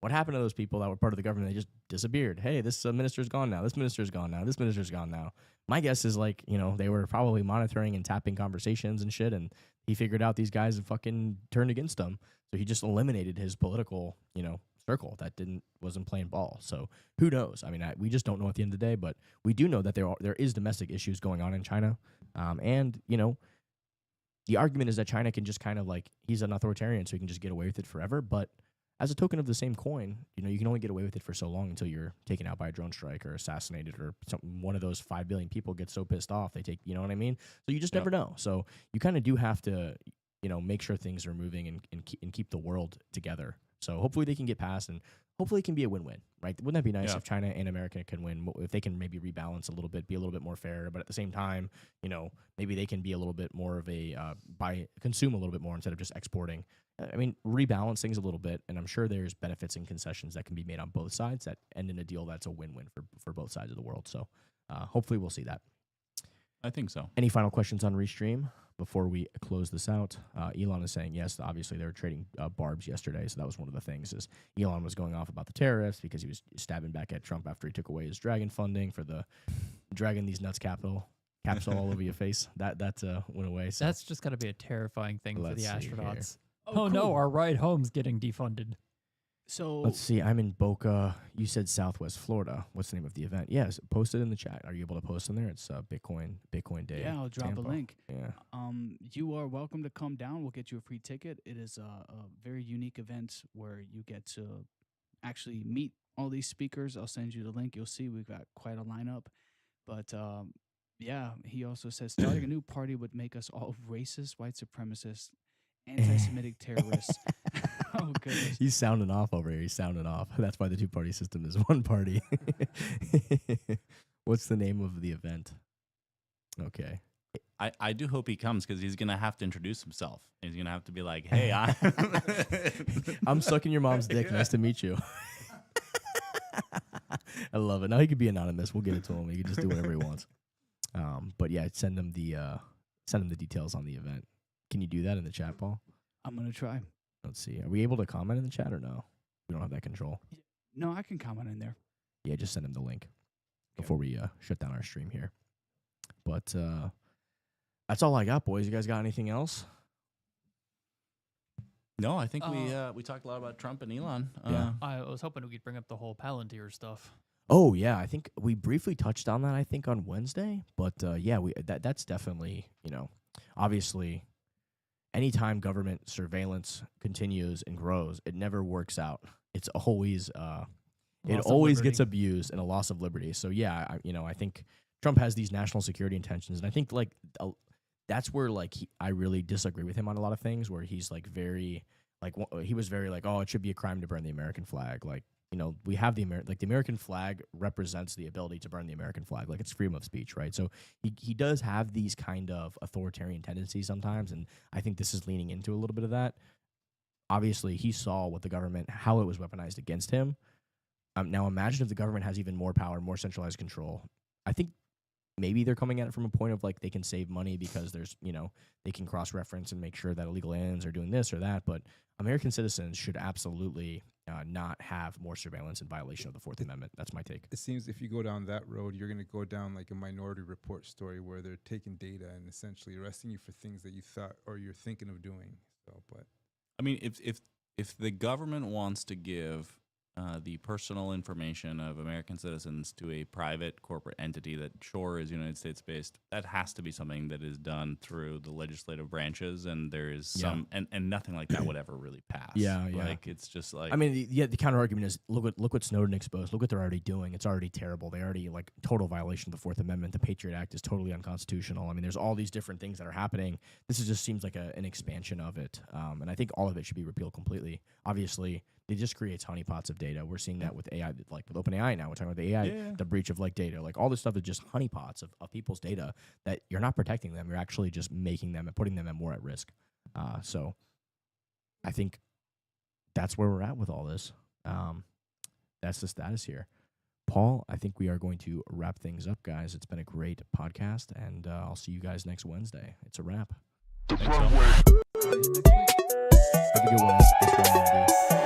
What happened to those people that were part of the government? They just disappeared. Hey, this minister's gone now. This minister's gone now. This minister's gone now. My guess is like, you know, they were probably monitoring and tapping conversations and shit, and he figured out these guys have fucking turned against him. So he just eliminated his political, you know, circle that wasn't playing ball. So who knows? I mean, we just don't know at the end of the day, but we do know that there is domestic issues going on in China. And, you know, the argument is that China can just kind of like, he's an authoritarian, so he can just get away with it forever. But as a token of the same coin, you know, you can only get away with it for so long until you're taken out by a drone strike or assassinated or one of those 5 billion people gets so pissed off they take, you know what I mean? So you just never know. So you kind of do have to, you know, make sure things are moving and keep the world together. So hopefully they can get past, and hopefully it can be a win-win, right? Wouldn't that be nice if China and America can win, if they can maybe rebalance a little bit, be a little bit more fair, but at the same time, you know, maybe they can be a little bit more of a consume a little bit more instead of just exporting. I mean, rebalance things a little bit, and I'm sure there's benefits and concessions that can be made on both sides that end in a deal that's a win-win for both sides of the world. So hopefully we'll see that. I think so. Any final questions on Restream before we close this out? Elon is saying, yes, obviously they were trading barbs yesterday, so that was one of the things is Elon was going off about the tariffs because he was stabbing back at Trump after he took away his Dragon funding for the Dragon These Nuts capsule all over your face. That went away. So That's just got to be a terrifying thing for the Let's see here. astronauts. Oh no, cool. our ride home's getting defunded. So let's see. I'm in Boca. You said Southwest Florida. What's the name of the event? Yes, post it in the chat. Are you able to post in there? It's Bitcoin Day. yeah, I'll drop Tampa. a link. Yeah. You are welcome to come down. We'll get you a free ticket. It is a very unique event where you get to actually meet all these speakers. I'll send you the link. You'll see we've got quite a lineup. But yeah, he also says starting a new party would make us all racist, white supremacists, anti-Semitic terrorists. Oh goodness. He's sounding off over here. He's sounding off. That's why the two-party system is one party. What's the name of the event? Okay. I do hope he comes because he's going to have to introduce himself. He's going to have to be like, hey, I'm sucking your mom's dick. Nice to meet you. I love it. Now he could be anonymous. We'll get it to him. He can just do whatever he wants. But yeah, send him the details on the event. Can you do that in the chat, Paul? I'm gonna try. Let's see. Are we able to comment in the chat or no? We don't have that control. No, I can comment in there. Yeah, just send him the link before we shut down our stream here. But that's all I got, boys. You guys got anything else? No, I think we talked a lot about Trump and Elon. Yeah. I was hoping we could bring up the whole Palantir stuff. Oh yeah, I think we briefly touched on that. I think on Wednesday, but yeah, that's definitely, you know, obviously, anytime government surveillance continues and grows, it never works out. It's always it always gets abused and a loss of liberty. So yeah, I think Trump has these national security intentions, and I think like that's where like I really disagree with him on a lot of things. Where he's like very like he was very like, oh, it should be a crime to burn the American flag, like. You know, we have the American flag represents the ability to burn the American flag. Like, it's freedom of speech, right? So he does have these kind of authoritarian tendencies sometimes, and I think this is leaning into a little bit of that. Obviously, he saw what the government, how it was weaponized against him. Now, imagine if the government has even more power, more centralized control. I think maybe they're coming at it from a point of, like, they can save money because there's, you know, they can cross-reference and make sure that illegal aliens are doing this or that, but American citizens should absolutely not have more surveillance in violation of the Fourth Amendment. That's my take. It seems if you go down that road, you're going to go down like a Minority Report story where they're taking data and essentially arresting you for things that you thought or you're thinking of doing. So, but I mean, if the government wants to give the personal information of American citizens to a private corporate entity that sure is United States based, that has to be something that is done through the legislative branches, and there is some and nothing like that would ever really pass. Like it's just like, I mean, the counter argument is look what Snowden exposed. Look what they're already doing. It's already terrible. They already like total violation of the Fourth Amendment. The Patriot Act is totally unconstitutional. I mean, there's all these different things that are happening. This just seems like an expansion of it, and I think all of it should be repealed completely. Obviously, it just creates honeypots of data. We're seeing that with AI, like with OpenAI now. We're talking about the AI, the breach of like data. Like all this stuff is just honeypots of people's data that you're not protecting them. You're actually just making them and putting them more at risk. So I think that's where we're at with all this. That's the status here. Paul, I think we are going to wrap things up, guys. It's been a great podcast, and I'll see you guys next Wednesday. It's a wrap. thanks, Have a good one.